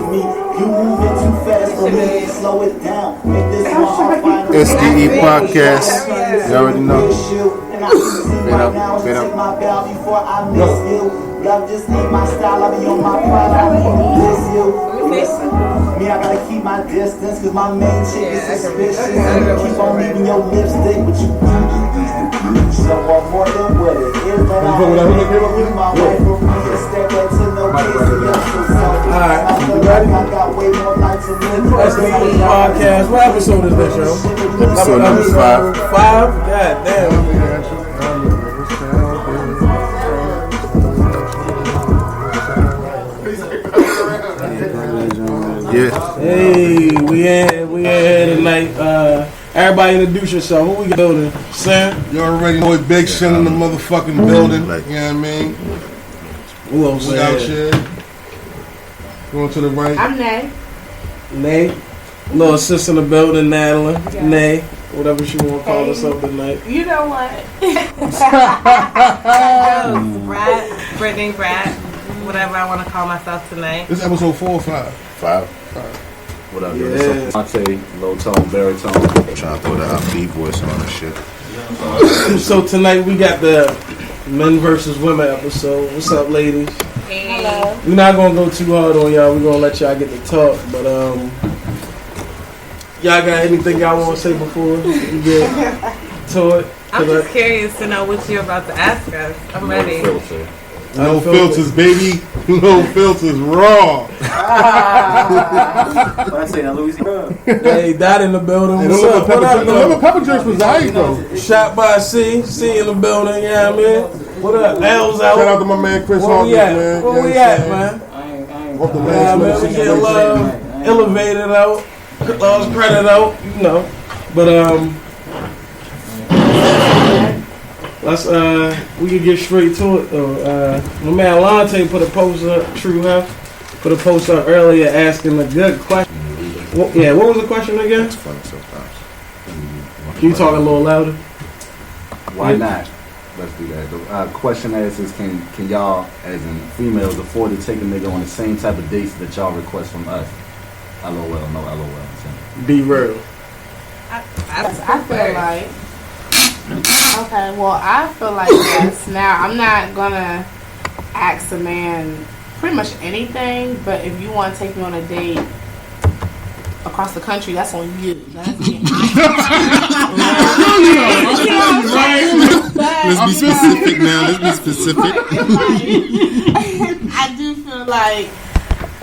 me. You moving too fast for me. Slow it down. Make this one our final. SDE podcast. You already know. Fit up. My bow before I miss you. Love just ain't my style. I be on my pride. I don't miss you. Me, I gotta keep my distance, cause my main chick is suspicious. Keep on leaving your lipstick, but you so I'm more than with it. Here's what I do. My wife will be a step up to no kiss. Alright, you ready? I got way more life to live. That's the podcast. What episode is this, yo? Episode number 5. 5? God damn. Yeah. Hey, we in here tonight. Everybody introduce yourself. Who we building? Sam? You already know it. Big Shin in the motherfucking building. You know what I mean? Who else We out here. Going to the right. I'm Nay. Nay. Little sis in the building, Nadeline. Yeah. Nay. Whatever she want to call herself tonight. You know what? Brat, Brittany, Brat, whatever I want to call myself tonight. This is episode 4 or 5? 5. What up, yeah. Monte, low tone, baritone. Trying to throw the upbeat voice on and shit. So tonight we got the men versus women episode. What's up, ladies? Hey. Hello. We're not gonna go too hard on y'all. We're gonna let y'all get to talk, but y'all got anything y'all want to say before we get to it? I'm just curious to know what you're about to ask us. I'm ready. No filters, baby. No filters, raw. What I say now, Louisiana? Hey, that in the building. What's up? The lemon pepper drinks was nice though. Shot by C in the building, yeah, man. What up? L's out. Shout out to my man Chris Where Hawkins, we at? man. Where we at, man? Off the Yeah, last man, we minute get love, situation. elevated out, credit out, you know. But let's we can get straight to it though. My man Lonte put a post up, True Huff, put a post up earlier asking a good question. What was the question again? It's funny sometimes. Can you talk a little louder? Why not? Let's do that. The question is can y'all, as in females, afford to take a nigga on the same type of dates that y'all request from us? LOL, no LOL. Be real. I feel like. Okay, well, I feel like yes. Now, I'm not gonna ask a man pretty much anything, but if you want to take me on a date across the country, that's on you. That's me. Let's be specific now. Let's be specific. I do feel like,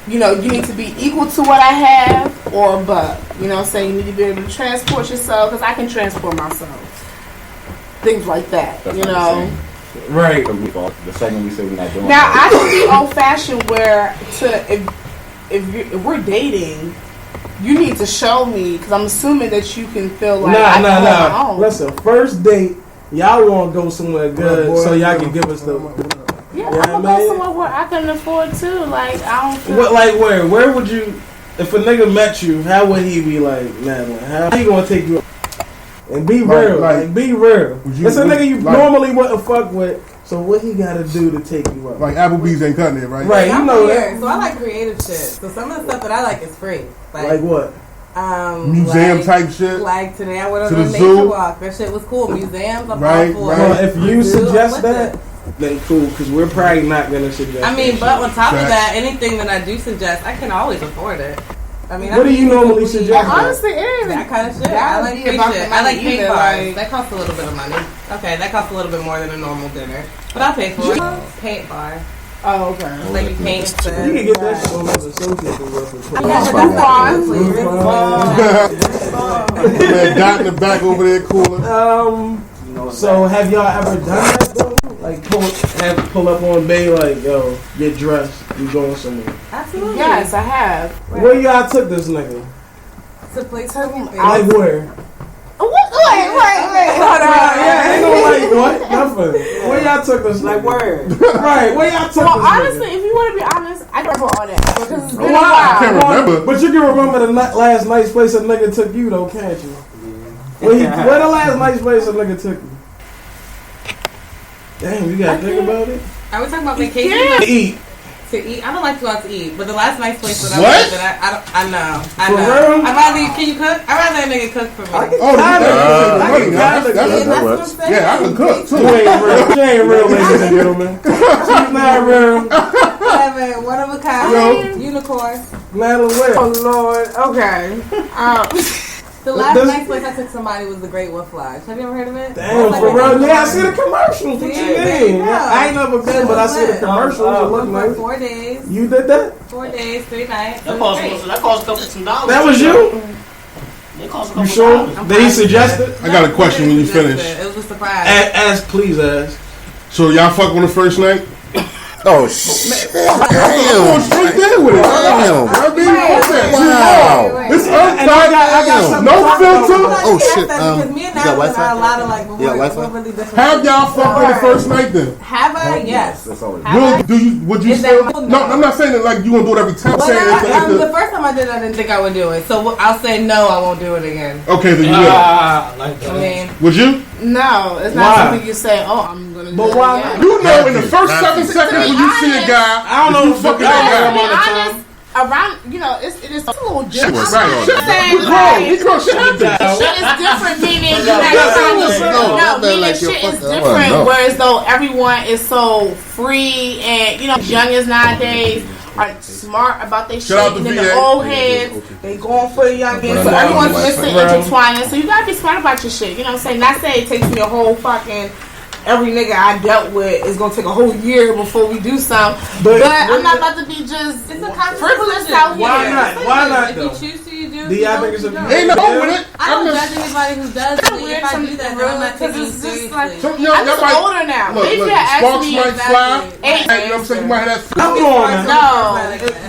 you know, you need to be equal to what I have or above. You know what I'm saying? You need to be able to transport yourself, because I can transport myself. Things like that, That's you know. Right. The second we say we're not doing Now, I that. can be old-fashioned where if we're dating, you need to show me, because I'm assuming that you can feel like I can hold my own. Listen, first date, y'all want to go somewhere good, so y'all can give us the. Yeah, Yeah, I'm gonna go somewhere where I can afford to. Like, I don't feel. What, like where? Where would you? If a nigga met you, how would he be like, Madeline? How he gonna take you? And be real, like be real. It's a nigga you normally wouldn't fuck with. So what he gotta do to take you up? Like Applebee's ain't cutting it, right? Right, you know that. So I like creative shit. So some of the stuff that I like is free. Like what? Museum type shit. Like today I went To on the a zoo. nature walk. That shit was cool. Museums, I'm Right, all for. right. Well, if you suggest I'm that, with then cool, because we're probably not gonna suggest. I mean, that but on top of Facts. that, anything that I do suggest, I can always afford it. I mean, What do you normally suggest? Honestly, it ain't even That kind of shit. that I would like be free about shit. the I like money paint either, bars. like- That costs a little bit of money. Okay, that costs a little bit more than a normal dinner, but I'll pay for it. Paint bar. Oh, okay. Like you paint You can get that shit on the associate with. Yeah, but that's fine. Man, Dot in the back over there cooler. So have y'all ever done that though? Like pull up on Bay, like yo, get dressed, you going somewhere? Absolutely. Yes, I have. Where y'all took this nigga? To play something. Like where? Wait, hold on. Yeah, ain't no like what? Nothing. Where y'all took this? Like where? Right, where y'all took Well, this? honestly, if you want to be honest, I remember all that because it's been a Why? I can't while. remember. But you can remember the last nice place a nigga took you though, can't you? Where the last nice place a nigga took you? Damn, you gotta think about it. Are we talking about vacation? Yeah. Eat. To eat, I don't like to go out to eat. But the last nice place that I What? went, that I know. For real? I'd rather can you cook? I'd rather that nigga cook for me. Oh, That's yeah, I can cook too. You ain't real. She ain't real, ladies and gentlemen. She's not real. Whatever, one of a kind, unicorn. Madeline Webb. Oh Lord. Okay. The last nice place I took somebody was the Great Wolf Lodge. Have you ever heard of it? Damn, for real. Yeah, I see the commercials. What you mean? Yeah. I ain't never been, but I see the commercials. It look nice. 4 days. You did that? 4 days, 3 nights. That cost a couple $2. That was you? It cost a couple You sure? $. Did he suggest it? I got a question when you finish. It was a surprise. Ask, please ask. So y'all fuck on the first night? Oh shit! I'm going straight there with it. Damn. I mean, Wow. It's And I got something no to talk about. filter. Oh, shit, Because me and you that got was Wi-Fi? a lot of like, You got Wi-Fi? we're really different. Have y'all fucked on the first night then? Have I? Yes. That's always. Would you Is still? that- No, I'm not saying that like you gonna do it every time. I'm But saying the first time I did it, I didn't think I would do it. So I'll say no, I won't do it again. okay, then you will. Like that. I mean, Would you? No, it's Why? not something you say. Oh, I'm gonna do But it why again. You know, in the first Have 7 to. seconds when you see a guy, I don't know you the fuck fucking that that To guy. be guy. honest, around it is a little different. was Right. wrong. Shit, saying, we like- grown. Shit happens. Shit is different, meaning you No, have no, no, meaning like you're shit is fucking- different. no. Whereas though everyone is so free and youngins nowadays are smart about their shit, Shout out and to then the VA. old heads they going for the youngins. So everyone's missing intertwining. So you gotta be smart about your shit. You know what I'm saying? Not say it takes me a whole fucking. Every nigga I dealt with is gonna take a whole year before we do something. But I'm not about to be just it's a constant frivolous decision. out Why here. not? Why not If you though? choose to, you do. Do y'all think it's a Ain't nothing wrong with it. I don't I'm judge just. anybody who does it. weird If I to do me, that, then really, I'm not because taking it's you just seriously. like- So, I'm just older now. Look, Maybe look, I asked sparks me might exactly. fly. Eight. You know what I'm saying? You might have that. Come on, man. No.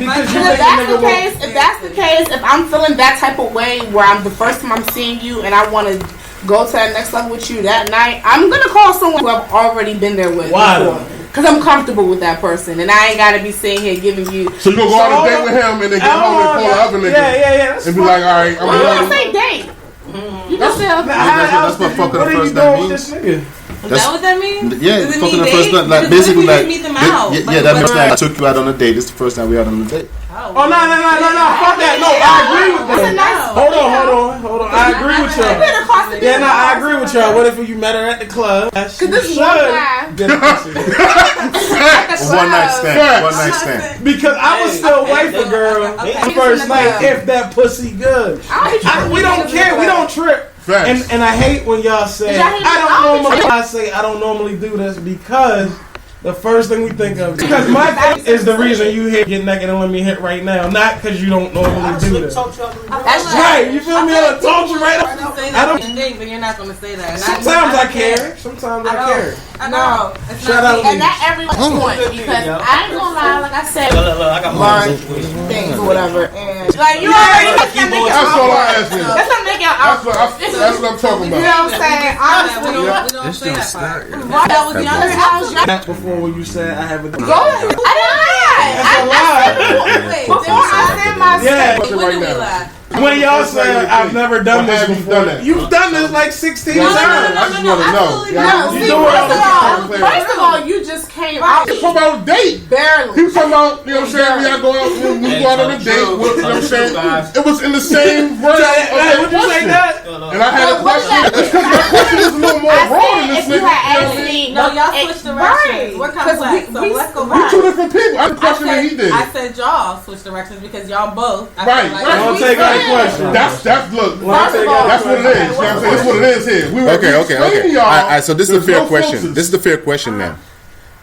Because If you think a that's nigga the will. case, if I'm feeling that type of way where I'm the first time I'm seeing you and I want to go to that next level with you that night, I'm gonna call someone who I've already been there with Why before. Because I'm comfortable with that person and I ain't gotta be sitting here giving you. So you gonna go on a date with him and then get home and call the other nigga Yeah. That's and be like, all right, I'm You don't gonna. say date. You can say That's what fucking What the are you first doing night with means. this nigga? Is that what that means? Yeah, Does it fucking mean the first date? night, like Because basically what if like you meet them out? yeah, that means like I took you out on a date. This is the first time we out on a date. Oh no! Fuck that! No, I agree with that. Hold on. I agree with y'all. Yeah, no, I agree with y'all. What if you met her at the club? Because this is one guy. One night stand. One night stand. Because I would still wife a girl the first night if that pussy good. We don't care. We don't trip. Facts. And I hate when y'all say I say I don't normally do this because the first thing we think of because my thing is the reason you here get naked and let me hit right now, not because you don't normally do this. That's Right, you feel me? I told you right. I don't think, but you're not gonna say that. Sometimes I care. Sometimes I care. No. Shout out And not everyone's point because I ain't gonna lie, like I said, Look, I got learn things or whatever. And like you already make that nigga That's all awkward. I asked him. That's not making it That's what awkward. that's what I'm talking You know about. what I'm saying? Honestly, We don't say that part. that was younger. I was younger. Before when you said I have a Go ahead. I didn't lie. Before I said my Yeah. When do we lie? When y'all say I've never done When this have you before, done that? you've done this like 16 I times. just want to know. absolutely Yeah. No, You see, do it all the time. first of all, you just came out Talking about a date. He barely. was talking about, you know what I'm saying, we go out, we go out on a date, with, you know what I'm saying? It was in the same realm Hey, would of you say question. that? And I had a But what question. that- It's because my question was a little more I raw than said this if you nigga. had You know asked what I mean? me, No, y'all switched directions. right? We're 'Cause complex, so let's go We back. two different people. I had a question that he did. I said y'all switched directions because y'all both. I Right, feel like right. Don't take any questions. That's look. First of all, That's what it is. You know what I'm saying? That's what it is here. We were Okay. explaining to y'all. All right, so this is a there's fair no question. filters. This is the fair question now.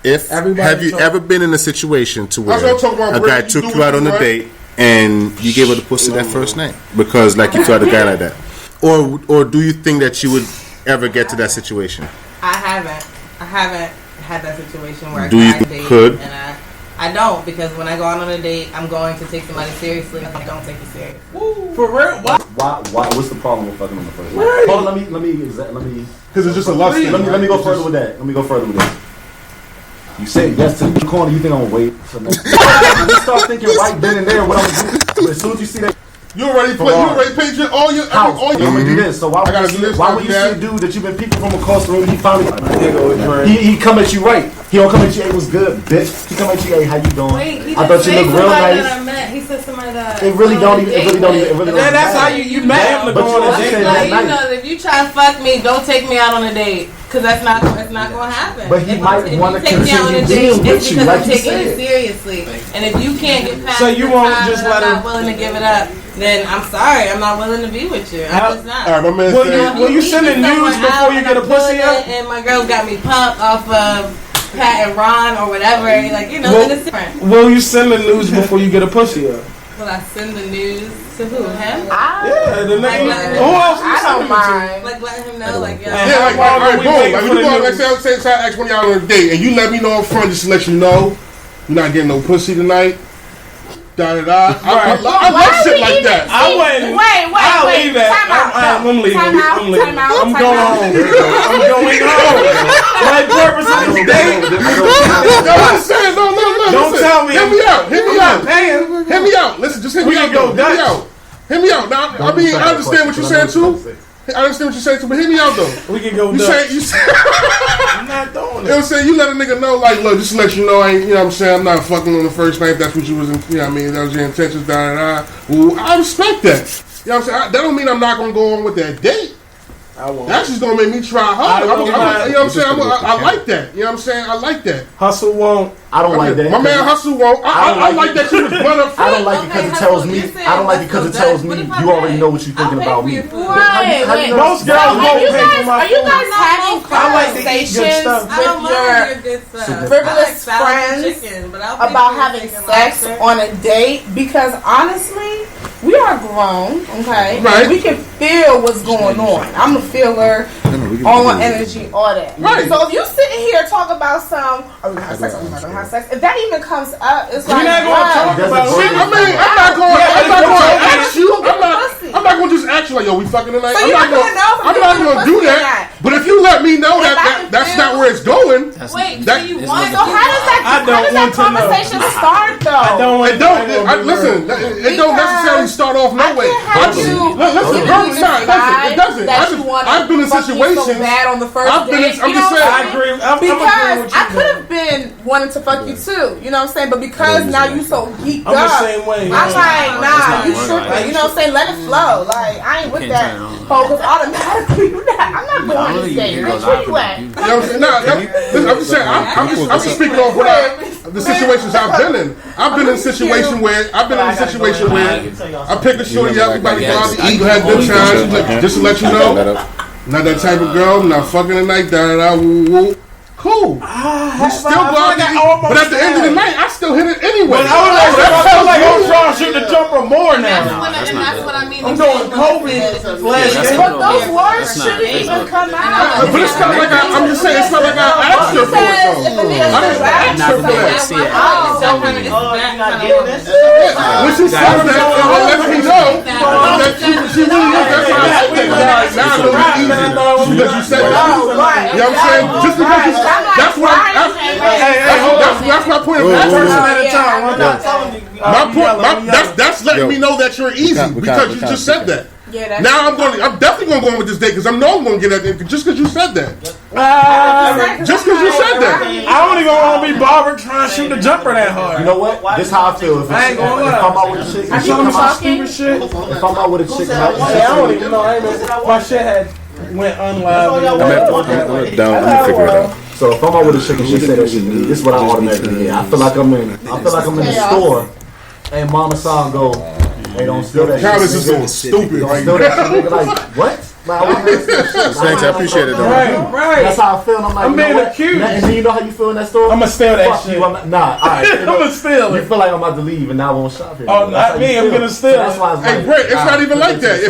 If Everybody have you talk- ever been in a situation to where That's what I'm talking about, a Brady. guy You took do you what out you on a want. date and you gave her the pussy that first night because like you tried a guy like that, or do you think that you would ever get to that situation? I haven't had that situation where Do I you got a date could? and I don't because when I go out on a date, I'm going to take somebody seriously. I don't take you serious. For real? What? Why? What's the problem with fucking on the first night? Hold on, let me Because it's just a lust thing. let me go further with that. Let me go further with that. You said yes to the corner. You think I'm gonna wait for next? You start thinking right then and there what I'm gonna do. As soon as you see that, You already paid your all your. How? I'm gonna do this. So why I gotta would do you this, why gotta would do you see a that. dude that you've been peeping from across the room? He finally he come at you right. He don't come at you. Hey, what's good, bitch? He come at you. Hey, how you doing? Wait, I thought you looked real nice. That I met. He said somebody that It really don't even. That's how you met him to But go on a you date. said Like, you know, if you try to fuck me, don't take me out on a date. Cause it's not gonna happen. But he might want to take me out on a continue date, dealing it's with you, because like I'm you taking it said. seriously. And if you can't get past So you the won't time just that let I'm him- not willing to give it up, then I'm sorry, I'm not willing to be with you. I'm just not. All right, my man Will said. you sending news before you get a pussy up? And my girl got me pumped off of Pat and Ron or whatever. Like, you know, Well- then it's different. Will you send the news before you get a pussy up? Will I send the news to who? Him? Yeah, the nigga. Like, Who else you I sending don't it to? mind. Like, letting him know, like, Yeah, like, all right, boom. Like, when you go, like, say I ask one of y'all on a date, and you let me know up front just to let you know you're not getting no pussy tonight. Da da da. I love shit like that. I wouldn't. Wait. I'll leave that. Time out. I'm leaving. Time out. I'm leaving. Time out. I'm Time going out. home. I'm going home. My purpose of this date. No, I'm saying, no. Don't listen. tell me. Hear me out. Hear me I'm not out. paying. Hear me out. Listen, just hear me We out. can go though. Hear me Dutch. out. Hear me out. Now, I mean, I understand what you're saying too. I understand what you're saying too, but hear me out though. We can go You Dutch. say, I'm not doing you know what I'm it. saying? You let a nigga know, like, look, just to let you know, I ain't, you know what I'm saying? I'm not fucking on the first night. If that's what you was, you know what I mean? That was your intentions, da da da. Well, I respect that. You know what I'm saying? That don't mean I'm not gonna go on with that date. I won't. That's just gonna make me try harder. You know what I'm saying? I like that. You know what I'm saying? I like that. Hustle won't. I don't like that. My man Hustle won't. I like that you was blunt up I front. don't like it because it tells me. I don't like it because it tells me you already know what you're thinking about me. Wait. Most girls Are won't you pay for my guys food. having I like to eat good conversations stuff. I don't with mind your your good stuff. frivolous I like salad and friends chicken, but I'll pay about for your having chicken sex lobster. on a date? Because honestly, we are grown, okay? Right. We can feel what's going on. I'm a feeler, all on energy, all that. Right. So if you sitting here talk about some, are we gonna have sex? Are we not gonna have sex? If that even comes up, it's We're like, not going to talk Doesn't about bring it. I mean, I'm not going to ask you. I'm not going to just ask you like, yo, we fucking tonight. So I'm you're not not gonna know if I'm you're not getting going to do pussy or that. not. But if you let me know If I that can that's feel- not where it's going, Wait, That- so you it's want So how does that I don't want to know. conversation start though? I don't want it don't. Listen, it don't necessarily start off no way. Listen, It doesn't. I've been in situations. so bad on the first I've been in- date. I'm You just know saying. what I agree. I'm Because agreeing with you. I could have been wanting to fuck you too, you know what I'm saying? But because now you so geeked I'm the up, same way. I'm like, nah, you It's not tripping. right. You know what I'm saying? Let it flow. Like, I ain't with Can't that turn it on. whole, because automatically, I'm not going on this date. Bitch, where you at? You know what I'm saying? Listen, I'm just saying. I'm just speaking off the situations I've been in. I've been in a situation where I pick a shorty up, everybody go out to eat, had good times, just to let you know, not that type of girl, not fucking tonight, da da da, woo woo. Cool. We still go out to eat, but at the end of the night, I still hit it anyway. But I feel like I'm trying to shoot the jumper more now. That's what I mean. I'm doing COVID last day. But those words shouldn't even come out. But it's not like I'm just saying, it's not like I asked her for it though. I didn't ask her for that. When she said that, it lets me know that she really is. That's why I said that. Now I know it's easy because you said that. You know what I'm saying? Just because you that's my point of that's letting me know that you're easy because you just said that. Now I'm definitely gonna go on with this date because I know I'm gonna get at it just because you said that. Just because you said that. I don't even want to be Barbara trying to shoot the jumper that hard. You know what? This how I feel. If I ain't gonna lie. I'm out with a chick, You talking about stupid shit? if I'm out with a chick, I don't even know. I ain't know. My shit had went unlive. I'm gonna figure it out. So if I'm out with a chick and she said that shit to me, this is what I automatically hear. I feel like I'm in the store, and Mama Saw go, hey, don't steal that shit. Travis is going stupid Don't right steal that now. shit, nigga. Like what? Like, I want that shit. Thanks, I appreciate it though. Right. That's how I feel. And I'm like, I'm you know being what? accused. And then you know how you feel in that store? I'ma steal that Fuck shit. you. Nah, alright. I'ma steal You it. feel like I'm about to leave and now I won't shop here. Oh, That's not how me. you I'm feel. gonna steal So that's it. why it's Hey, like, Brett, it's not even like that.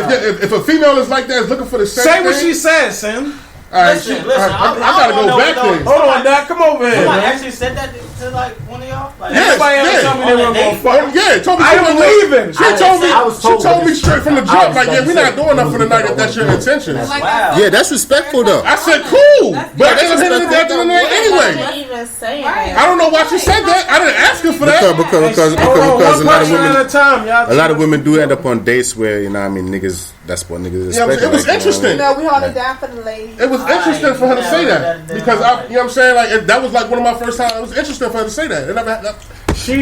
If a female is like that, is looking for the same Say what thing, she said, Sim. all right, Listen, all right, I I gotta go don't back know then. Hold on, Doc. Come over here. Somebody man. actually said that to like one of y'all? Like, Yes, Everybody ever yeah. told me they were gonna fuck. Yeah, told me I am leaving. She told me. I was She told told me this. straight from the I jump, was like, yeah, like we're not doing enough for the night if that's your intention. Like, Wow. Yeah, that's respectful though. I said, cool, but that's at the end of the night anyway. even saying Right. that. I don't know why she said that. I didn't ask her for that. Because a lot of women, at a time, y'all. a lot of women do end up on dates where niggas. That's what niggas Yeah, expect. it was interesting. No, we hold it down for the ladies. It was interesting for her to say that because you know what I'm saying. Like that was like one of my first times. It was interesting for her to say that.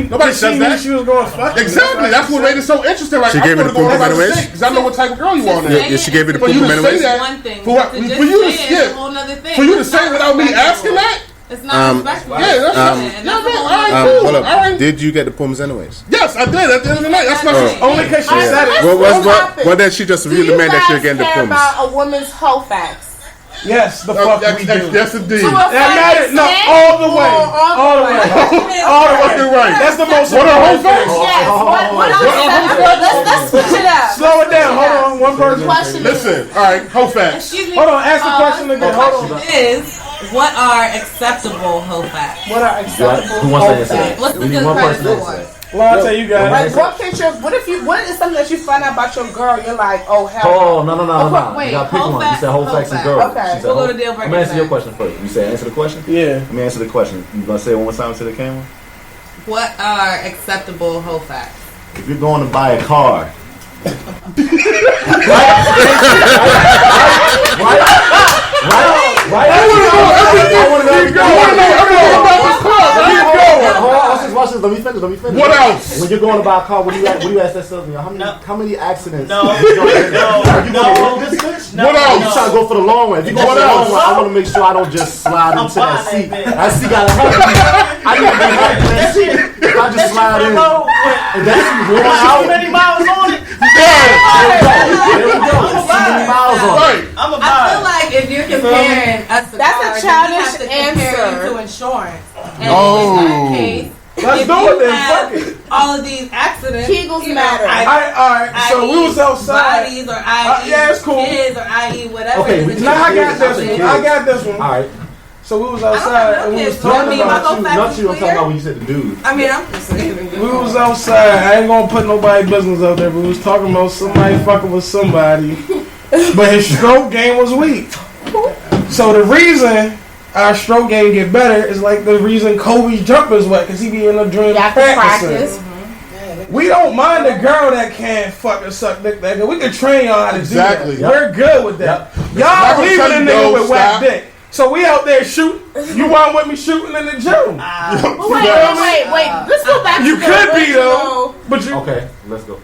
Nobody says that. She was going fuck. Exactly. That's what made it so interesting. Like She gave it the poop anyways? because I know what type of girl you are. Yeah, she gave it the For poop you to anyways. say that, One thing. for To just you to say it is skip, a whole nother thing. for you to It's say not without me respectful. asking that. It's not respectful. Yeah, that's And that's the whole all right, other cool. Hold All up. right. Did you get the poems anyways? Yes, I did. At the end of the night, that's my. Only because she Yeah. said it. Well, then she just revealed the man that you're getting the care poems. about a woman's whole facts? Yes, the fuck we do. Yes, indeed. To a That certain matters. No, extent, all the way. or All the way. All the fucking right. That's the most What are whole important facts? thing. Yes. What let's switch it up. Slow it down. Hold on. One person. Question Listen, all right, whole facts. Excuse me. Hold on. Ask the question again. The Hold on. question is, what are acceptable hoe facts? What are acceptable Who wants to whole answer facts? that? What's the We need good one credit person to score? answer that. Lonte, you got Like, it. what is something that you find out about your girl? You're like, oh hell. Oh, no. wait, You got to pick whole one. You facts, said whole whole facts and facts. girls. Okay. She said We'll go whole- to deal Let me breaker answer your next. question first. You said answer the question? Yeah. Let me answer the question. You going to say it one more time to the camera? What are acceptable hoe facts? If you're going to buy a car, right? I want to know everything. Watch this. Let me finish. What else? When you're going to buy a car, what do you ask that salesman? How many accidents? No. Are you going to long distance? No. What else? You trying to go for the long way. If you go for the long way, I want to make sure I don't just slide into that seat. That seat got to help me. I need to be helped in that seat. If I just slide in, and that seat worn How out. many miles on it? There we go. Too many miles on it. Right. I'm a I feel like if you're comparing us to That's a cars, childish then you have to compare answer. it to insurance. And Oh. in that case, Let's if do you it then. have Fuck it. all of these accidents, Kegels you know, matter. All right. So we was outside. bodies or IE yeah, it's cool. kids or IE whatever. Okay, it we is Now that I you're got this doing. one. I got this one. All right. So we was outside and we was kids. Want talking me, my about whole you. facts Not is you. I'm talking clear? about when you said the dude. I mean, I'm just saying. We was outside. I ain't gonna put nobody's business out there, but we was talking about somebody fucking with somebody. But his stroke game was weak. So the reason our stroke game get better is like the reason Kobe's jumper's wet, because he be in the dream You have to practicing. practice. We don't mind a girl that can't fucking suck dick. Nigga. We can train y'all how to Exactly. do that. We're good with that. Not Y'all gonna leaving tell a you, nigga no, with wet stop. dick. So we out there shooting. You want with me shooting in the gym. But wait. Let's go back You to the could be, original. though. But you, Okay, let's go.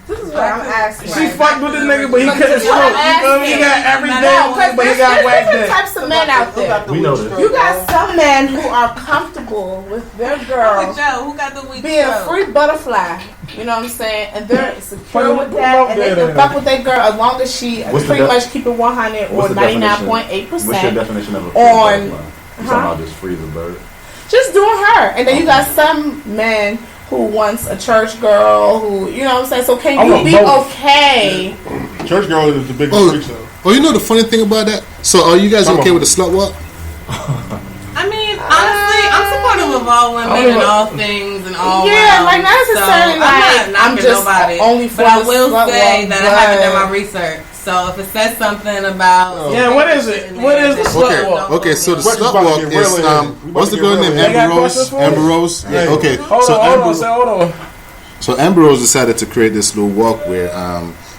This is what I'm asking. she fucked with the nigga, but he couldn't This is what stroke. I'm You know what I mean? He got asking. everything, No, because but he there's got wet different dick. types of men out there. We know this. You got some men who are comfortable with their girl Joe, who got the weak being a stroke? free butterfly. You know what I'm saying? And they're secure Fuck with with that, and they that. can fuck with their girl as long as she What's the pretty def- much keep it 100 or What's the definition? What's your 99.8%. definition of a free On- butterfly? You talking about just free as a bird? Just doing her. And then you got some men who wants a church girl who, you know what I'm saying? So can I you want be both. okay? Church girl is the biggest freak show. Oh, you know the funny thing about that? So, are you guys Come okay on. with the slut walk? I mean, honestly, I'm supportive of all women and all things and all. Yeah, realms. like not necessarily So, like I'm not knocking just nobody. only for But I the will slut say walk, that I haven't done but- my research. So if it says something about Yeah, what is it? What is the slut walk? Okay, so the Questions slut about to walk get is really heavy. We about what's to the get girl really name? heavy. They got Amber questions Rose. for me? Amber Rose. Yeah. Okay, Hold so on. So Amber Rose decided to create this little walk where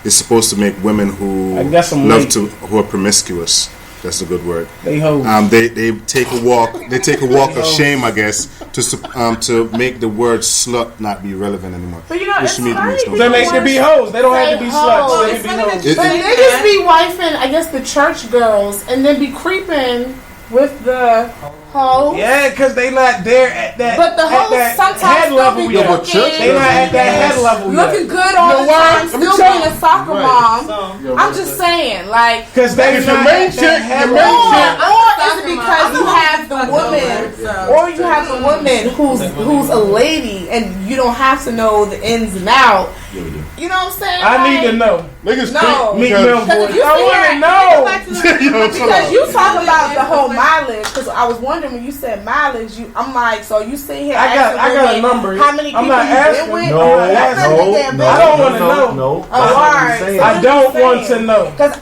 it's supposed to make women who I guess I'm love late. who are promiscuous. That's a good word. They hoes. They take a walk. They take a walk of shame, I guess, to make the word slut not be relevant anymore. But you know, Which it's to me funny makes no They because sense. make to be hoes. They don't have to be Say sluts. hoes. They It's can be funny hoes. that But you niggas be wifing, I guess, the church girls and then be creeping with the hoes. Yeah, because they not there at that. But the at hoes that sometimes head still level be yet. but church They not at that head level looking yet. good all You know the why? time, Let me still tell being you. a soccer mom. Some. I'm just saying, like, Because they If your not main at chick- that head your level main yet. chick- or is it because you have the woman, So. or you have the woman who's a lady, and you don't have to know the ins and outs. Yeah, we do. You know what I'm saying? I need to know. Niggas No. creep Meet because- them Because if boys. you I see want her- to know. You know what I'm talking Because you about. talk about the whole mileage. Because I was wondering when you said mileage, I'm like, so you sit here. I got asking a women number. How many I'm people not you asking. been with? No, I'm no, not asking. I don't want to know. No. Oh, all right. Saying. I don't want to know. Because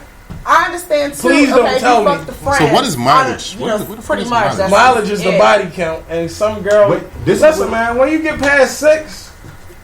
I understand too. Please don't okay, tell you me. fuck the friend. So what is mileage? You know, What the fuck pretty is much. mileage? That's Mileage is the it. body count, and some girl. Wait, this is Listen, what- man, when you get past 6,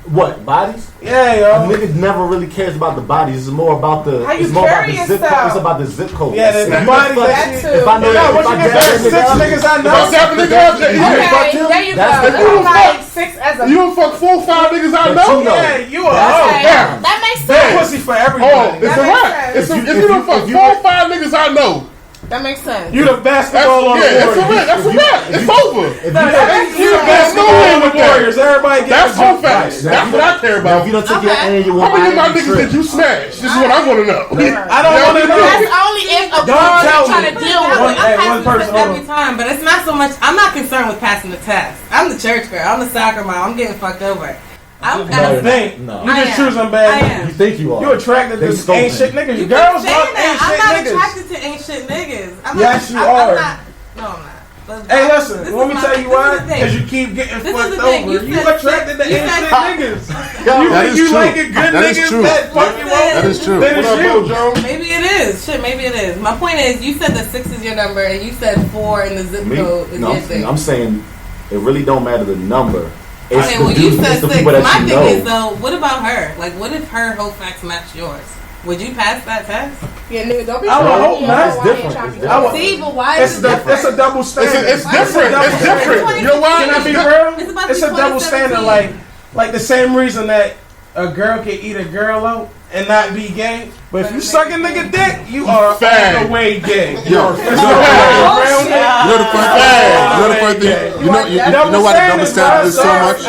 What bodies? yeah, A yo. nigga never really cares about the bodies. It's more about the. How you it's more about carry the zip code. yourself. It's about the zip code. Yeah, the If body you that fuck- you- If I know Yeah, that, once if you I get got past that 6 nigga, niggas I If I know. tap a nigga out there, you Okay, fuck him? there you go. That's That's the- You like 6 as a. you don't fuck 4 or 5 niggas I That know. you know. Yeah, you a That's hoe. Okay, Yeah. that makes Big sense. pussy for Oh, everybody. it's a That makes wrap. sense. If you don't fuck 4 or 5 niggas I know, That makes sense. You the that's, basketball on the yeah, that's a Warriors. wrap. That's a wrap. It's over. If you You the There's basketball no on the with that. Warriors. Everybody get That's a whole jump facts. shot. That's what I care Now, about. if you don't take your Okay. A and you How want many of my to niggas did you smash? This is what I want to know. I don't Yeah, want to know. That's only if a Don't girl tell is trying me. to deal One- with I'm it. hey, passing one the person, test hold every time, but it's not so much. I'm not concerned with passing the test. I'm the church girl. I'm the soccer mom. I'm getting fucked over. I'm You kind of. think. No. You I just am. choosing I bad am. niggas. You think you are? You attracted They to scoping. ain't shit niggas. You Girls keep saying love that. ain't I'm shit not niggas. attracted to ain't shit niggas. I'm Yes, not, you I'm are. not. No, I'm not. But Hey, this listen, is let me my- tell you this why. is the thing. Because you keep getting This is fucked the thing. over. You You said attracted to you ain't said- shit niggas. That You is you true. like it good That is niggas true. that fuck you That over. That is true. Then What it's up, you. Bill Jones? Maybe it is. Shit, maybe it is. My point is, you said that 6 is your number, and you said 4 in the zip Me? code is No, your thing. I'm saying it really don't matter the number. It's Okay, the well, you dude, said it's the 6. people My that you thing know. is, though, what about her? Like, what if her whole facts match yours? Would you pass that test? Yeah, nigga, don't be I would trying to hope deal not. with It's why they different. trying It's to different. deal with See, but why It's is it a different? double standard. It's different. It's different. You know why? Can I be It's real? about It's to a be double 2017. standard. Like the same reason that a girl can eat a girl out and not be gay. But if you suck a nigga dick, you are all Fag. the way gay. Yo, There's no way around it. You know the funny thing. You know the funny thing. You know why the double standard is so much.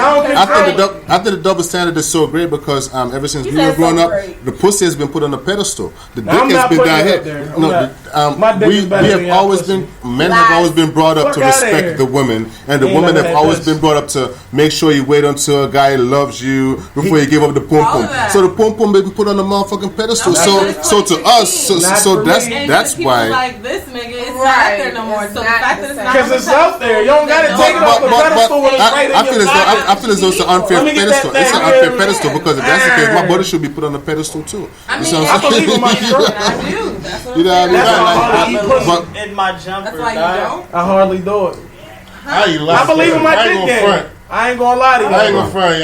I think the double standard is so great because ever since we were said growing so up, great. the pussy has been put on a pedestal. The dick I'm has not been putting down it here. up there. I'm No, not. My dick we is better than have your always pussy. been men have always been brought up to Fuck outta here. respect the women, and the Ain't women none of have that always pussy. been brought up to make sure you wait until a guy loves you before you give up the pum All pum. of that. So the pum pum been put on the motherfucking pedestal. Okay, So but it's so to us, Not so for that's me. And that's to people why. like this nigga, it's not Right. there no more. It's So the not fact the that it's same. not Because it's out there. You don't gotta take it off the pedestal when it's right in I your feel as though pocket. I feel as though it's an unfair Let me get that pedestal. It's an thing unfair here. pedestal because if that's the case, my body should be put on the pedestal too. I You mean, see what I I'm believe in my saying? stroke. I do. That's what You know, I'm saying. That's you why I know, hardly eat pussy. but- In my jumper, That's why you dog. don't. I hardly do it. I believe in my I ain't dick gonna game. front. I ain't gonna lie to you. I ain't gonna front.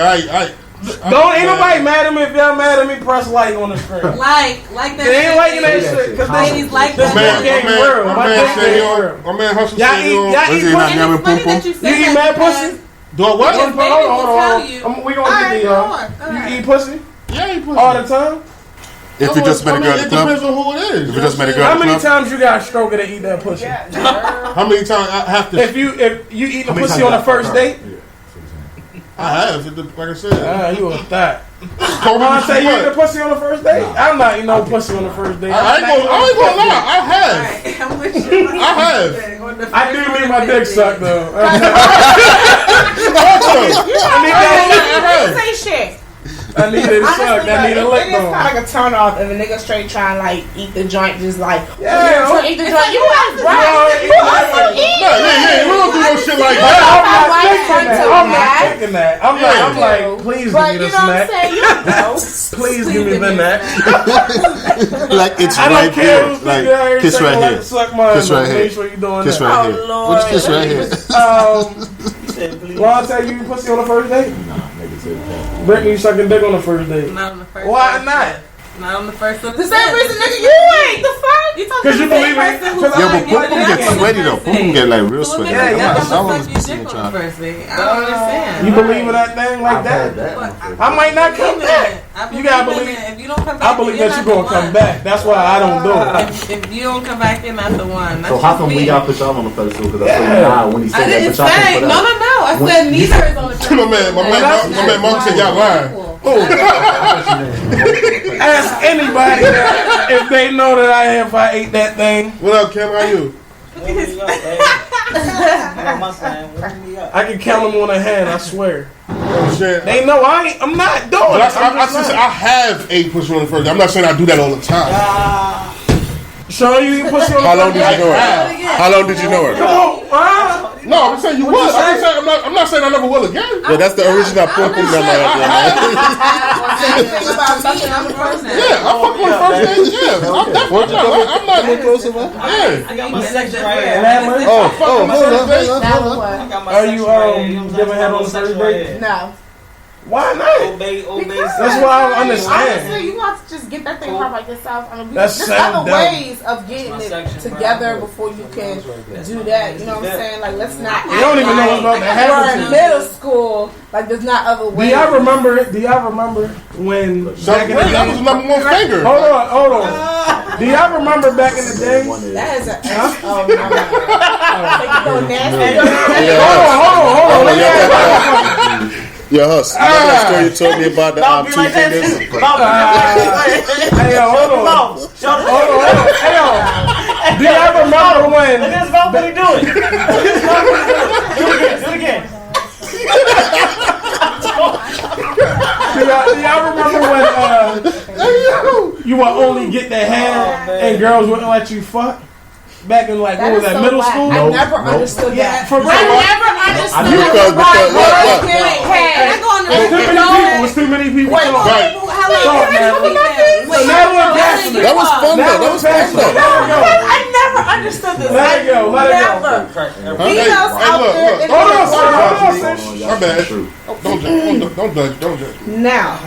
Don't ain't nobody mad at me. If y'all mad at me, press like on the screen. Like that. They ain't shit liking that is- shit because Ladies like this that. dick game real. My dick game real. My man Hustle Y'all said eat, you y'all Let's eat see, not pussy. never It's funny pum pum. that you You say eat that mad because- pussy? do it what? Yes, Hold baby on, will hold tell on. you. We gonna All get right, to go y'all. on. All You right. eat pussy Yeah, he pussy. all the time? If you just met a girl at it the club, depends on who it is. if you just met a girl How at the many club, times you got stroke to eat that pussy? How many times I have to? If you eat the How many pussy times on the you first got date, I have. Like I said, you a thot. Kobe I say you eat the what? pussy on the first date? I'm not eating no pussy on the first date. I ain't gonna lie. I have. Alright, I'm with you. I have. On the I do first need my dick sucked though. I have. Say shit. I need it sucked. Honestly, I need a lick it's kind of on. like a turn off if a nigga straight trying to like eat the joint, just like Yeah, trying to eat the joint. You have Yeah, right. You also yeah. eat. Yeah, we don't do no shit like But that. I'm my not wife thinking turned that. to I'm not that. thinking that. I'm like, please But give me you the know what I'm snack. saying? You know. Please give me the snack. like it's I right don't care here, who's thinking like every kiss second right like here, to suck mine. kiss right Make here, sure you're doing kiss that. right Oh, here. Lord. What's kiss right here? Well, I'll tell you, you pussy on the first date? Nah, nigga said that. Brittany, you sucking dick on the first date. Not on the first. Why date. not? Not on the first. The same reason nigga you ain't. The fuck? You talking Because to you the believe same it. person who's Because Yo, I'm but like, pum pum yeah, get that's sweaty on the though. first Pum pum date. get like real So what sweaty. makes you yeah, think I I'm gonna was suck your dick listening on to the y'all. first date? I don't understand. You believe in that thing like I've had that? that. I might not come back. You gotta in believe. it. If you don't come back, I believe you're that not you're the gonna come one. back. That's why I don't do it. If you don't come back, you're not the one. So how come we got put y'all on the pedestal? Because I Yeah. said nah when he I said that, didn't but y'all say. can't put No, out. no, no. I When- said neither is on the first My man Mark said y'all lying. Ask anybody that if they know that I am if I ate that thing. What up, Kim? How you? Warm me up, baby. What am I saying? Warm me up. I can count them on a hand. I swear. Oh shit. They know I'm not doing But it. I'm I just said not. I have ate pussy on the first. I'm not saying I do that all the time. Sean, you eat pussy on the How long first did you date? know her? How long did you know her? Come on, huh? No, No, I'm saying you would. I'm not saying I never will again. Yeah, that's the original point. Think about fucking on the first name. Yeah, I'm fucking with first name. Yeah, I'm definitely not. I'm not closer, man. Yeah. I got my section right here. Oh, hold on. I got my Are you section right here. giving head on the first date? No. Why not? Obey. That's why I don't understand. Honestly, you want to just get that thing hard by yourself. I mean, That's there's so other dumb. ways of getting it together before you can do that. You know what I'm saying? Like, let's not. You don't even know what's about to happen. We're in middle school. Like, there's not other ways. Do y'all remember when back in the That was day? number one finger. Hold on. Do y'all remember back in the day? That is a. Oh, no. So you go nasty. Hold on. Yo, Hus, remember that story you told me about the two fingers? Hey, yo, hold on. Hey, yo. Do y'all remember when? Look at this mouth, what he doing? Do it again. Do y'all remember when you would only get the head and girls wouldn't let you fuck? Back in like, what was that, middle school? I never understood that. For real. I never understood Because what? It was too many people. Wait, Right. That was fun though. I never understood this. Let it go. Never. Females out there. Hold on, sis. My bad. Don't judge. Now,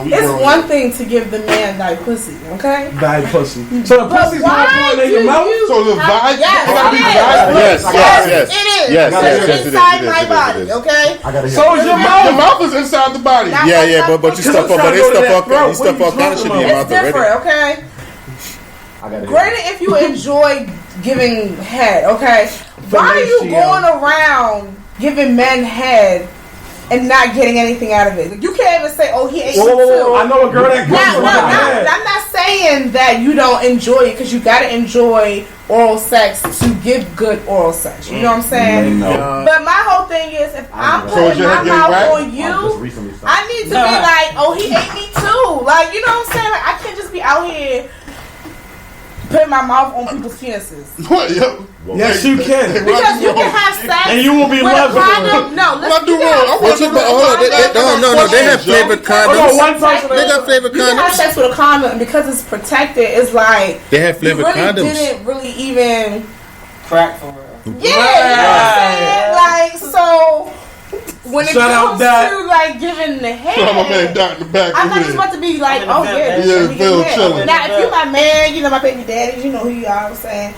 it's one thing to give the man thy pussy, okay? Die pussy. So the pussy's not going in your mouth? So the vibe Yes, Yes. it is. Yes, It's inside my body, okay? So is your Your mouth. mouth is inside the body. Now, Yeah, but you stuff up, but they stuff all kind of shit in your It's mouth already. different, okay? Granted, if you enjoy giving head, okay? Why are you going around giving men head and not getting anything out of it? Like, you can't even say, "Oh, he ate me too." I know a girl that comes from my head. I'm not saying that you don't enjoy it, because you gotta enjoy oral sex to give good oral sex. You know what I'm saying? But my whole thing is, if I'm putting my mouth on you, I need to be like, "Oh, he ate me too." Like, you know what I'm saying? Like, I can't just be out here putting my mouth on people's penises. What? Yes, you can. Because you can have sex And you will be with a loved for condom. No, What I do listen, wrong? What you no, they have flavored condoms. One person. They got flavored you can have condoms. sex with a condom, and because it's protected, it's like They have flavored you really condoms. didn't really even. Crack for real. Yeah, you know what I'm saying? Like, so when it Shout out comes Doc. to like giving the head, My man Doc in the back. I'm not just about to be like, I'm in the oh back, yeah, man. Yeah, let me Phil get head. chilling. Now, if you're my man, you know my baby daddy, you know who you are. I'm saying.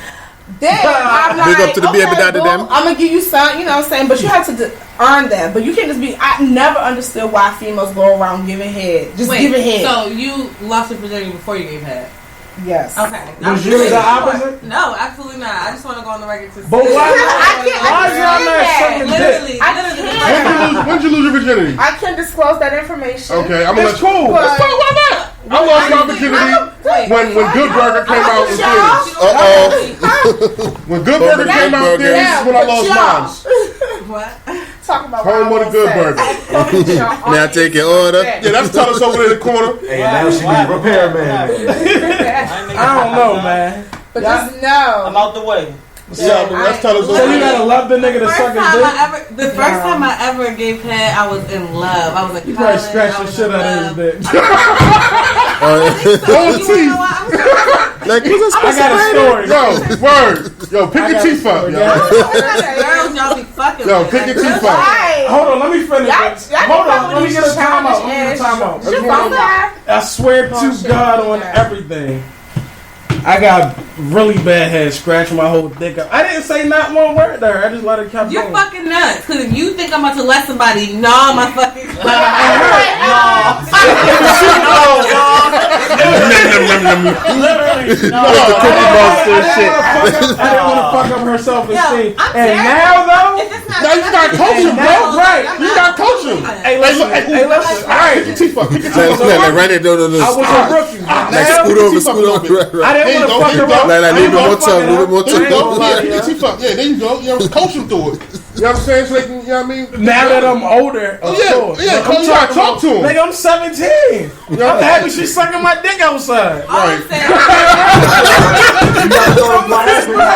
Then I'm Big like, up to the baby daddy boo, them. I'm gonna give you some, you know what I'm saying, but you have to earn that. But you can't just be. I never understood why females go around giving head, just giving head. So you lost your virginity before you gave head? Yes. Okay. Was you the opposite? No, absolutely not. I just want to go on the record to say. But why I is y'all not sucking dick? Literally, When'd you lose your virginity? I can disclose that information. Okay, I'm gonna It's let you. cool. But- Why not? I lost my virginity when Good Burger came out in theaters. When Good Burger came out in theaters, is when I lost mine. What? Talk about Home with a Good Burger. Now take your order. Yeah, that's Tullis over there in the corner. Hey, now she be repairman. I don't know, man. But just I'm know. out the way. Yeah, that's Tullis So over you there. gotta love the nigga to suck his dick? The first time I ever gave head, I was in love. I was like, You probably scratched the shit out of his dick. Like, who's I got a story. Yo, word. Yo, pick your teeth up, yo. Girls, y'all be fucking. Yo, pick your teeth up. Right. Hold on, let me finish this. Hold on, let me get a timeout. I swear to God on everything. I got really bad head, scratching my whole dick up. I didn't say not one word there. I just let it keep You're going. fucking nuts. Because if you think I'm about to let somebody gnaw my fucking. Literally. No, the Cookie Monster shit. I didn't want to fuck up her self-esteem. I'm And serious. now, though, Now you gotta coach him, bro. right. You gotta coach him. Hey, listen. Hey, listen. All Pick right. your teeth up. Pick your teeth up. like right there, no. I was a rookie. Like Now, scoot over. I didn't want to fuck her up. Like, leave it more time, I ain't gonna more fuck it time. up. Yeah, pick your teeth up. Yeah, there you go. Yeah, coach him through it. You know what I'm saying? So they can, you know what I mean? Now that I'm older, of course. Yeah, But you gotta talk to him. Nigga, I'm 17. I'm happy she's sucking my dick outside. Right.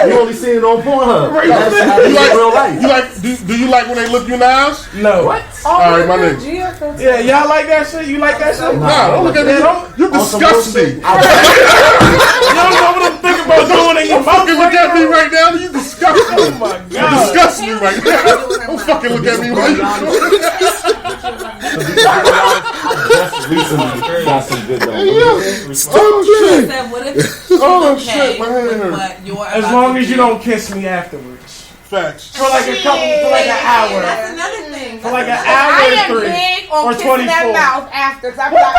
You only seen it on Pornhub. Right. That's how it is in real life. Do you like when they look you in the eyes? No. What? Alright, my nigga. Yeah, y'all like that shit? You like that shit? Nah, don't look at me. You disgust me. You don't know what I'm thinking about doing in your mouth. Fucking look at me right now. You disgust me. Oh my You God. disgust me right now. Don't fucking look at me right now. Just recently got some good though. Oh shit, my hand hurts. As long as you don't kiss me afterwards. Facts. For like an hour. That's another thing. For like an I hour am or 3. big on Or kissing that 24. mouth after. So I'm like,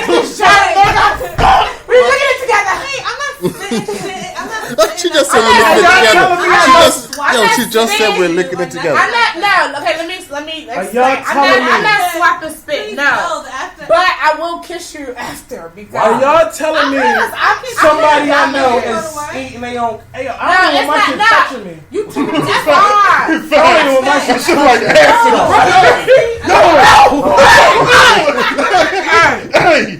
niggas trying to we're looking at it together. Hey, I'm not sitting. I'm not She just said we're licking it together. She just said we're licking it together. I'm not. No. Okay. Let me explain. y'all telling me- I'm not swapping spit. No. But I will kiss you after because. Are y'all telling me somebody I know is is eating their own? Hey, I No, don't it's want my shit not. touching me. You that's fine. I don't even want my shit Shit like acid. Hey.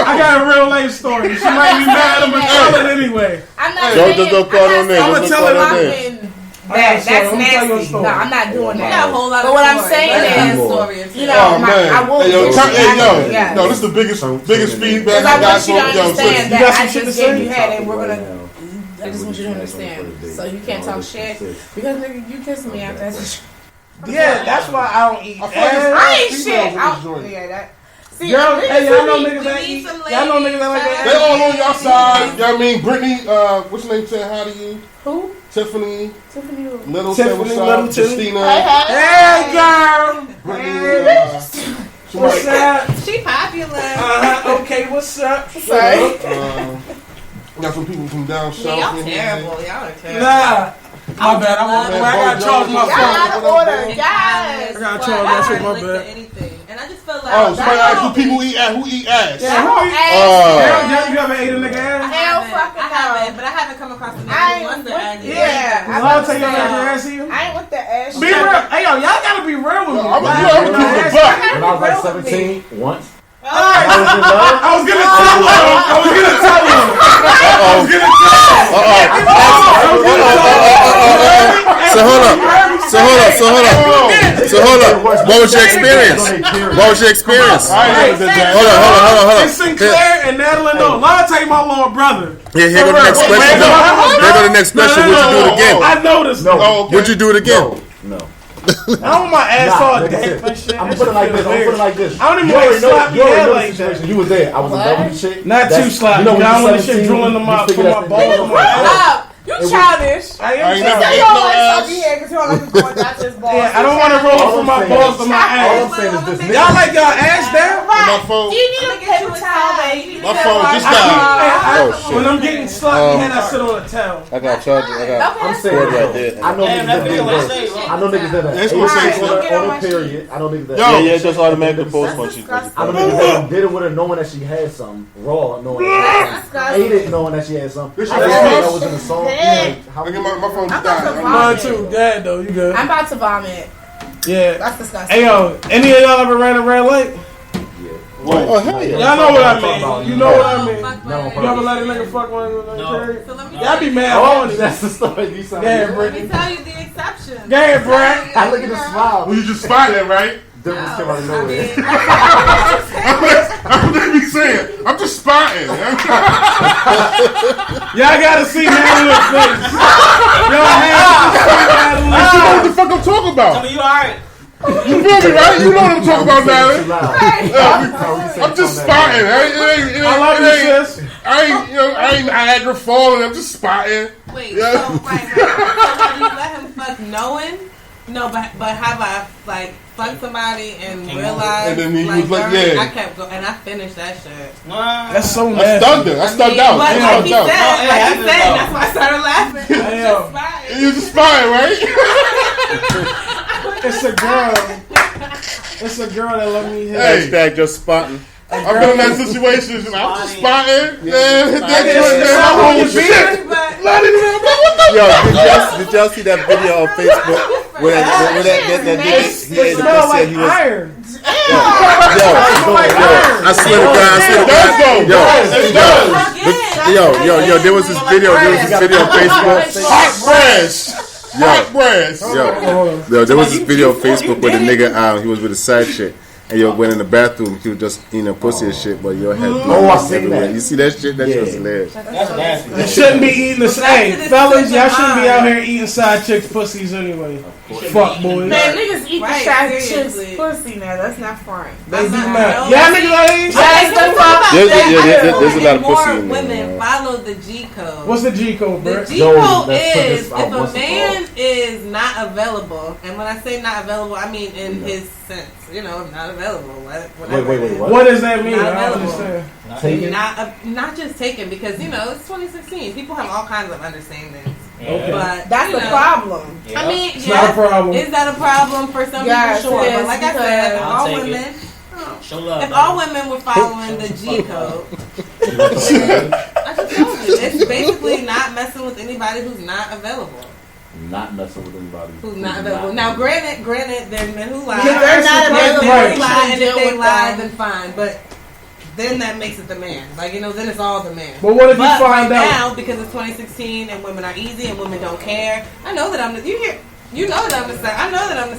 I got a real life story. She might be mad, I'm gonna tell it anyway. I'm not. Don't call her name. I'ma Don't tell call her her name. name. That's I'm gonna tell you a nasty. story. No, I'm not doing got a that. whole lot But of what I'm stories. saying Let's is, have stories. you know, Oh man, I will. hey, yo, kiss hey, you yo, after, yes. no, this is the biggest feedback Because I I got want you to from yo. understand you got that some I shit just to say? gave you head and we're Right gonna. now. I just want you to understand. So you can't talk shit because nigga, you kissing me after that's. Yeah, that's why I don't eat. I feel like it's- I ain't Females shit. in this I- joint. Yeah, that. See, Girl, hey, y'all know we niggas that need eat. some Y'all know niggas that like ladies. They that. all on your side. You know what I mean? Brittany, what's your name saying hi to you? Who? Tiffany, Tiffany. Who? Little Tiffany, Tiffany, Little Tiffany. Christina, Hey, girl. Brittany, What's up? She popular. Okay, what's up? Sorry. got some people from down south. Y'all in here. terrible. Y'all are terrible. Nah. My bad. I gotta charge my Y'all phone. out of order. In Yes. college, I gotta but charge I that shit, my hardly bad. licked anything. And I just feel like Oh, somebody asked who people eat ass. Who eat ass? Yeah, who eat? Ass. You ever ate a nigga ass? Hell fucking I no. haven't, but I haven't come across a I nigga ain't who wants to with- add it. yeah. I'll tell you never ass you. I ain't with the ass. Be real. Hey, yo, y'all gotta be real with me. I'm Like, gonna you know, keep ass- it a buck. When I was like 17, once. Alright. I was gonna tell him. I was gonna tell him. I was gonna So hold up. What was your experience? What was your experience? Hold on. It's Sinclair and Natalie. No, let me tell you my little brother. Here go the next question. Here go the next question. Would you do it again? I noticed. No. Would you do it again? No. I want my ass all Nah, nigga, damp and shit. I'm That gonna put it like shit this. I'm feels gonna put it like weird. this. I don't even You like already know- sloppy you already head know the like that. situation. You was there. I was a What? double chick. Not too sloppy. You know when I don't you're want the shit 17, drooling in my you figure balls. that's the My ass. Up. You childish. I am I ain't You childish. say Ain't you don't no like ass. sloppy hair because you don't like it going down to his balls. Yeah, I don't want to roll All from I'm my saying balls is- to my All I'm ass. saying is this. Y'all Nigga, like y'all ass down? My phone. Do you need a paper towel, baby? My phone just I- died. Oh, When I'm getting sloppy head, I sit on a towel. I got charged. I'm saying, right there. I know Damn, niggas that that feel did like worse. shade, right? I know niggas that That's ate what I'm saying. on a period. I know niggas that. Yo. Yeah, just automatically post when she. I know niggas that did it with her knowing that she had something raw, knowing that she had something. Ate it knowing that she had something. This I shit just is think gross. that was in the song. Yeah. Like, how Look at my phone just I'm about to died. Mine too. Go ahead though. You good? I'm about to vomit. Yeah. That's disgusting. Hey yo, any of y'all ever ran a red light? Oh hell yeah. Y'all know what I mean. You know what I mean. No, You ever let a nigga fuck one of No. period? So let me Y'all be mad Oh, horny. that's the story you said. Yeah, let me Brittany. tell you the exception. Go ahead, Brad. I look at the smile. Well, you just spotted it, right? Dimples came out of nowhere. That's what they be saying. I'm just spotting. Y'all gotta see Madeline's face. Y'all have to see Madeline's You know what face. the fuck I'm talking I about. mean, you alright. You feel me, right? You know what I'm talking about, Too Natalie. loud. I'm just spotting. I love you, sis. I ain't Niagara Falling. I'm just spotting. Wait, Yeah. so right. So have you let him fuck knowing? No, but have I like fucked somebody and realized? And then he like, was like, during- yeah. I kept going and I finished that shit. Nah. That's so I nasty. stunned it. I stunned out. But I like stunned he out. said, No, it happens, though. that's why I started laughing. Hey, yo. Just fine. You just spotting, right? It's a girl. It's a girl that let me hit. Hey. Hashtag just spotting. I've been in that situation. I'm just spotting. Yeah, hit that joint, man. My whole shit. Yo, did y'all see that video on Facebook where that nigga said he was iron? I swear to God, yo, there was this video on Facebook. Hot breast. Yo, there was this video on Facebook where the nigga, he was with a side chick. And yo, went in the bathroom, he was just eating a pussy and shit, but yo had blood everywhere. You see that shit? That shit was hilarious. That's nasty. You shouldn't be eating the same. Fellas, y'all shouldn't be out here eating side chicks' pussies anyway. Fuck boys. Man, niggas eat the side chicks' pussy now. That's not foreign. They do not. Y'all niggas ain't There's a lot of pussy in there. Women follow the G code. What's the G code, bro? The G code is if a man is not available, and when I say not available, I mean in his sense. You know, not available. Wait. What does that mean? Not I don't available. understand. Not just taken because you know it's 2016. People have all kinds of understandings. Okay. But that's the problem. I mean, it's not a problem. Is that a problem for some people? Sure, but like I said, if all women. If all women were following the G code, I just told you, it's basically not messing with anybody who's not available. Not messing with anybody who's not available. Now, granted, there's men who lie. They're not available. And if they lie, then fine. But then that makes it the man. Like, you know, then it's all the man. But what if you find right out? now, because it's 2016 and women are easy and women don't care, I know that I'm the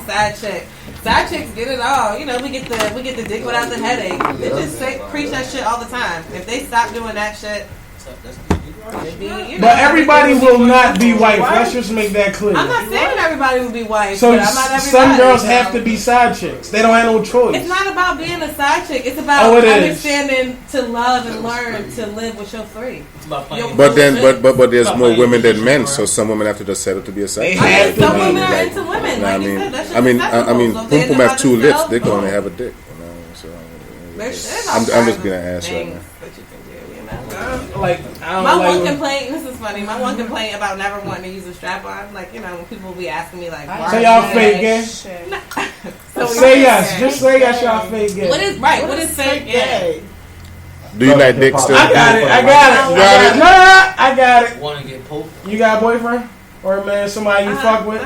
side chick. Side chicks get it all. You know, we get the dick without the headache. They just preach that shit all the time. If they stop doing that shit, but everybody will not be white. Let's just make that clear. I'm not saying everybody will be white. So but I'm not everybody. some girls have to be side chicks. They don't have no choice. It's not about being a side chick. It's about understanding to love and learn to live with your three. But there's more women than men, so some women have to just settle to be a side chick. Some women are into women. I mean, Pum Pum have two lips. They can only have a dick. You know, so I'm just being an ass right now. My one complaint. This is funny. My one complaint about never wanting to use a strap on, like you know, when people will be asking me like, "So y'all fake gay?" Say yes. Just say yes. Y'all fake gay. What is right? What is fake gay? Do you like dick still? I got it. I got it. Want to get pooped? You got a boyfriend or a man? Somebody you fuck with?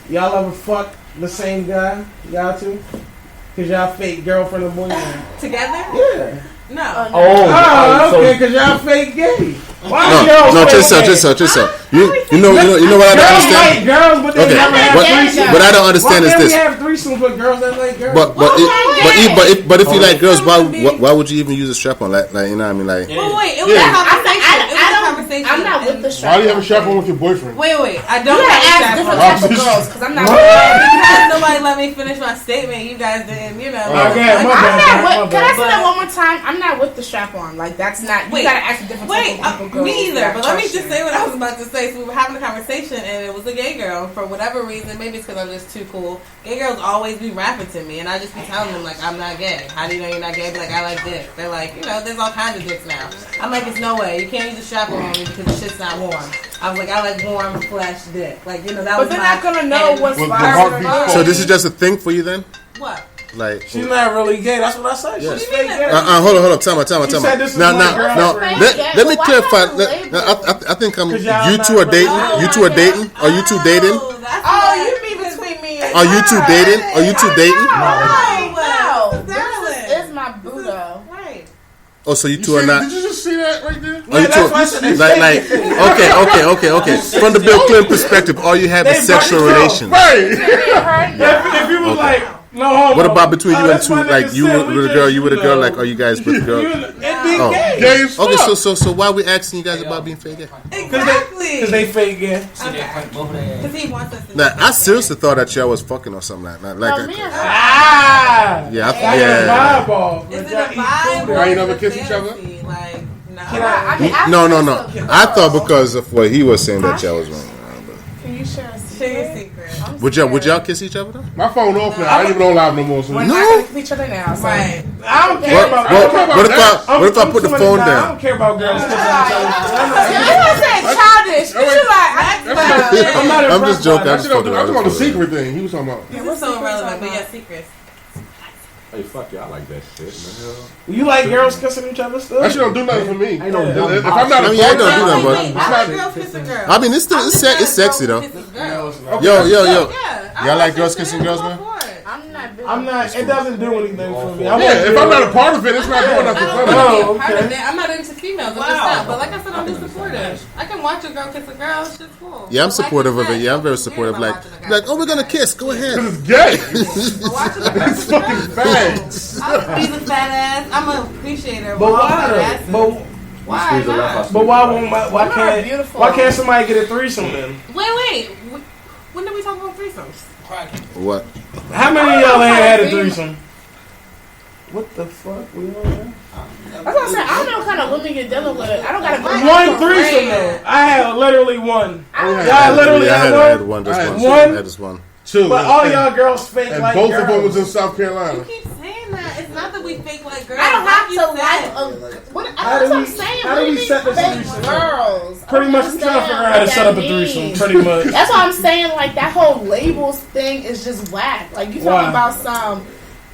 Y'all ever fuck the same guy? Y'all too? Cause y'all fake girlfriend and boyfriend together? Yeah. No. Okay, because y'all fake gay. Why no, just so. You know what I don't understand? Like girls, but they never have threesomes. What I don't understand is this. We have threesomes with girls that like girls. But if you like girls, why would you even use a strap on? Like you know what I mean? Like. Well, wait, it was a conversation. I'm not with the strap. Why do you have a strap on with your boyfriend? Wait, I don't have a strap on. Different types of girls, because I'm not. Because nobody let me finish my statement. You guys didn't, you know. Can I say that one more time? I'm not with the strap on. Like that's not. You gotta ask a different type of girl. Me either. But let me just say what I was about to say. So we were having a conversation, and it was a gay girl. For whatever reason, maybe it's because I'm just too cool. Gay girls always be rapping to me, and I just be telling them like I'm not gay. How do you know you're not gay? Be like I like dick. They're like, you know, there's all kinds of dicks now. I'm like, it's no way. You can't use a strap on me because the shit's not warm. I was like, I like warm flesh dick. Like you know that was. But they're not gonna know what's fire. So this is just a thing for you then? What? Like she's not really gay. That's what I said. Yeah. She's fake gay. Hold on. Tell me. No. Let me clarify. I think you two are dating. You two are dating. Are you two dating? Oh, you mean between me and Are you two dating? Are you two dating? No. This is my Buddha. Right. Oh, so you two are not. Did you just see that right there? Are you two okay. From the Bill Clinton perspective, all you have is sexual relations. Right. If you was like. No homo. What about between you and two? Like you with a girl, you with a girl. Like are you guys with a girl? Gay. Okay, so why are we asking you guys about being fake gay? Exactly. Because they fake gay. Because he wants us to. Now I seriously thought that y'all was fucking or something like that. No, me and her. Yeah. Is it a vibe? Y'all ain't never kiss each other? Like no. I thought because of what he was saying that y'all was wrong. Can you share a secret? Would y'all kiss each other though? My phone off now. I don't even on live no more. So We're not gonna kiss each other now. So. Right. I don't care about. What if I put the phone down? I don't care about girls kissing each other. You said childish. I'm just joking. I'm talking about the secret thing. He was talking about. It was so irrelevant, but yeah, secrets. Hey, fuck yeah, I like that shit, man. You like girls kissing each other still? That shit don't do nothing for me. Ain't no dumb If I'm not a I don't do part nothing, but Girls kiss a girl. I mean, it's still it's sexy though. Yo, y'all like girls kissing girls, man? I'm not. It doesn't do anything for me. If I'm not a part of it, it's not doing nothing for me. Oh, okay. I'm not into females. I'm just not. But like I said, I'm just supportive. I can watch a girl kiss a girl. Shit's cool. Yeah, I'm supportive of it. Yeah, I'm very supportive. Like, oh, we're gonna kiss. Go ahead. It's gay. It's fucking bad. He's a fat ass. I'm an appreciator. But why? Why not? But why can't somebody get a threesome then? Wait. When did we talk about threesomes? What? How many of y'all ain't had a threesome? What the fuck? We all had? That's what I'm saying. I don't know what kind of women you're dealing with. I don't gotta go. One threesome though. I had literally one. I literally had one. One. I had just one. Two. But all y'all girls fake and like both girls. of them was in South Carolina. You keep saying that. It's not that we fake like girls. I don't have to How that's do what I'm we- saying. how do What we do you set mean this fake threesome? girls? Pretty much, I'm trying to figure out how to set up a threesome. Pretty much. That's why I'm saying, like, that whole labels thing is just whack. Like, you talking about some.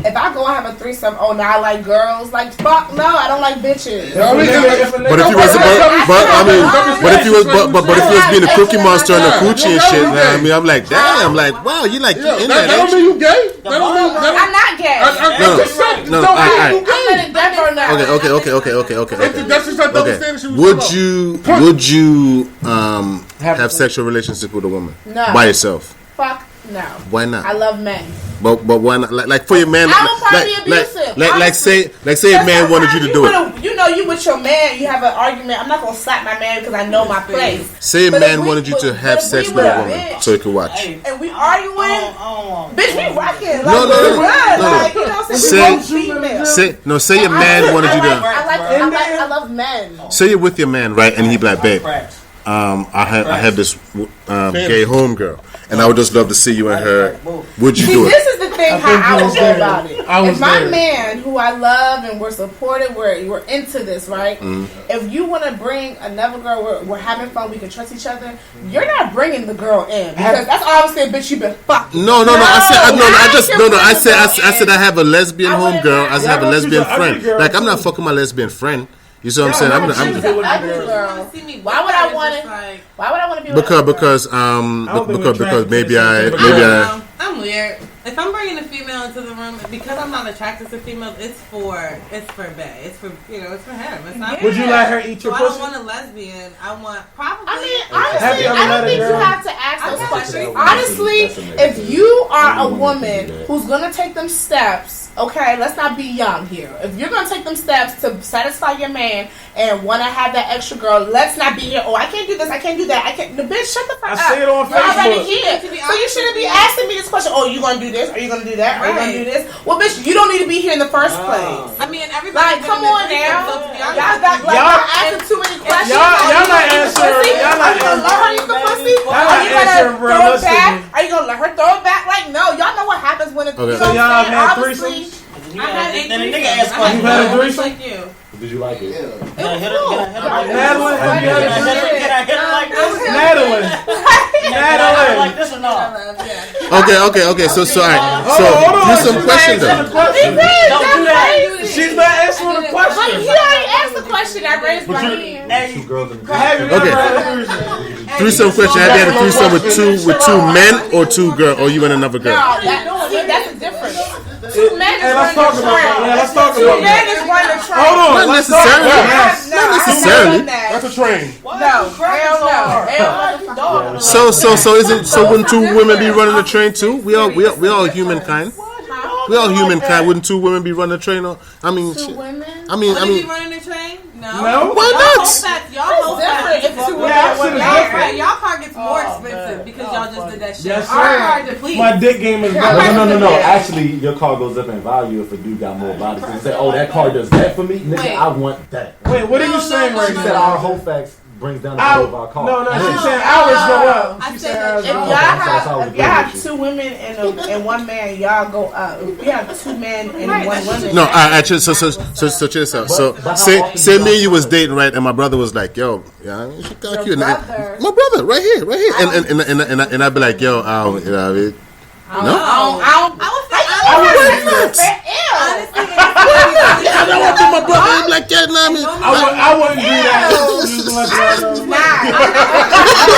If I go and have a threesome, oh, now I like girls. Like, fuck no, I don't like bitches. But if you was, but if you was being a cookie monster and a coochie and shit, I mean, I'm like, damn, like, wow, you like you in there? That don't mean you gay. I'm not gay. No, I'm letting Deborah know. Okay. That's just not the understanding she was Would you have sexual relationships with a woman? No. By yourself? Fuck no. Why not? I love men. But why not? Like for your man, I don't want to be abusive. like say a man wanted you to do it. You know, you with your man, you have an argument. I'm not gonna slap my man because I know my place. Say a man wanted you to have sex with a woman so he could watch. And we arguing, bitch, we rocking. No. Like, you know, Say your man wanted you to. I love men. Say you're with your man, right? And he be like, babe, I have this gay homegirl. And I would just love to see you and her. Would you do it? This is the thing how I would go about it. If my there. man, who I love and we're supportive, we're into this, right? If you want to bring another girl, we're having fun, we can trust each other. You're not bringing the girl in because that's obviously a bitch you've been fucking. No. I said I have a lesbian homegirl. I have a lesbian friend. Like I'm not fucking my lesbian friend. You see what I'm saying? I'm Why would I want to? Why would I want to be with because maybe I. I'm weird. If I'm bringing a female into the room, because I'm not attracted to females, it's for Bay. It's for it's for him. It's not. Would you let her eat your I pussy? don't want a lesbian. I want probably. I mean, honestly, I don't think you have to ask those questions. Honestly, if you are a woman who's gonna take them steps, okay, let's not be young here. If you're gonna take them steps to satisfy your man and want to have that extra girl, let's not be here. Oh, I can't do this. I can't do that. I can't. The bitch, shut the fuck up. I see it on You're already Facebook. here, so you shouldn't be asking me this question. Oh, you gonna do this? Are you gonna do that? Are you gonna do this? Well, bitch, you don't need to be here in the first place. I mean, everybody. Like, come on now. Y'all asking too many questions. Y'all not answering. Y'all not answering. Are you gonna let her throw it back? Like, no. Y'all know what happens when it's. Okay. So y'all have had threesomes? Then the nigga asked You had a threesome? Like you. Did you like it? Can I hit her like this or no? Okay. So all right. So here's some questions though. Don't do that. She's not answering the question. He already asked the question. I raised my hand. Two girls in the Okay. Threesome question. Have you had a threesome with two men or two girls, or you and another girl? No, that's a difference. Two men is Let's talk about that. Yeah, let's talk Two about men that. is running the train. Hold on. Not Let's talk necessarily. about that. Not necessarily. That's a train. No, hell no. So wouldn't two women be running the train too? We all humankind. We all humankind. Wouldn't two women be running the train? I mean, Two shit. women? I mean, Would you be running the train? No. Why not? Y'all hold back. It's two women. Right, y'all car gets more expensive because y'all just did that shit. Yes, Our car sir. depletes. My dick game is better. No. Actually, your car goes up in value if a dude got more body. So you say, oh, that car does that for me? Nigga, Wait. I want that. Wait, what are you saying right She said now? our whole facts brings down the price of our car. No, she's saying ours go up. I She said said ours If go y'all up. have two women and one man, y'all go up. If you have two men and one woman, No, actually, so check this out. So say me and you was dating, right? And my brother was like, yo, yeah, she got cute. My brother, right here, and I'd be like, yo, you know what I mean? No. I honestly, I don't want to put my brother in like that, nah, man. I wouldn't do that. Just to let y'all know.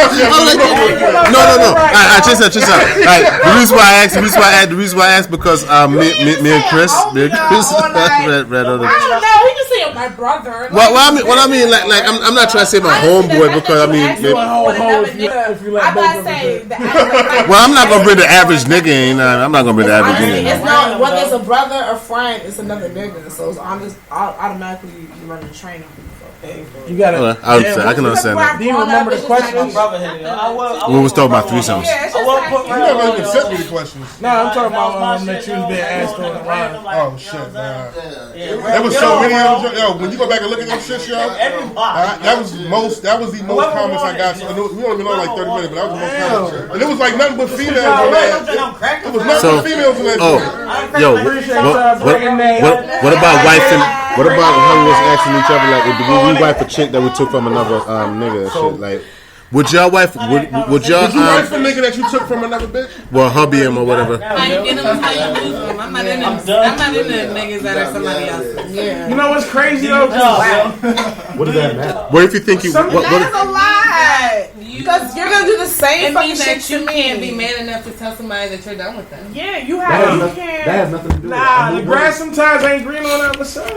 No. Alright, check this out. Alright, the reason why I asked because me and Chris read on the. I don't know. He just said my brother. Well, I mean, like, I'm not trying to say my homeboy because I mean, You a whole if you let I'm both about of to them say do it. the average. well, I'm not gonna bring the average nigga in. I'm not gonna bring the average Honestly, nigga in. it's not whether it's a brother or friend. It's another nigga. So it's automatically you run the train on people. You gotta. Well, I can understand that. Do you remember the question? My brother hit me. We was talking about threesomes. Yeah, it's just I won't like put You never even sent me the questions. No, I'm talking about that you was being asked on the line. Oh shit, man. There was so many of them. Yo, when you go back and look at them shit, yo, that was the most comments I got. So, we only been on like 30 minutes, but that was the most comments. And it was like nothing but females on that. It was nothing but females in that shit. Yo, what about wife and what about how we was asking each other like, would we wife a chick that we took from another nigga and shit like? Would y'all wife? Would y'all? Did you wife a nigga that you took from another bitch? Well, hubby him or whatever. How you get them? How you lose them? I'm not into niggas that are somebody else's. Yeah. You know what's crazy though? What does that matter? What if you think you? That's a lie. Because you're gonna do the same It fucking means shit that to you me. can't be man enough to tell somebody that you're done with them. Yeah, you That have. You has can't. nothing to do with it. Nah, the grass sometimes ain't green on the other side.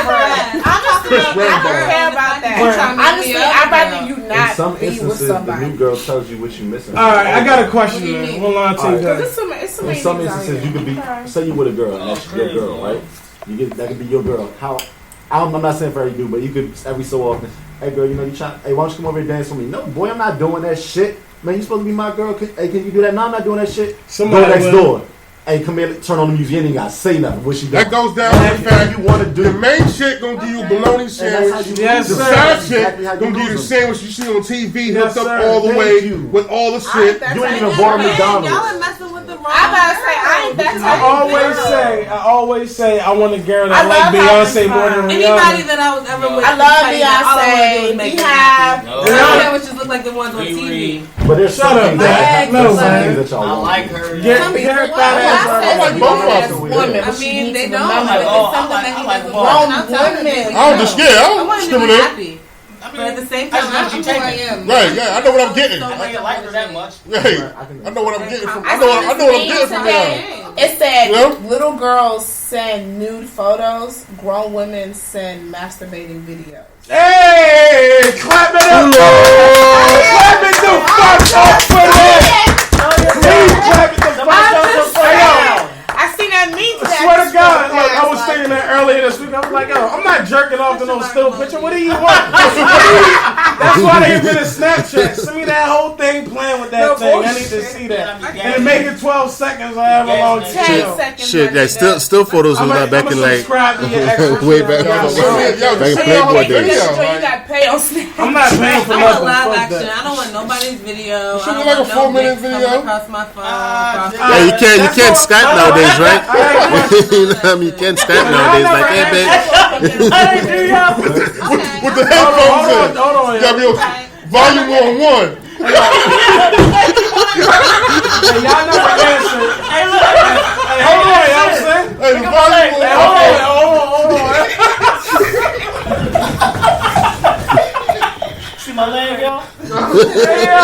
Honestly, I don't care about that. Honestly, I'd rather you In not some be with instances, the somebody. new girl tells you what you missing. All right, I got a question, man. Hold on, I'll take that. It's so In many some things out instances, here. you could be, say you with a girl, and that's your girl, right? That could be your girl. I'm not saying for every dude, but you could every so often. Hey girl, you know you try. Hey, why don't you come over here and dance with me? No, boy, I'm not doing that shit. Man, you supposed to be my girl. Hey, can you do that? No, I'm not doing that shit. Somebody Go next will. door. Hey, come here, turn on the music. You ain't gotta say nothing. What she doing? That goes down to the fact you want to do. the main chick gonna give you a bologna sandwich. Yes, The sir. side Exactly chick how you gonna give you the lose them. sandwich you see on TV, Yes, hooked up sir. all the Thank way you. with all the shit. You ain't even bought a McDonald's. Y'all are messing with the wrong. I gotta say, I ain't that type I always say, I want a girl that I like love Beyonce having more than fun. Anybody Rihanna. that I was ever with, I love can tell you that all I wanna do is Beyonce. make We them have. happy. Her sandwiches look like the ones on TV. But there's Shut some up, things man. that, No, there's some man. things that y'all I want. like her. Get Some people- her Well, fat ass I out said of you here. want as Both women, I but she mean, needs they to don't. remember But if that. it's something that he doesn't Grown want, I'll tell him. women. I don't just I I don't want him to be discriminate. happy. But at the same time, That's what I'm you who I taking. am. Right, yeah, I know what I'm getting. So I much don't like her that much. Hey, I know what I'm getting from. I I know saw what this I'm getting meme from today. y'all. It said Yeah. little girls send nude photos, grown women send masturbating videos. Hey, clap it up. Clap it the fuck up for that. Please clap it the fuck up for that. I seen that meme I today. swear to God, look, I was thinking that earlier this week. I was like, yo, I'm not jerking off to no still picture. What do you want? That's why they been in Snapchat. Send me that whole thing playing with that thing. I need to see that. And make it 12 seconds. I have a long 10 chill. seconds. Shit, that still photos was not back in like subscribe to your extra way shit. back Yo, back in Playboy days. You got to pay on Snap. I'm not paying for I want nothing. live Fuck action. that. I don't want nobody's video. Should I be don't like a want 4-minute no dicks video. coming across my phone. Yeah, you can't Skype nowadays, right? You know what I mean? You can't Skype nowadays. Like, hey, babe. With the headphones in. Hold on. You gotta be on volume on 1. Hey, y'all never answered. Hey, hold on, y'all saying? Hey, the volume on 1. Hold on. See my leg, yo? Hey, yo.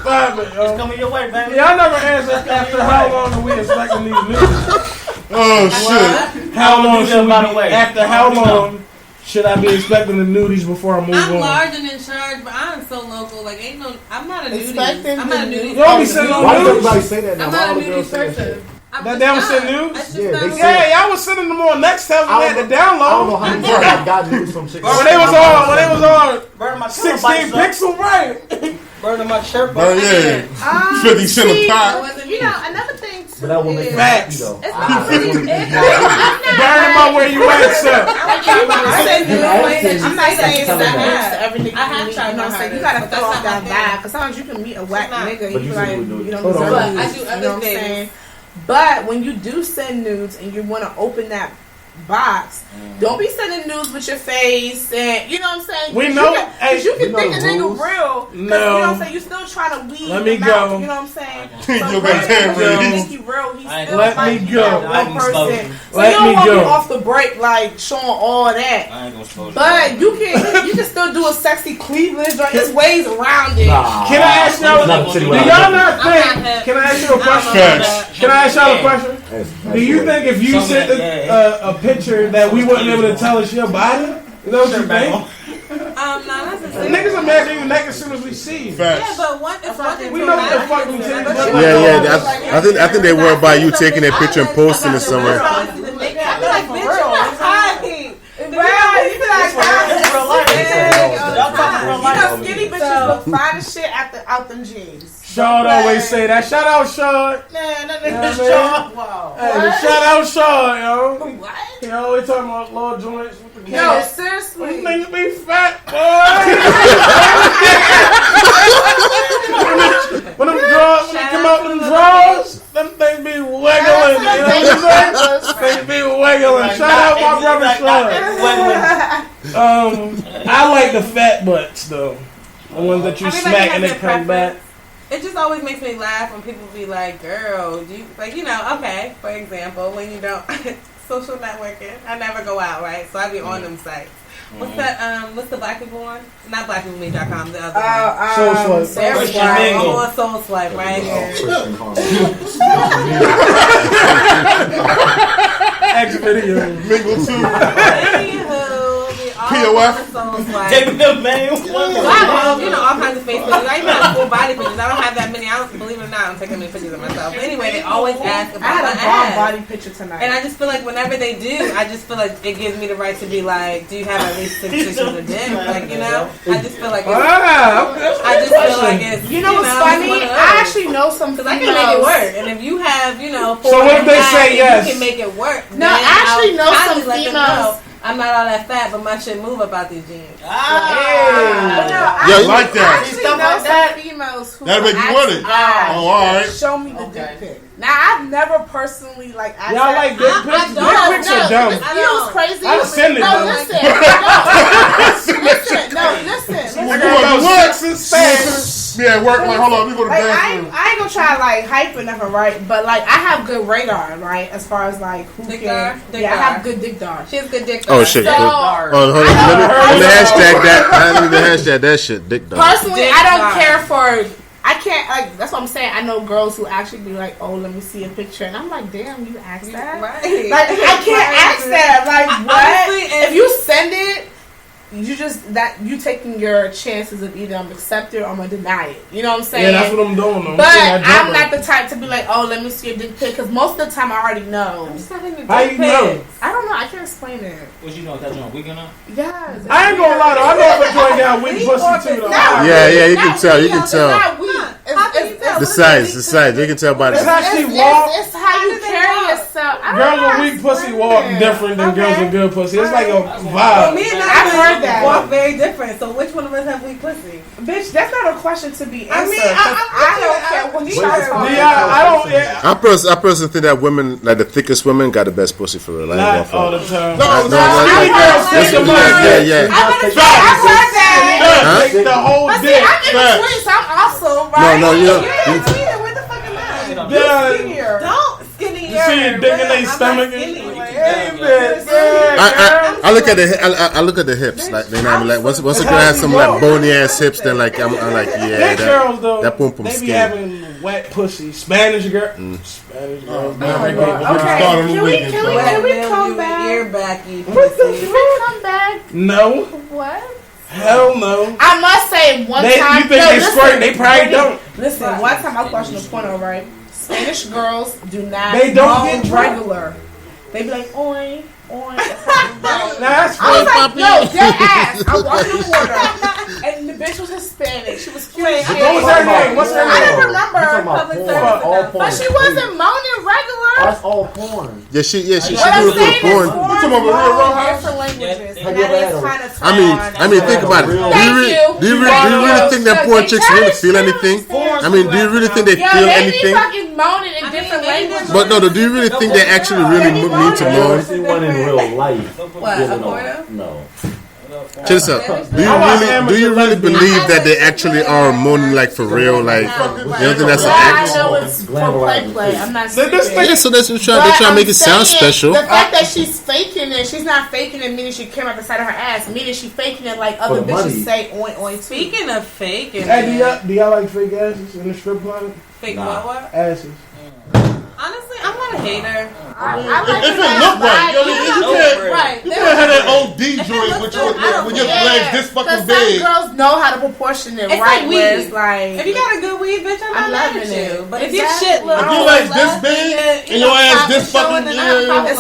Stop it, yo. Coming your way, baby. Y'all never answered after how long are we expecting these news? Oh, shit. How long should we by the be, way? after how long should I be expecting the nudies before I move I'm on? large and in charge, but I'm so local. Like, ain't no. I'm not a nudie. Expecting I'm not a the nudie. nude- You don't be sending no Why does nudes? everybody say that now? I'm Why not a all the girls nudie say that shit? person. I'm That just they don't not. send nudes? That's just Yeah, not they me. say- Yeah, y'all was sending them on next time we had to I don't know download. how many times I got news from chicks. When they was on Burn my 16 pixel, right? Burning my shirt. Oh, yeah. 50 cent a See, pop. you know, another thing too But that will make is me happy though. it's I not just really. wanna be It's happy. Burn them up where you at, sir. I'm not saying Tell that them has to everything. I have you tried know what I'm my saying? You hardest, gotta but throw that's off not that my vibe. thing. Because sometimes you can meet a whack not. nigga But and you you be see like, what we do. you don't Hold on. deserve But I nudes. do You other know what I'm things. saying? But when you do send nudes and you want to open that box. Don't be sending news with your face, and you know what I'm saying. We know, because you can think a nigga real. No, you know what I'm saying. You still trying to weed. Let me him go. out, you know what I'm saying. So You got damn real. real. Think he real. He's still Let like me go. one person. So Let you don't me want to be go. off the break like showing all that. I ain't gonna slow But you can still do a sexy cleavage. Or there's ways around it. Can I ask y'all? Do y'all not think? Can I ask you a question? Can I ask y'all a question? Do you think if you sent a picture that we wouldn't be able to tell us your body? You know what you think? No, that's the thing. Niggas imagine you naked as soon as we see you. Yeah, but what if one We know what the fuck we take. Yeah. I think they worry about you taking that picture and posting it somewhere. I'm like, bitch, you're not hiding. Skinny bitches look fine as shit out them jeans. Sean always say that. Shout out Sean. Man, that nigga Sean. Wow. Hey, shout out Sean, yo. What? He always talking about little joints with the Yo, seriously. Niggas be fat, boy. when they come out them drawers, them things be wiggling. You know what I'm saying? Things be wiggling. Shout out my brother Sean. I like the fat butts though. The ones that you smack and they come back. It just always makes me laugh when people be like, girl, do you, like, you know, okay, for example, when you don't, social networking, I never go out, right? So I be on them sites. What's that, what's the black people one? Not blackpeoplemeet.com, the other one. Soul Swipe. I'm on Soul Swipe, right? X video. Mingle too. Anywho, POF. David man. Well, you know, all kinds of face pictures. I even have full body pictures. I don't have that many. I don't believe it or not. I don't take that many pictures of myself. But anyway, they always ask about I had my a bomb ass. body picture tonight. And I just feel like whenever they do, I just feel like it gives me the right to be like, do you have at least 6 pictures of dick? Like, you know? I just feel like it's, I just feel like it's, you know what's funny? I actually know some because I can make it work. And if you have, you know, 4 So what if they say yes? You can make it work. No, I actually know some females. I'm not all that fat, but my shit move about these jeans. I like that. I actually know some females who That'll make you want it. Oh, all right. Show me the dick pic. Now, I've never personally asked y'all like dick pics? Dick pics are dumb. You know what's crazy? I'll send it. No, listen. Listen. Be at work, like, hold on, we go to the bathroom. I ain't gonna try to hype or nothing, right? But I have good radar, right? As far as who Dick can. dar? I have good dick dar. She has good dick. Oh shit! So, Hold on. Let me hashtag that. I need to hashtag that shit. Dick dog. Personally, I don't care for. I can't that's what I'm saying. I know girls who actually be like, "Oh, let me see a picture," and I'm like, "Damn, you asked that?" Right. Like I can't ask that. Like what? Honestly, If you send it, you taking your chances of either I'm accept it or I'm gonna deny it. You know what I'm saying? Yeah, that's what I'm doing. Though. But I'm not the type to be like, "Oh, let me see a dick pic," because most of the time I already know. How you know? I don't know. I can't explain it. What you know? That joint weak or not? Yes. I ain't gonna lie though. I know if a joint got weak pussy too though. Yeah, you can tell. You can It's tell. not weak. The size. You can tell by It's the. how she walk. It's how you carry yourself. I don't Girls know with how weak to pussy explain walk it. different than girls with good pussy. It's like a Well, vibe. me and I've heard that. walk very different. So which one of us have weak pussy? Bitch, that's not a question to be answered. I don't care what you talking Yeah, about. I don't. Yeah, I personally think that women, like the thickest women, got the best pussy for real. not all the time. Yeah. I've heard that. Take the whole But see, dick. I'm in between, so I'm also right. No, you know. What the fuck am I? Yeah. Skinnier. Don't skinny. You see your dick in their stomach. I look at I look at the hips, like you know, I'm like once a girl has some like bony ass hips, then like I'm like Big girls though, that pum pum they be skin. having wet pussy. Spanish girl. Spanish girls. Okay, can we come back? Ear backy. Can we come back? No. What? Hell no. I must say, one time. You think they squirt? They probably don't. Listen, one time I was watching a porno, right? Spanish girls do not. They don't moan get regular. They be like, oi, oi. That's I was like, no, dead ass. I walked in the water, and the bitch was Hispanic. She was cute. What was her name? What's her I name? don't remember. Public service. But she wasn't moaning regular. That's all porn. Yeah, she What do I'm it saying for is porn. porn moan different languages. And that is kind of I mean, think about it. Do you really think that porn chicks really feel anything? I mean, do you really think they feel anything? They be fucking moaning in different But no, do you really think they actually really need to mourn? I see one in real life. What, a porno? No. Check this out. Do you really believe that they actually are mourning like for real? Like, you don't think that's an act? I know it's for play. I'm not saying Yeah, so they're trying to make it sound special. The fact that she's faking it, she's not faking it meaning she came out the side of her ass, meaning she faking it like other bitches say on. Speaking of faking, hey, do y'all like fake asses in the strip club? Fake what? Asses. Honestly, I'm not a hater. I like If it look right, Right. you can't have that OD joint with your legs this fucking big. Some girls know how to proportion it right. Where it's like, if you got a good weave, bitch, I'm not mad at you. But if your Exactly. shit look, If your legs this big and your ass this fucking, it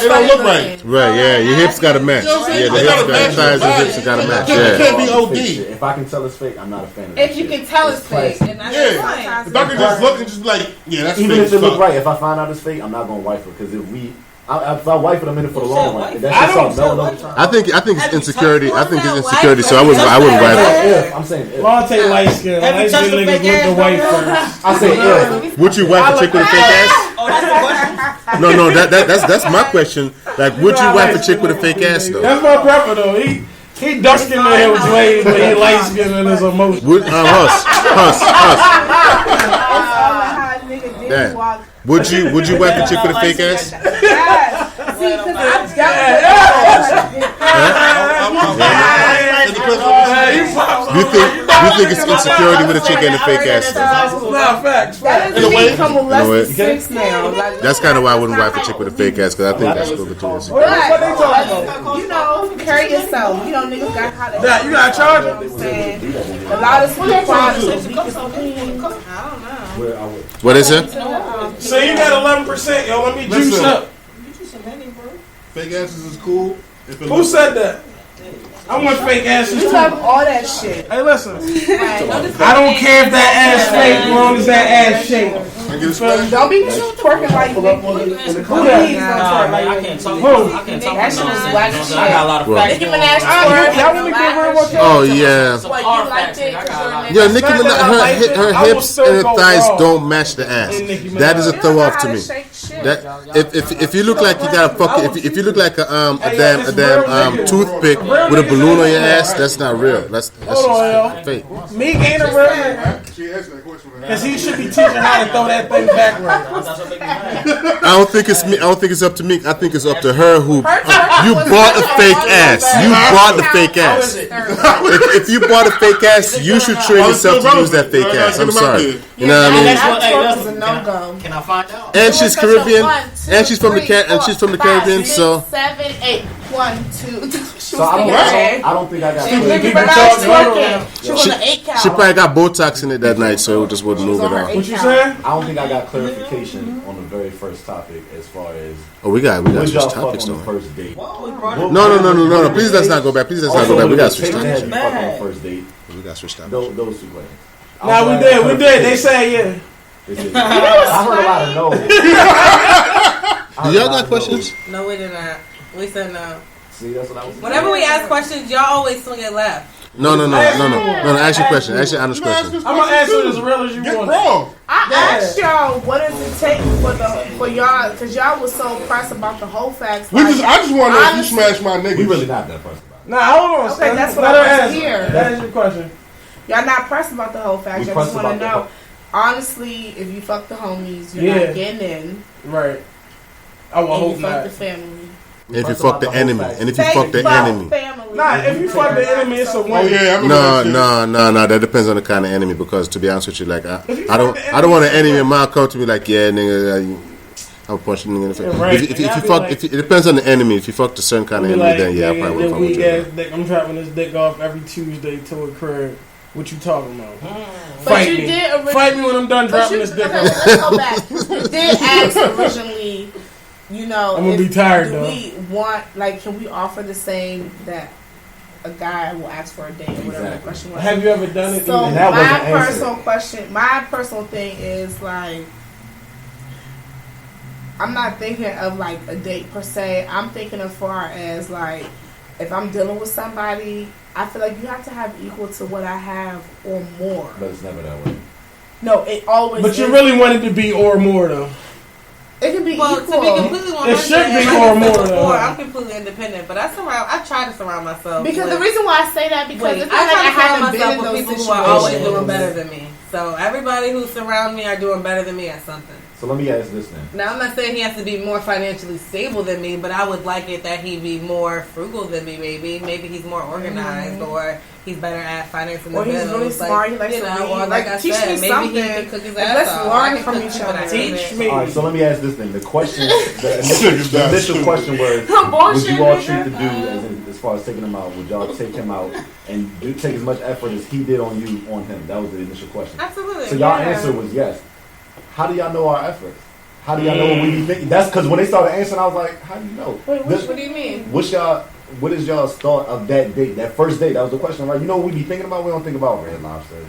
don't look right. Right, yeah, your hips gotta match. Yeah, the hips got thighs and hips gotta match. It Yeah. can't be OD. If I can tell it's fake, I'm not a fan of that if you shit. can tell it's fake, and that's fine. Yeah, if I can just look and just be like, yeah, that's Even fake if it look stuff. right, if I find out it's fake, I'm not gonna wife her because if I wife it, I'm in it for the long run. If I that shit don't start melting over time. I think it's insecurity. I think it's insecurity. So I wouldn't wife it. I'm saying if. Well, I'll take light skin. Light skin niggas look the white first. I say if. Would you wife a chick with a fake ass? Oh, that's the question? No, that's my question. Like, would you wife a chick with a fake ass though? That's my brother though. He dark skinned man with waves, but he light skinned in his emotions. Would Huss. Damn. Would you wife a chick with a fake ass? See, because I've Do you think it's insecurity with a chick and a fake ass? Nah, facts. That doesn't mean come with less than 6 now. That's kind of why I wouldn't wife a chick with a fake ass, because I think that's a little bit too insecure. What they talking about? You know, carry yourself. You know, niggas got how to. Yeah, you gotta charge You know what I'm saying? A lot of people find the weakest opinions. I don't know. What is it? So you got 11%, yo. Let me juice Listen. up. Fake asses is cool. Who said that? I want fake asses You too. have all that shit. Hey, listen. Right. I don't care if that ass fake, as long as that ass shake. I get a splash. Don't be twerking like Nicki. Please don't twerk like I Nicki. can't talk. Who? I can't talk That about shit is nonsense. whack You know, shit. I got a lot of Right. facts. Nicki Minaj Y'all want me to give her what Oh yeah. What, you liked it because you're a nigga? Yeah, Nicki not that I like Minaj, it. her I will hips still and her go thighs raw don't match the ass. in Nicki That is a Minaj. throw off to How me. shake shit. That if you look like you got a fucking if you look like a damn toothpick with a balloon on your ass, that's not real. That's Hold on, just fake. Meek ain't a real nigga. She asked that question. Because he should be teaching how to throw that thing backward. I don't think it's me. I don't think it's up to me. I think it's up to her who you bought a fake ass. You bought the fake ass. If you bought a fake ass, you should train yourself to use that fake ass. I'm sorry. You know what I mean? That twerk is a no-go. Can I find out? And she's Caribbean, and she's from the Caribbean, so 7, 8. 1, 2. So I don't think I got Nicki clear. Minaj twerking. She was on the 8 count. she probably got Botox in it that night, so it just wouldn't move it out. What you saying? I don't think I got clarification on the very first topic as far as Oh, we got would switch y'all fuck topics on the though. first date. No. Please let's not go back. Please let's not go back. We got switch Have topics. you fuck on the first date? We got switch topics. Those two questions. Nah, we did. They say yeah. I heard a lot of no's. Do y'all got questions? No, we did not. We said no. See, that's what I was. Whenever we ask questions, y'all always swing it left. No. Ask your question. Ask your honest question. I'm gonna answer it as real as you Get want. wrong. I asked y'all, what does it take for y'all? Because y'all was so pressed about the whole facts. I just want to know if you honestly- smash my We niggas. really not that person. Nah, hold on. Okay, that's what Let I her want to answer. hear. That is your question. Y'all not pressed about the whole facts. We Y'all pressed just want to about the know. Honestly, if you fuck the homies, you're Yeah. not getting in. Right. I will And you hope fuck not. the family. If you fuck the enemy, and if you fuck the Fuck enemy. family. Nah, if you fuck the enemy, it's a Oh win. yeah, I remember that shit. No. That depends on the kind of enemy. Because to be honest with you, like I don't want an enemy in my come to be like, yeah, nigga, I'll punch the nigga in the face. Yeah, right. If you fuck, it depends on the enemy. If you fuck the certain kind of Be enemy, like, then yeah, I nigga, probably that would fuck with weak you. ass dick. I'm dropping this dick off every Tuesday to a crib. What you talking about? But Fight you me. did originally. Fight me when I'm done But dropping you, this dick okay, off. let's go back. You did ask originally, you know, I'm gonna be tired, do though. we want, like, can we offer the same that a guy will ask for a date or whatever the question was? Have you ever done it? So And that wasn't my answered. personal question, my personal thing is like, I'm not thinking of like a date per se. I'm thinking as far as like, if I'm dealing with somebody, I feel like you have to have equal to what I have or more. But it's never that way. No, it always. But you is. really wanted to be or more though. It can be well, equal. to be completely 100, It should be like more I said than before, that. I'm completely independent, but I try to surround myself Because with, the reason why I say that because it's I not like I try to surround haven't been myself in with those people situations. who are always doing better than me. So everybody who surround me are doing better than me at something. So let me ask this then. Now I'm not saying he has to be more financially stable than me, but I would like it that he be more frugal than me. Maybe he's more organized, or he's better at financing the Or bills. he's really smart. He likes to read. or like I teach said, me maybe something. he can cook his And ass let's off. learn I can from cook each people that other. hate Teach it. me. All right, so let me ask this thing. The question, the initial question was, would Bullshit, you all nigga. treat the dude as far as taking him out? Would y'all take him out and take as much effort as he did on you on him? That was the initial question. Absolutely. So y'all yeah. answer was yes. How do y'all know our efforts? How do y'all know what we be thinking? That's because when they started answering, I was like, how do you know? Wait, What do you mean? What is y'all's thought of that date, that first date? That was the question, right? You know what we be thinking about? We don't think about Red Lobster.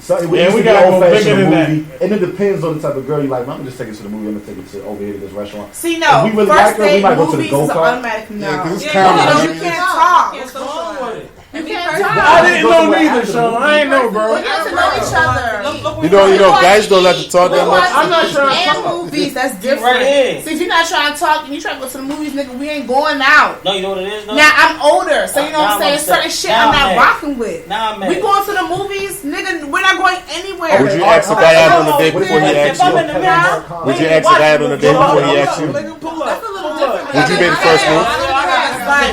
Something we Yeah, used we to be gotta go old-fashioned bigger than movie. And it depends on the type of girl you like. I'm gonna just take it to the movie. I'm gonna take it to over here to this restaurant. See, no. If we really First like her, we date might go to the movies is an go-kart. automatic no. Yeah, 'cause it's Yeah, comedy. You can't talk. You can't What's wrong socialize. with it? You Be can't personal. talk. I didn't know neither, so I ain't know, bro. We get to know each other. You know, guys don't like to talk that much. I'm not trying to And talk. movies, that's Right different. here. See, if you're not trying to talk and you trying to go to the movies, nigga, we ain't going out. No, you know what it is, though? Now I'm older, so you know what I'm Now saying. I'm Certain upset. shit Now I'm I'm not mad. rocking with. Now I'm mad. We going to the movies, nigga. We're not going anywhere. Would you ask a guy out on a date before he If asked I'm in you? the middle, Would you ask a guy out on a date before he asked you? Pull up. That's a little different. Would you be the first one?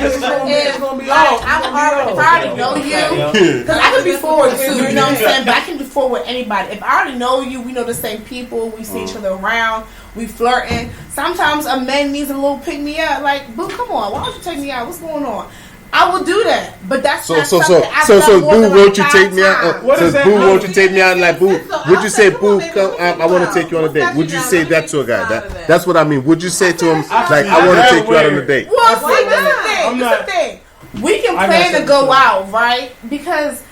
This is gonna be- it's gonna be Like, off. I'm already, if I already know you, because I can be forward too, you know what I'm saying? But I can be forward with anybody. If I already know you, we know the same people, we see each other around, we flirting. Sometimes a man needs a little pick me up, like, boo, come on, why don't you take me out? What's going on? I will do that, but that's not something I've done more Boo, than won't you like take 5 me out? times. What So, is that? Boo, won't you take me out? Like, Boo, So would you say, I'll Boo, say, come, I want to take you on a date? Would you say that to a guy? That's what I mean. Would you say to him, like, I want to take you out on a date? Well, see, Why this is the not? thing. I'm This is the not- thing. We can I got plan to something go to say. out, right? Because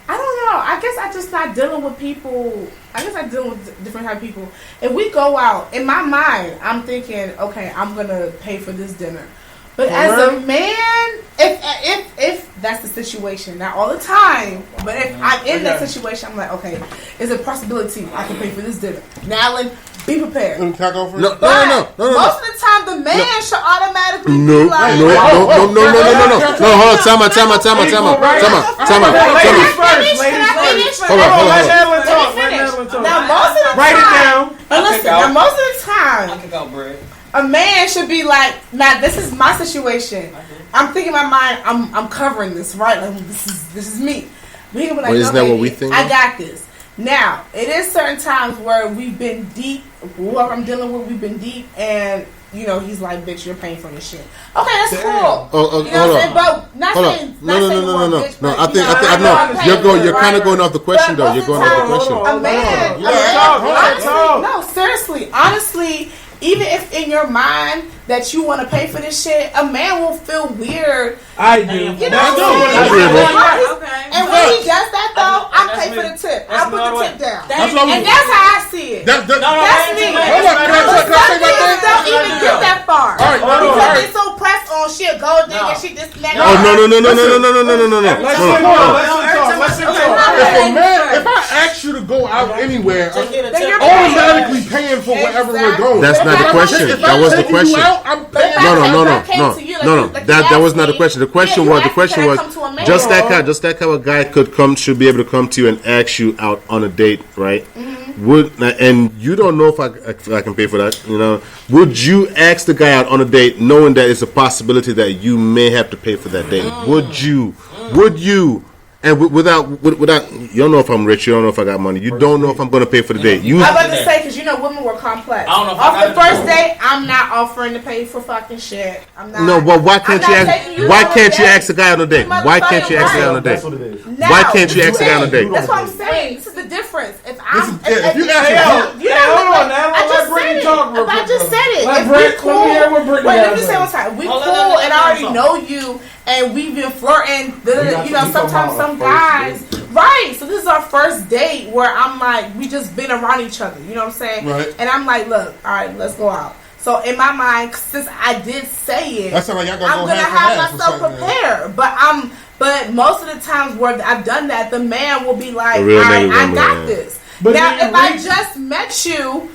I don't know. I guess I just not dealing with people. I guess I deal with different type of people. If we go out, in my mind, I'm thinking, okay, I'm gonna pay for this dinner. But as a man, if that's the situation, not all the time, but if I'm in that situation, I'm like, okay, is a possibility I can pay for this dinner. Now, like, be prepared. Can I go first? No. Most of the time, the man should automatically No, be like, no. Hold on, time out. Ladies first. Ladies first. Hold on. Let Madeline talk. Let me Let finish. Madeline talk. Now, most of the Write it time, down. listen, now, most of the time, I can out bread. a man should be like, now this is my situation. I'm thinking in my mind, I'm covering this, right? Like, this is me. But he can be like, Well, isn't no, that what baby, we think? I got this. Now, it is certain times where we've been deep, whoever I'm dealing with, we've been deep, and you know, he's like, bitch, you're paying for this shit. Okay, that's cool. Oh, You know what I'm saying? hold on. But not Hold saying, on. not saying the word No. bitch, No, but, I you think know, I I'm know. paying for it, You're kind of right? going off the question, though. But You're most going of off the question. A man, You gotta talk, you gotta honestly, talk. no, seriously, honestly, even if in your mind that you want to pay for this shit, a man will feel weird. I do. You know That's what I'm what saying? Agreeable. Right? Okay. And when he does that though, I That's pay me. for the tip. That's I put not the what- tip down. That's what And that's how I see it. That, That's me. Hold on, can I But say some my niggas thing? don't even get that far. All right, Because all right. they so pressed on shit, gold digger, No. shit, this and that. Oh, no. Let's Hold talk. on. Let's talk. If a man, if I ask you to go out anywhere, Just get a Then tip. you're automatically paying for wherever we're going. That's not the question. If That was the I'm taking question. you out, I'm paying. No. That was not the question. The question was just that kind of guy should be able to come to you and ask you out on a date, right? And you don't know if I can pay for that. You know, would you ask the guy out on a date knowing that it's a possibility that you may have to pay for that date? Would you? And without, you don't know if I'm rich. You don't know if I got money. You don't know if I'm going to pay for the date. I'm about to say, because you know women were complex. I don't know if Off I the got first it. date, I'm not offering to pay for fucking shit. I'm not. No, but why can't I'm you not ask? taking you Why on a can't you date. ask the guy on a date? Why can't you ask the guy on a date? That's what it is. No, Why can't you ask the guy on a date? That's what I'm saying. This is the difference. If I'm, if you ask Hey, yo, you hey, know, hold on now. I Let just Brittany said talk it. real If I quick, just brother. said it. Let If Britt- we cool, let me hear what Brittany wait, let has me to say say. one time. We Oh, cool, let and I already talk. know you, and we've been flirting. You know, you sometimes talking some about a guys, first right? So this is our first date where I'm like, we just been around each other. You know what I'm saying? Right. And I'm like, look, all right, let's go out. So in my mind, since I did say it, That sound like y'all gonna I'm go gonna half and have half or myself something, prepared. But most of the times where I've done that, the man will be like, A all real right, nigga I gonna got be like, this. But Now, do you if I reach- just met you,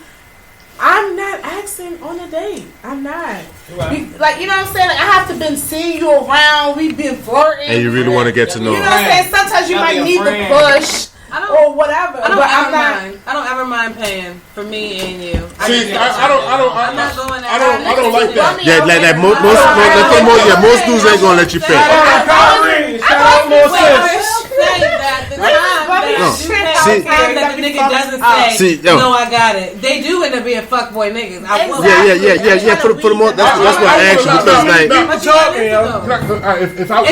I'm not asking on a date. I'm not. Right. Like, you know what I'm saying? Like, I have to been seeing you around. We've been flirting. And you really want to get to know. You know what I'm saying? Sometimes you might need the push or whatever. I don't but ever I'm not. mind. I don't ever mind paying for me and you. See, I'm not going there. I don't like that. Yeah, like most dudes ain't gonna let you pay. The time that the nigga doesn't say, no, I got it. They do end up being fuckboy niggas. Yeah. For the most, that's why I asked you because like.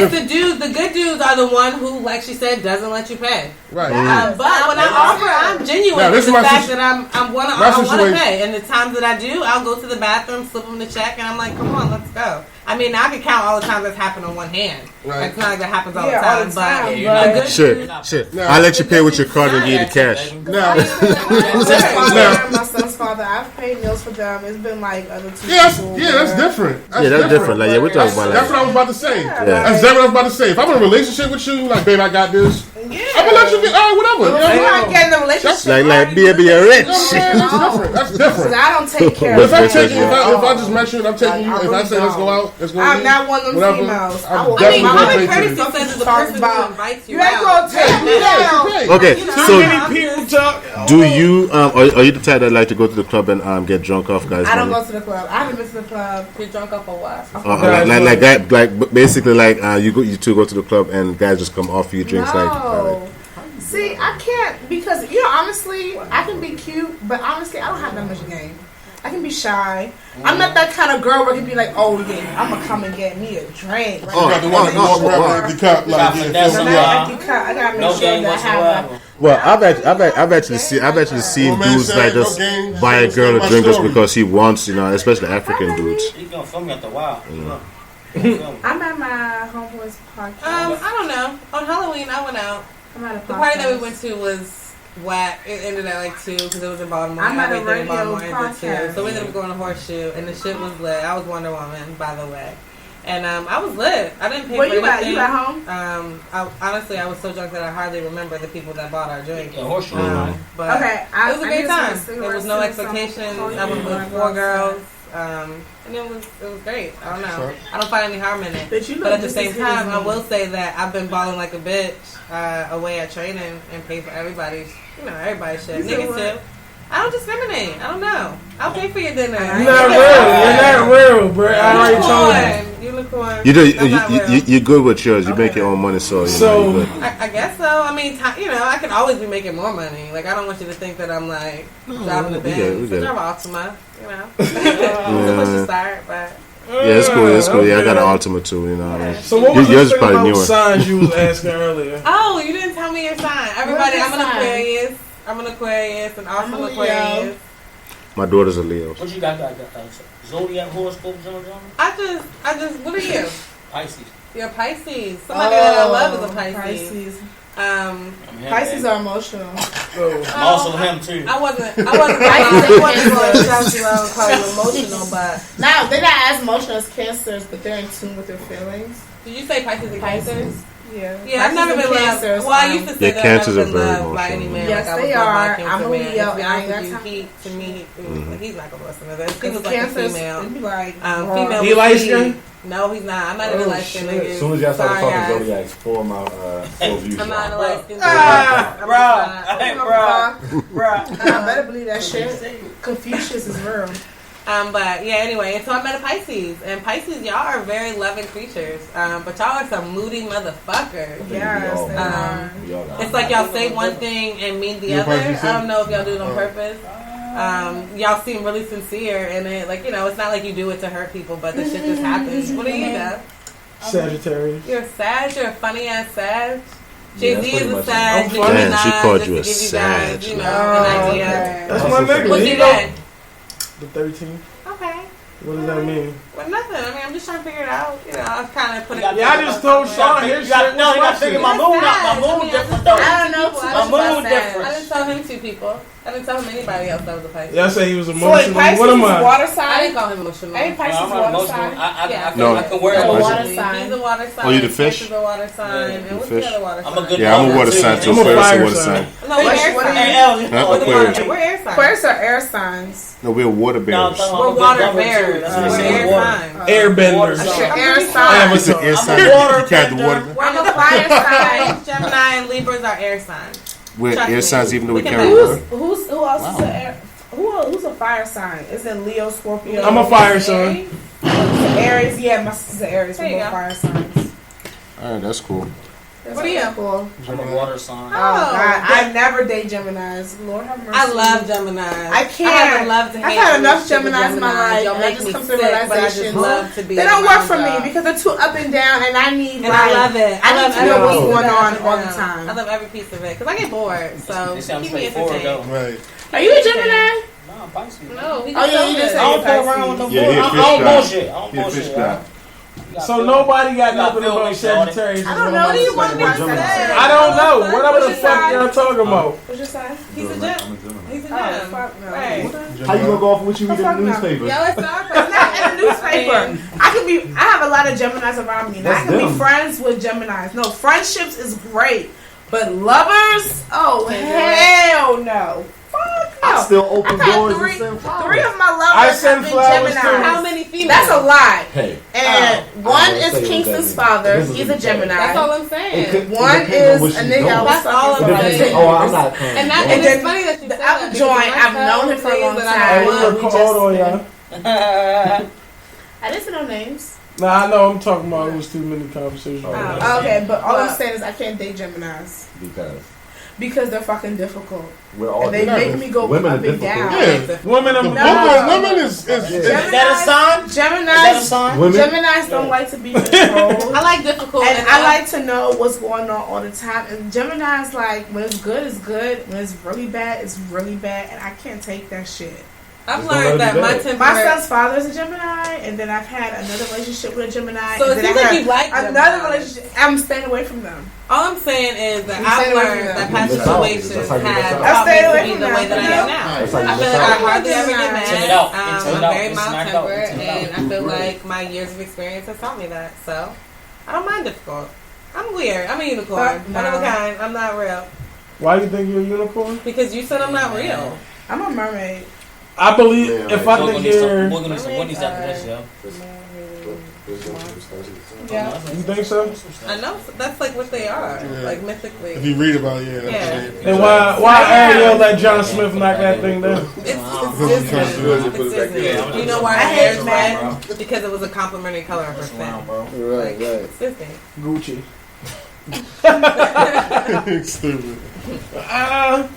It's the dudes. The good dudes are the one who, like she said, doesn't let you pay. Right. But when I offer, I'm genuine with the fact that I want to pay. And the times that I do, I'll go to the bathroom, slip them the check, and I'm like, come on, let's go. I mean, I can count all the times that's happened on one hand. Right. It's not like that happens all the time. But Shit. I'll let you pay with your card and give you the cash. My son's father, I've paid meals for them. It's been like other two people. Yeah, that's different. That's different. Like, we're talking about that's what I was about to say. Yeah. That's exactly what I was about to say. If I'm in a relationship with you, like, babe, I got this. Yeah. I'm gonna let you get, all right, whatever. You're not getting the relationship. Like, baby, you're rich. That's different. I don't take care But of if I just met you and I'm taking you, if I say let's go out, let's go. I'm not one of them females. common courtesy says that the person who invites you ain't gonna take me down. Okay, Too many people talk. do you are you the type that like to go to the club and get drunk off guys' I don't money? go to the club. I haven't been to the club. You're drunk off of what? Like basically like you two go to the club and guys just come offer you drinks No. See, I can't because honestly, I can be cute, but honestly, I don't have that much game. I can be shy. I'm not that kind of girl where I can be like, oh yeah, I'm gonna come and get me a drink. Like, You got the one that walk around like the cup, like I gotta make sure that I have that. Well, I've actually seen dudes like just buy a girl a drink just because he wants, especially African dudes. You gonna film me after a while. I'm at my homeboy's podcast. I don't know. On Halloween, I went out. I'm at a podcast. The party that we went to was whack. It ended at like 2 because it was in Baltimore. I'm at a Everything in radio Baltimore ended at 2. podcast. So we ended up going to Horseshoe, and the shit was lit. I was Wonder Woman, by the way. And I was lit. I didn't pay Where for you at? anything. You at home? Honestly, I was so drunk that I hardly remember the people that bought our drink. Horseshoe. But Okay, it was a great time. there There was no expectations. I was with 4 girls. And it was great. I don't know. I don't find any harm in it. But at the same time, I will say that I've been balling like a bitch away at training and pay for everybody's shit. Niggas too. I don't discriminate. I don't know. I'll pay for your dinner. You're not real, bro. I already told you. Unicorn. You're good with yours. You make your own money, so you're good. I guess so. I mean, I can always be making more money. Like, I don't want you to think that I'm like driving the Benz. I drive Altima, It's a push to start, but. Yeah, it's cool. It's cool. Yeah, I got an Altima too. So what was yours the thing probably about newer. signs you was asking earlier? Oh, you didn't tell me your sign. Everybody, I'm an Aquarius. I'm an Aquarius, an awesome Aquarius. My daughter's a Leo. What you got? Zodiac horoscope, John? I just. What are you? Pisces. You're a Pisces. Somebody that I love is a Pisces. Pisces are emotional. I'm also him too. I wasn't going to shout you out and call you emotional, but Now, they're not as emotional as Cancers, but they're in tune with their feelings. did you say Pisces and Cancers? Yeah. Yeah, I've never been loved. Well, I used to say that Cancers I've are never been very loved by any emotional. man. Yes, like I was they loved by are. a I'm a Cancer man. Leo. To be I honest ain't with got you, time. to me, he's not gonna listen to this. He Because was like a Cancers, female. it'd be like, Female. He light skin? No, he's not. I'm not even light skinned nigga. As soon as y'all started Sorry, talking guys. zodiacs, 4 of my views. I'm not a light skinned Bro. I better believe that shit. Confucius is real. But yeah, anyway, and so I met a Pisces, and Pisces, y'all are very loving creatures, but y'all are some moody motherfuckers. Yes, they are. It's like y'all say one thing and mean the other. I don't know if y'all do it on purpose. Y'all seem really sincere, and it, like, it's not like you do it to hurt people, but the shit just happens. What are you, Deb? Sagittarius. You're a Sag. You're a funny ass Sag. Jay-Z is a Sag. Man, she called you a just to give Sag. you guys, an idea. That's my nigga. What's your day? The 13th. Okay. What does that mean? What Nothing. I mean, I'm just trying to figure it out. You know, I've kind of put it. Yeah, I just told Sean his shit. No, you got to figure my mood out. My mood different though. I don't know. My mood different. I didn't tell him 2 people. I didn't tell him anybody else that was a Pisces. Y'all say he was So emotional. Pisces What am is I? water sign. I didn't call him emotional. Ain't Pisces I'm not water emotional. sign? Yeah. No. I can wear Oh, emotion. water sign. He's a water sign. Oh, you the fish? He's a water sign. Yeah, And what's fish. the other water sign? I'm a good Yeah, I'm a water too. sign too. I'm a Aquarius is a fire water sign. sign. No, we're air What signs. Hey, Ellie. Huh? Aquarius. We're air signs. Aquarius are air signs. No, we're water bears. We're water bears. We're air signs. Airbenders. Air It's signs. an air sign. a water You can't do bender. water. I'm a fire sign. Gemini and Libras are air signs. We're Trust air me. signs even though we We carry can water. Who else is an air? Who's a fire sign? Is it Leo, Scorpio? I'm a fire sign. Aries. Yeah, my sister's an Aries. There We're you both go. fire signs. All right, that's cool. That's What are you? cool. I'm a water sign. Oh God, I never date Geminis. Lord have mercy. I love Geminis. I can't. I have a love to I've hate had enough relationship with Geminis in my life. Y'all and I make just me come to sick, the but I just realization love to be. they don't work for me around because they're too up and down, and I need And like I love it. I need to know what's every going piece on of all it. the time. I love every piece of it because I get bored. So They sound keep me straightforward entertained. though. Right. Are you a Gemini? No, I'm Pisces. No, he Oh, yeah, you just I said don't you're play around with no Yeah, bullshit. he a I fish don't guy. bullshit. I don't He a fish bullshit. guy. So nobody got You nothing got about feelings, shorty. Sagittarius. I don't know. What do you want me to say? I don't know. Whatever the fuck y'all talking about. What's your sign? He's a I'm gem. a Gemini. He's a Oh, gem. fuck no. Right. How you gonna go off what you read in Fuck the no. newspaper? Y'all are star It's not in the newspaper. I can be. I have a lot of Geminis around me, and I That's can be them. friends with Geminis. No, friendships is great, but lovers, oh Can't do hell no. Fuck I no. still open I've had doors three, and send flowers. three of my I lovers send have been flowers too. Geminis. How many females? That's a lie. Hey, And one I will is say what Kingston's that father. means. He's a Gemini. That's all I'm it saying. could- One it depends on is what a she's nigga I doing. was That's all fucking I'm for saying. 10 Oh, I'm years. not coming. And And it's then funny that you the said other that joint, because I've known him for a things long that time. I Hey, love, look, hold on, y'all. I didn't say no names. Nah, I know I'm talking about it was too many conversations. Oh. Okay, but all I'm saying is I can't date Geminis because they're fucking difficult. We're all And they different. make me go Women up are and difficult. down. Yeah. Women are The No. women is Is that a sign? Is that a Geminis, sign? Women? Geminis don't like to be controlled. I like difficult. And I like to know what's going on all the time. And Gemini's like, when it's good, it's good. When it's really bad, it's really bad. And I can't take that shit. I've Just don't learned let that it my go. temper. My son's father is a Gemini, and then I've had another relationship with a Gemini. So and it then seems I like had you like another Geminis. relationship. I'm staying away from them. All I'm saying is that You I've stay away from learned them. that past You miss out. situations That's how you miss have out. I taught stay me away to be from the way them. that I am now. That's how you I feel miss like I out. hardly ever get Turn it mad. out. Turn it I'm out. very It's mild smacked out. tempered, Turn it out. and I feel like my years of experience has taught me that. So I don't mind difficult. I'm weird. I'm a unicorn. Fuck One of a no. kind. I'm not real. Why you think you're a unicorn? Because you said I'm not real. I'm a mermaid. I believe Yeah, if right. I We're think gonna need some. you're, We're gonna need some Wendy's after this, yo. Yeah. you think so? I know that's like what they are, Yeah. like If mythically. you read about it, yeah. Yeah. Then why Ariel let John Smith knock that thing down? It's Disney. It's Disney. You know why I her hate hair is men. red? Because it was a complimentary color of her skin. Right, right. It's Disney. Gucci. Stupid. I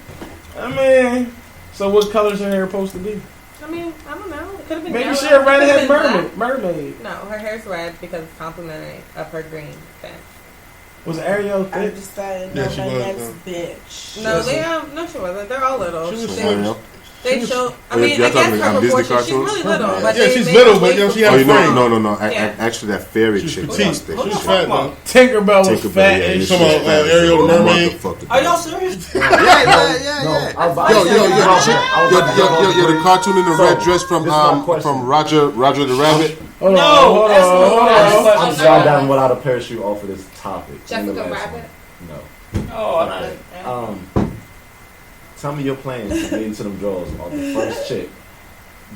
mean, so what color's her hair supposed to be? I mean, I don't know. It could have been Maybe yellow. she a redhead It could've been mermaid. Mermaid. black. No, her hair's red because it's complimentary of her green skin. Was Ariel I thick? decided Yeah, no, she my was, next though. bitch. No, they no, she wasn't. They're all little. She was They- funny. They show. I Oh, mean, you're I talking guess about her Disney proportions. She's cartoons? really little, but Yeah, they she's made little, her but, way she for- had Oh, a you know, frame. no. Yeah. Actually, that fairy She's chick petite. was thick. She's She- fat, though. Tinkerbell was Tinkerbell, fat yeah, as she's Come on, shit. fat as Ariel a the Mermaid. motherfucker. Are y'all serious? Yeah. No, I was about Yo, to yo, say- yo, I was the chick, about to the cartoon in the So, red dress from this is my question. from Roger the Rabbit. Hold No, on, hold that's on, no- hold that's on. no- I'm skydiving without a parachute off of this topic. Jessica And the last Rabbit? one. No. Oh, Tell me your plans to get into them drawers off the first chick.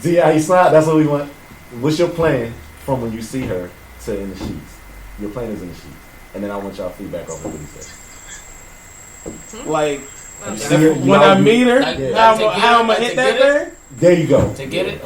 See how he slide? That's what we want. What's your plan from when you see her to in the sheets? Your plan is in the sheets. And then I want y'all feedback off of what he said. Like, You see her, you when know, I meet her, Like, how to get I'm it, gonna hit to that get it? thing? there you go. to get it?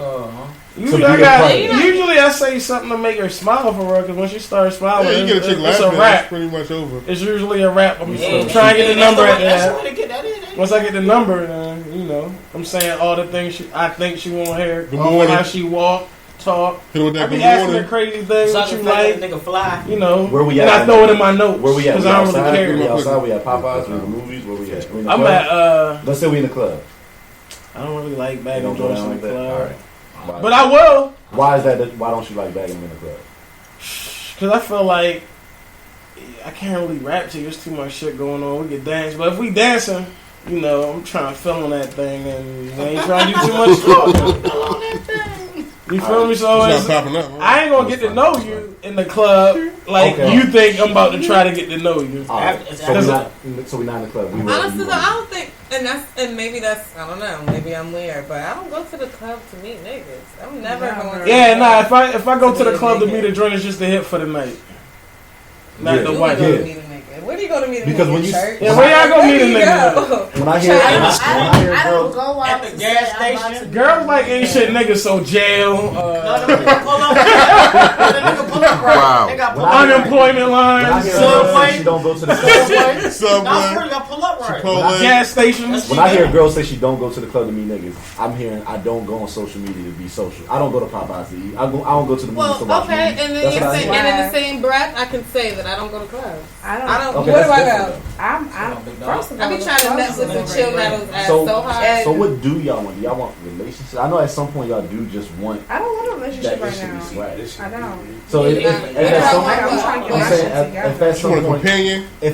Usually, So I be a got, part. usually I say something to make her smile for her, because when she starts smiling, Yeah, you get a chick it's laughing, a that's wrap. pretty much over. It's usually a wrap. I'm Yeah. trying to get the number at That's the that. way to get that in. Once I get the number, then, you know, I'm saying all the things I think she want to hear. Good morning. How she walk, talk. Hit her with I that be good asking her morning. crazy things So I that can you feel like, that nigga fly. you know. Where we and at? I throw it in my notes. Where we at? Because We I don't outside? really We care. outside? We at Popeyes? We in the movies? Where we at? We in the I'm club? at, Let's say we in the club. I don't really like You bagging don't go joints down in the like that? club. Alright. But I will. Why is that? Why don't you like bagging them in the club? Because I feel like I can't really rap to you. There's too much shit going on. We can dance, but if we dancing, you know, I'm trying to fill on that thing, and we ain't trying to do too much talking. You feel me? So I ain't gonna get to know you in the club like you think I'm about to try to get to know you. So we're not in the club. Honestly, though, I don't think, and maybe that's, I don't know, maybe I'm weird, but I don't go to the club to meet niggas. I'm never going. If I go to the club to meet a joint, it's just a hit for the night. Not the wife. Where do you go to meet a nigga? Because when you where y'all go meet a nigga? When I hear I don't go out at the gas station. Girls like ain't shit niggas, so jail. Unemployment lines. Subway. She don't go to the club. Subway. Pull up right. Gas stations. When I hear a girl say she don't go to the club to meet niggas, I'm hearing I don't go on social media to be social. I don't go to Popeyes to eat. I don't go to the movies to watch movies. And then in the same breath, I can say that I don't go to clubs. I don't. Okay, where do I go? I'm first of all, I be trying to Netflix and chill now. So hard. So what do y'all want? Do y'all want relationships? I know at some point y'all do just want. I don't want a relationship right now. I don't. So if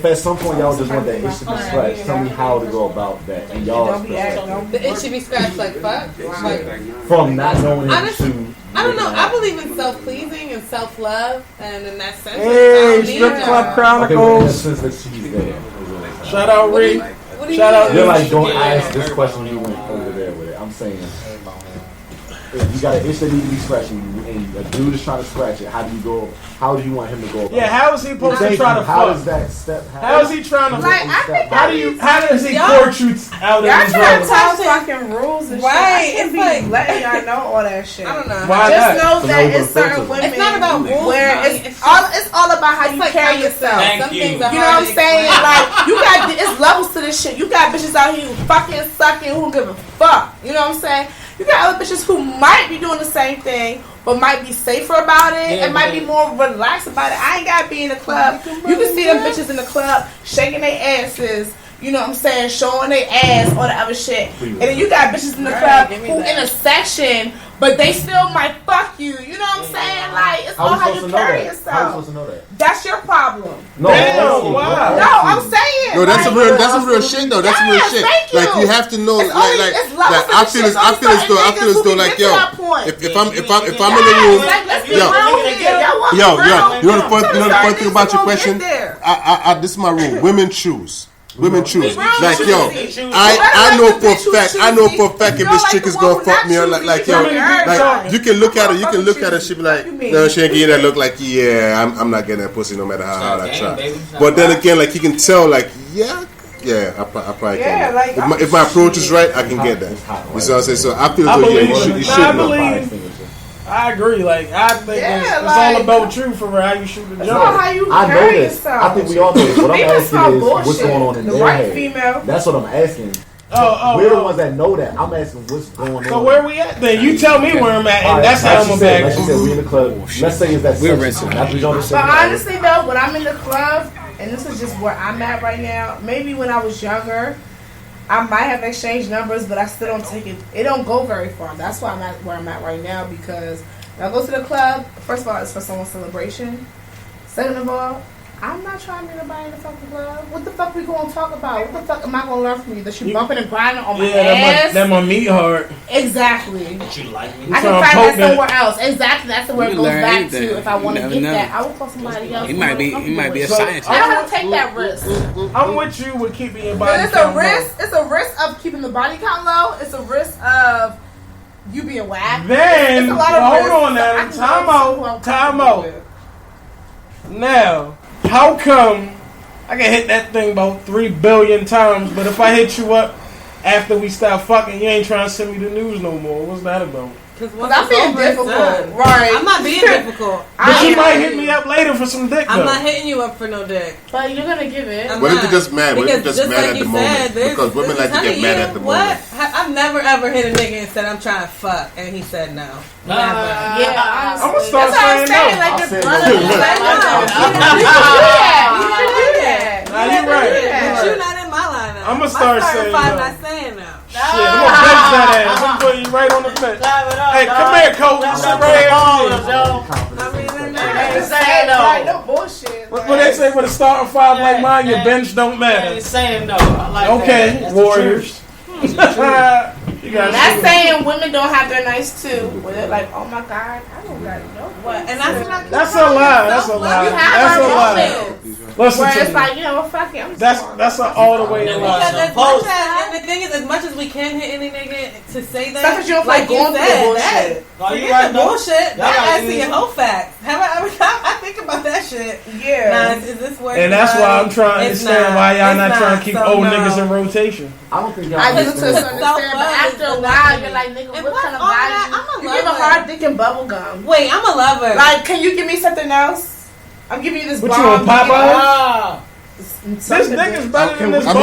at some point y'all just want that itch to be scratched, tell me how to go about that and y'all's perspective. The itch should be scratched like fuck. From not knowing him to. I don't know. I believe in self-pleasing and self-love, and in that sense, hey, Strip Club Chronicles. Shout out, Reed. Shout out. You're like, don't ask this question. You went over there with it. I'm saying, if you got an itch that needs to be scratched, and a dude is trying to scratch it, how do you go? How do you want him to go about it? Yeah, how is he supposed to try to? How does that step happen? How is he trying to? Like, I think how does he court you out of y'all his trying to talk fucking rules and right. shit. It's like letting y'all know all that shit. I don't know. Why just not? know that it's certain women. It's not about rules. Where it's all about how you carry yourself. Some things are you know what I'm saying? Like you got it's levels to this shit. You got bitches out here who fucking sucking, who don't give a fuck. You know what I'm saying? You got other bitches who might be doing the same thing, but might be safer about it and might be more relaxed about it. I ain't gotta be in the club. You can see them bitches in the club shaking their asses, you know what I'm saying, showing their ass, all the other shit. And then you got bitches in the club who in a section, but they still might fuck you. You know what I'm saying? Like, it's all how you carry yourself. How are you supposed to know that? That's your problem. No, wow. No, I'm saying. No, that's some real shit though. That's some real shit. Like you have to know, like I feel as though, like yo, if I'm in the room, yo, you know the fun thing about your question? I this is my rule. Women choose. Women choose. Like yo, I know for a fact if this chick is gonna fuck me, like yo, like you can look at her, she be like, no, she ain't getting that look. Like yeah, I'm not getting that pussy no matter how hard I try. But then again, like you can tell, like yeah, I probably can. Like, if my approach is right, I can get that. You see what I'm saying? So I feel as though you should know. I agree. Like I think it's all about you for how you shoot the jump. How you I know this. yourself. I think we all know this. What I'm asking is what's going on in the their right head. female. That's what I'm asking. We're the ones that know that. I'm asking what's going on. So where we at then? You tell me where I'm at, and that's how I'm gonna back. Like she said, we in the club. Let's say it's that we're renting. But honestly though, when I'm in the club, and this is just where I'm at right now, maybe when I was younger, I might have exchanged numbers, but I still don't take it. It don't go very far. That's why I'm at where I'm at right now, because when I go to the club, first of all, it's for someone's celebration. Second of all, I'm not trying to meet nobody in the fucking club. What the fuck we gonna talk about? What the fuck am I gonna learn from you? That you bumping and grinding on my ass? That my meat hard. Exactly. That you like me. I can find that somewhere else. Exactly. That's where it goes back to. If I want to get that, I will call somebody else. He might be a scientist. I don't have to take that risk. I'm with you with keeping your body count low. It's a risk of keeping the body count low. It's a risk of you being whack. Then it's a lot of hold on now. Time out. Now, how come I can hit that thing about 3 billion times, but if I hit you up after we stop fucking, you ain't trying to send me the news no more? What's that about? Because I'm being difficult. Right. I'm not being difficult. But you might hit me up later for some dick, though. I'm not hitting you up for no dick. But you're going to give it. What if you're just mad? What if you're just mad at the moment? Because women like to get mad at the moment. I've never ever hit a nigga and said I'm trying to fuck, and he said no. Never. Yeah, I'm going to start saying no. Like your brother. You can do that. Nah, you're right. But you're not in my lineup. I'm going to start saying no. not saying no. Shit, I'm gonna bench that ass. I'm putting you right on the bench. Hey, come here, coach. Sit right here No bullshit. What they say for the starting five like mine, your bench don't matter. It's saying though. I like okay, that. Warriors. That's saying women don't have their nights too. Where they're like, oh my god, I don't got no. What? And that's a lie. That's a lie. That's a lie. Listen where to it's me. like, you know what, fuck it. That's an all the way lie. And the thing is, as much as we can hit any nigga to say that, Stuff that you don't like going through bullshit. Forget the bullshit. That asking your whole facts. I think about that shit. Yeah. Nah, is this working? And that's why I'm trying to understand why y'all not trying to keep old niggas in rotation. I don't think y'all I listen to understand. understand, but after a while, you're like, nigga, what kind of vibe? You give a hard dick and bubble gum. Wait, I'm a lover. Like, can you give me something else? I'm giving you this What bomb. you on Popeye? This nigga's better than this bomb I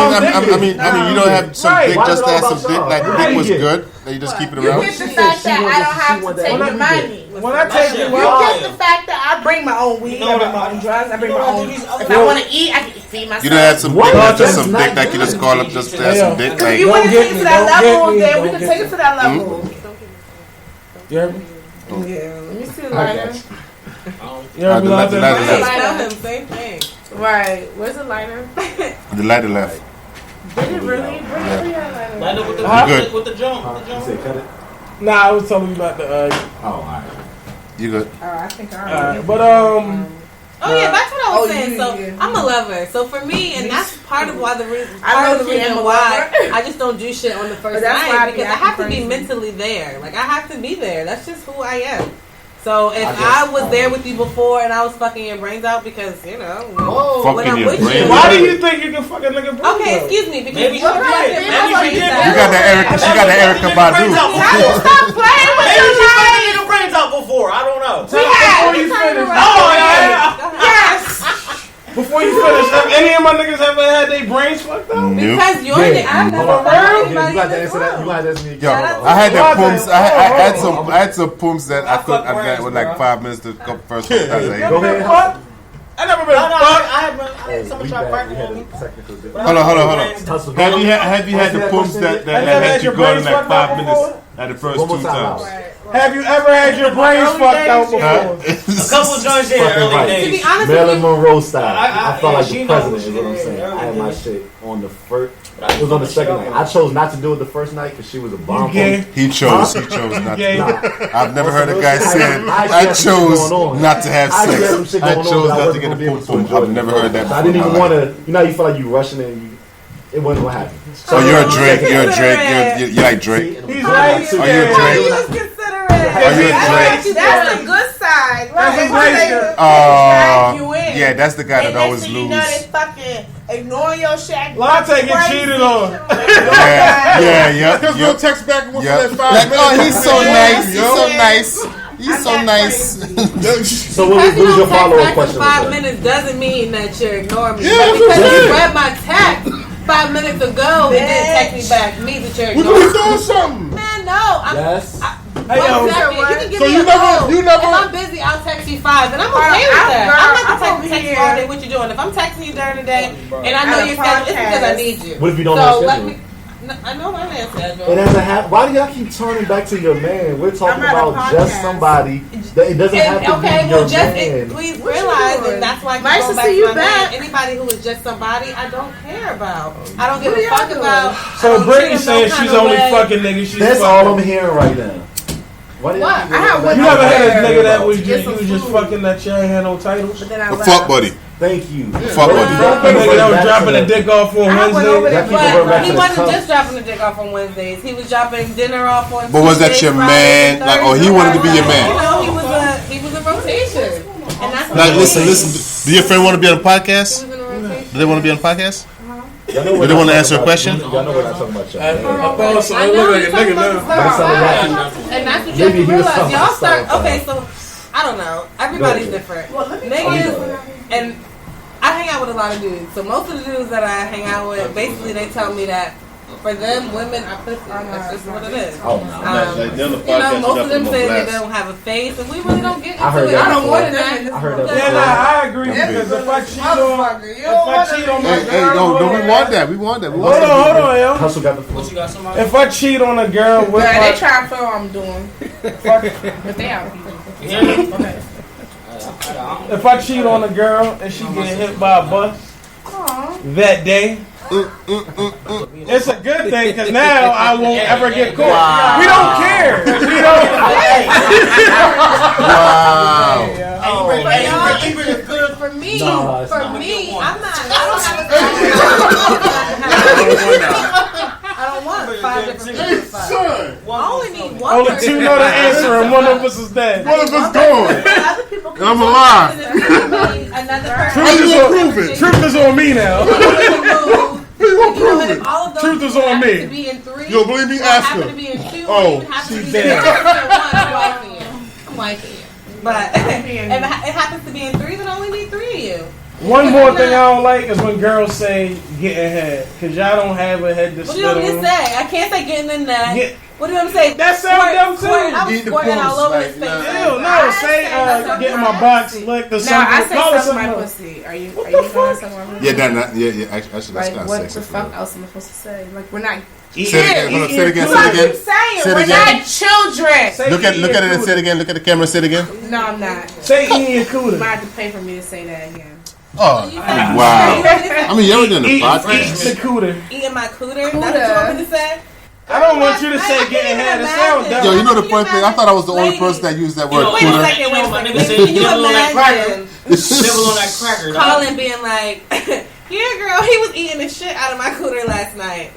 mean, you don't have some dick just to have some dick. Like the dick was good, and you just keep it around. You get the fact that I don't have to take the money. When I take You get the fact that I bring my own weed, I bring my own drugs, I bring my own. If I want to eat, I can feed myself. You don't have some dick, just some dick that you just call up just to have some dick. If Like you want to take it to that level, then we can take it to that level. You heard me? Yeah, let me see the lighter. You heard me? Tell him same thing. Right, where's the lighter? the lighter left. Did it really? Bring your lighter. Light up with the jump. You say cut it? Nah, I was telling you about the. Alright. You good? Oh, I think I already. But Oh yeah, that's what I was saying. So I'm a lover. So for me, and that's part of why the reason why I just don't do shit on the first night, because I have to be mentally there. Like I have to be there. That's just who I am. So if I was there with you before and I was fucking your brains out because, you know, when I'm with you. Why do you think you can fuck a nigga brains out? Okay, excuse me, because maybe you got that Erica Badu. Stop playing with Maybe your she's life. fucking your brains out before. I don't know. Before you finish. Oh yeah. Yes. Before you finish, have any of my niggas ever had their brains fucked up? Because you're the I've never fucked You anybody got to in answer this that. You world. got to answer me. Yo, I had the pumps. I had some pumps that I could. I got with like 5 minutes to come first. Go ahead. I never been fucked. I had someone try to fuck me. Hold on. Have you had the pumps that had you going in like 5 minutes at the first 2 times? Have you ever had your brains fucked out before? A couple joints in the early days. To be honest Marilyn with you, Monroe style. I I felt like she the president knows is what I'm what she saying. did. I had my shit on the first. It was on the second night. I chose not to do it the first night because she was a bomb. He chose not to. Nah. I've never heard a guy say, I chose not to have sex. I chose not to get a pum pum. I've never heard that before. I didn't even want to. You know, you feel like you rushing and it wasn't what happened. So you're a Drake. You like Drake. He's right. Are you a Drake? Are you a Drake? That's the good side. That's a great Yeah, that's the guy that always lose. You know they fucking ignoring your shit. Latte get cheated on. Yeah. Because we'll text back and we'll Yep. say 5 Like, minutes. oh, he's so nice. He's so nice. So what was your follow-up question? 5 minutes doesn't mean that you're ignoring me. Yeah, But because you read my text 5 minutes ago and didn't text me back means that you're We ignoring be doing something. Man, no. Yes. One second. You can give So me you a never- call. you never- If I'm busy, I'll text you 5, and I'm okay with that. I'm not the type to text you all day. What you doing? If I'm texting you during the day and I know At a your schedule, it's because I podcast. need you. What if you don't So have let schedule? me. No, I know my man's It schedule. doesn't have. Why do y'all keep turning back to your man? We're talking I'm at a about just podcast. somebody. It doesn't have to Okay, be well, your just man. please What you realize, doing? and that's why I keep Nice going to back see to you my back. man. Anybody who is just somebody, I don't care about. I don't give What a are y'all fuck doing? about. So Brittany's saying she's only fucking niggas. She's That's fucking. all I'm hearing right now. Why did What? y'all keep I have going You back? never had a nigga that was Get just some you was just food. fucking that you ain't had no titles. But then I The left. fuck buddy. Thank you. Fuck buddy. That nigga that was dropping a dick off on I went over Wednesday. there, That keep going back But to he the wasn't cup. just dropping the dick off on Wednesdays. He was dropping dinner off on. But was that Tuesdays, your Fridays, man? Like, oh, he Thursdays, wanted to be your Fridays. man. You know, he was a rotation, and that's Like, what listen. Do your friend want to be on a He podcast? was in a rotation. Do they want to be on a podcast? Y'all know Do we're they not want to talking answer a about- question? Y'all know we're not talking about y'all. I thought so. I I know look you're like a talking nigga about now. the But it sounded style. like- And that's what you Maybe have he to was realize. talking Y'all about start. style. Okay, so I don't know. Everybody's Go ahead. different. Niggas, and I hang out with a lot of dudes. So most of the dudes that I hang out with, basically they tell me that For them, women are pussy. That's just what it is. Oh, no. Most of them say they don't have a face, and we really don't get into I heard it. that I don't before. want that. I heard that Yeah, before. I agree. Because if I cheat on my girl, no, we want that. We want that. Hold on, yo. Hustle got the floor. What you got, somebody? If I cheat on a girl with Girl, my, they trying to feel what I'm doing. But they out. You hear me? Okay. if I cheat on a girl and she get hit by a bus that day, it's a good thing because now I won't ever get caught. Wow. We don't care. We don't. Wow. For me, No, it's for not. me, I don't have I don't want 5 different people. Son, I only need one. Only two know the answer and one of us is dead. One of us gone. Other people And I'm alive. Another person. How you gonna prove it? Truth is on me now. You gonna prove it? All of those Truth is people on happen me. To be in 3. You don't believe me? Ask happen her. to be in 2. Oh, Or even happen to she's be dead. in 1. I'm wifing you. But if it happens to be in 3, then I only need 3 of you. One more thing I don't like is when girls say getting head, because y'all don't have a head to What do spit you want me to on. say? I can't say getting in that. What do you want me to say? That sounds dumb too. I was Eat the squirting all puss, over like, his face. you know. Ew, no, say getting my box licked or No, something. I say Call it suck my something. pussy. Are you What the going fuck? somewhere? Yeah, actually, that's Like, kind of what sexy. the fuck else am I supposed to say? Like, we're not. Say it again. Hold on, say it again. That's Say what I it again. keep saying. Say it We're again. not children. Say Look at it and eating say it again. Look at the camera. Say it again. No, I'm not. Say eating your You cooter. might have to pay for me to say that again. Oh, wow. I mean, you ever done the Eat podcast? the cooter. Eating my cooter? That's what you want me to say? I don't want you to say getting head. It sounds dumb. Yo, you know the funny thing? I thought I was the only person that used that word Wait a cooter. second, wait a My second. nigga said Can you nibble on that cracker. imagine Nibble on that cracker. dog. calling being like, yeah, girl, he was eating the shit out of my cooter last night.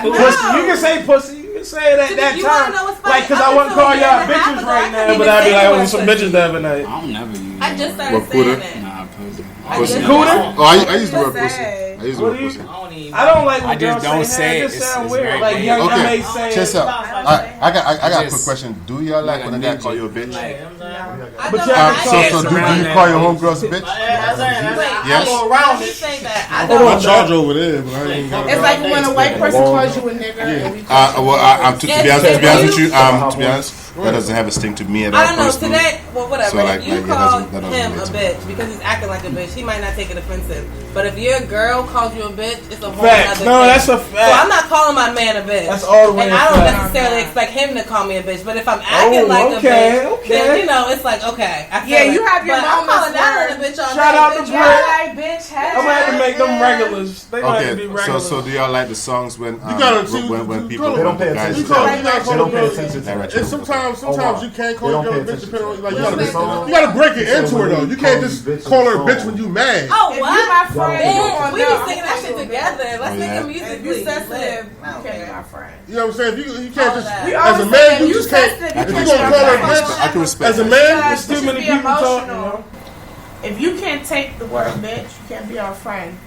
Cool. Pussy. You can say pussy. You can say it at that You wanna time. know what's funny? Like, because Up I wouldn't until call a year y'all and a half bitches ago, right I now, couldn't but even I'd be say like, the oh, word some pussy. bitches the other night. I don't never use I just started What, cooter? saying it. Nah, pussy. Pussy. Cooter? Oh, I used the word pussy. Say. I used the What word do you- pussy. I don't even. I don't like when I just girls don't say say head. it. It just It's- sound it's weird. very Like, vague. young Okay. may say Check this out. I got a just- quick question. Do y'all like when a guy call you a bitch? Like, I'm saying. I But don't y'all- like So it. do you call your homegirls a bitch? Yes. Go around it. Say that. I Hold don't. on. I charge over there, but I ain't got It's like when a white person calls you a nigga. And we Well, to be honest with you, to be honest, that doesn't have a sting to me at all. I don't know. personally. Today, well, whatever. So, like, if you like, yeah, call that doesn't him relate a to me. bitch because he's acting like a bitch, he might not take it offensive. But if your girl calls you a bitch, it's a whole Facts. other No, thing. that's a So fact. I'm not calling my man a bitch. That's all the way And a I don't fact. necessarily expect him to call me a bitch. But if I'm acting like a okay, bitch, okay. then you know it's like okay. I feel Yeah, like, you have your but I'm moments calling that where- one a bitch all Shout day, out to bitch. Brit. like, bitch, hey. I'm gonna have to make them regulars. They gonna have to be Okay, regulars. so do y'all like the songs when gotta see- when you people gotta- They don't pay when guys attention. You call say- you gotta call They don't pay girls- attention to That that. right. And sometimes you can't call They your don't girl a pay bitch depending on like attention. you gotta break it into her though. You can't just call her a bitch when you mad. Oh, If what? you my friend, you Bitch, gonna we know be I'm singing that shit cool, together. Let's Oh, make yeah? a music. If you sensitive, you can't Okay. be my friend. You know what I'm saying? If you can't just that. We as a always man say you if just can't. sensitive, I You can gonna respect call her a that. bitch I can respect as a that. man? There's too many people talking. You know? If you can't take the word bitch, you can't be our friend.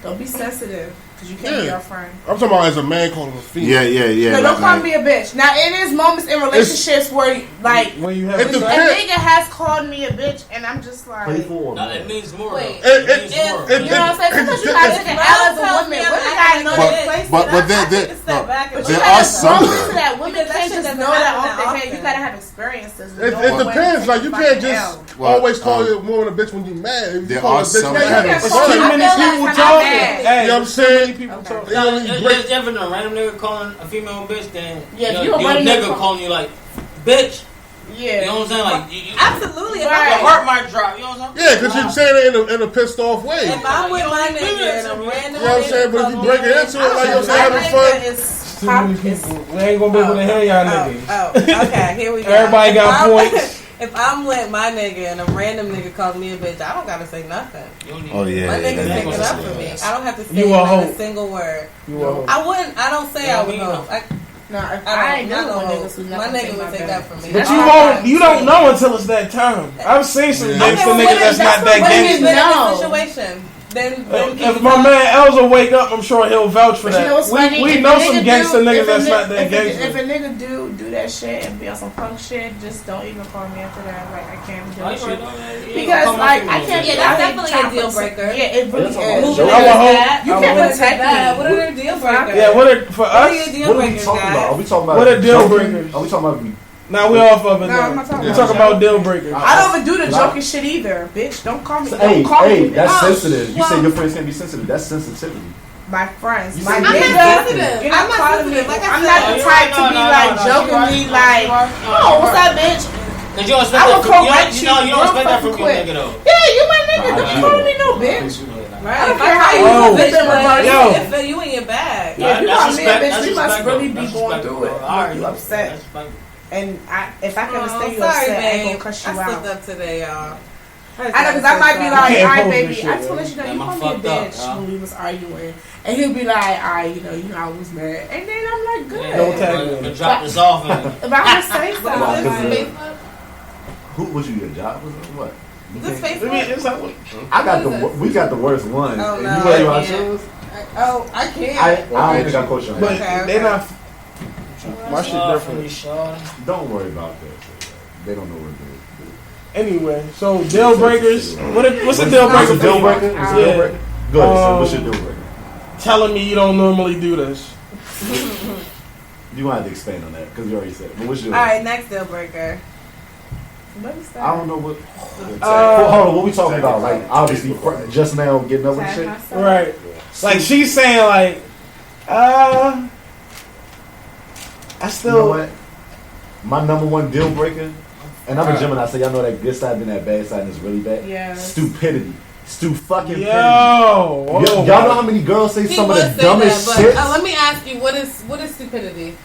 Don't be sensitive, because you can't be Yeah. our friend. I'm talking about as a man calling a female. Yeah. No, don't like- call me a bitch. Now, it is moments in relationships where, like, When you have It a depends. nigga has called me a bitch, and I'm just like, Play you for No, them. it means more. Wait. though. It means If- more. know what I'm saying? Sometimes you gotta take an L as a woman. Women gotta know But- their place. but I there- take a step back and But there you are gotta some- grow into that. Women Because that can't shit just doesn't know that happen off that their head. often. You gotta have experiences. It depends. Like you can't just Well, always call your woman a bitch when you mad. If you there call her are a bitch some- when you Yeah, having you can't fun. call too I many feel people like talking. I'm mad. Hey, You know what I'm too many saying? people Okay. talking. You know, you break. It's different than a random nigga calling a female a bitch than Yeah, if your you a random nigga nigga calling you like bitch. Yeah. You know what I'm saying? Like Absolutely. If Right. your I'm heart might drop. You know what I'm saying? Yeah, because you're saying it in a pissed off way. If I'm with my nigga and a random You know what I'm saying? But if you break it into it, like you know what I'm saying, I having think fun. that is Too many people. We ain't gonna be able to hear y'all niggas. Oh, okay. Here we go. Everybody If got I'm- points. If I'm with my nigga and a random nigga calls me a bitch, I don't gotta say nothing. Oh yeah. My niggas yeah, pick it up for me. I don't have to say You a not hoe. a single word. You a hoe. I wouldn't. I don't say I would you go. know. no. If I I ain't don't dealing with know. niggas who My never nigga would take that from me. But All you the won't. time. You don't know until it's that time. I've seen some Yeah. gangster Okay, well, niggas that's not that what if gangster. you've gangster. been in No. this situation? then if my man Elza wake up, I'm sure he'll vouch for But you know that. what's funny? We If know a some nigga gangster do- niggas if a that's ni- not that if a- gangster. If a nigga do that shit and be on some punk shit, just don't even call me after that. Like I can't do it. Because like I can't. Yeah, that's definitely a deal breaker. Yeah, it really is. Moving I would is hope- bad. You I can't would hope- protect me. What are their deal breakers? Yeah, what are, for What are your us? deal What are we breakers, talking about? Are guys? we talking about What are deal joking? breakers? Are we talking about Nah, we off of it No, now. I'm not talking We about talk about deal breakers. I don't even do the joking shit either, bitch. Don't call me. Hey, Don't call hey, me. that's Oh, sensitive. You well- say your friends can't be sensitive. That's sensitivity. My friends, You my said nigga. you're not sensitive. You're I'm not not calling me. sensitive. Like I I'm said, not the type to be like jokingly like, oh, what's up, bitch? Cause you don't expect I that will from correct you don't real expect that from fucking your quick. nigga though. Yeah, you my nigga. Nah, Don't call me no bitch. Right. I don't If care how I you Oh. flip and reverse Yo. it. If you in your bag. Yeah, if you That's call me a respect- bitch, that's we must respect, really though. be That's going respect, through though. it. Alright, You upset. that's respect. And if I can understand you sorry, upset, I ain't babe. gonna cuss I you slipped out. up today, y'all. I know, because I might be like, can't all right, post baby, this shit, I just yo. want to let you know, Damn, you I'm called me a fucked up, bitch y'all. when we was arguing. And he'll be like, all right, you know, I was mad. And then I'm like, good. Don't tag me. But drop this off and If I would say What is something, this? like, Facebook? Who was you? Your job was it? What? Is this I mean, Facebook? it's like, I got What is the. this? We got the worst one. Oh, And no, you ready to I watch can't. yours? Oh, I can't. I don't think I coached you on but that. they not. My shit different. Don't worry about that. They don't know what it is. Anyway, so deal breakers. What's a deal breaker? What's a deal for you? breaker? What's a Yeah. deal breaker? Go ahead. So what's your deal breaker? Telling me you don't normally do this. You want to expand on that because you already said it. But what's yours? All right, next deal breaker. What is that? I don't know what. Hold on, what we talking about? Like obviously, just now getting up with shit. Right. Like she's saying, like, I You still. know what? My number one deal breaker, and I'm a Gemini, so y'all know that good side and that bad side is really bad. Yes. Stupidity. Fucking Yo, y'all know how many girls say He some of would the say dumbest that, shit? but let me ask you, what is stupidity?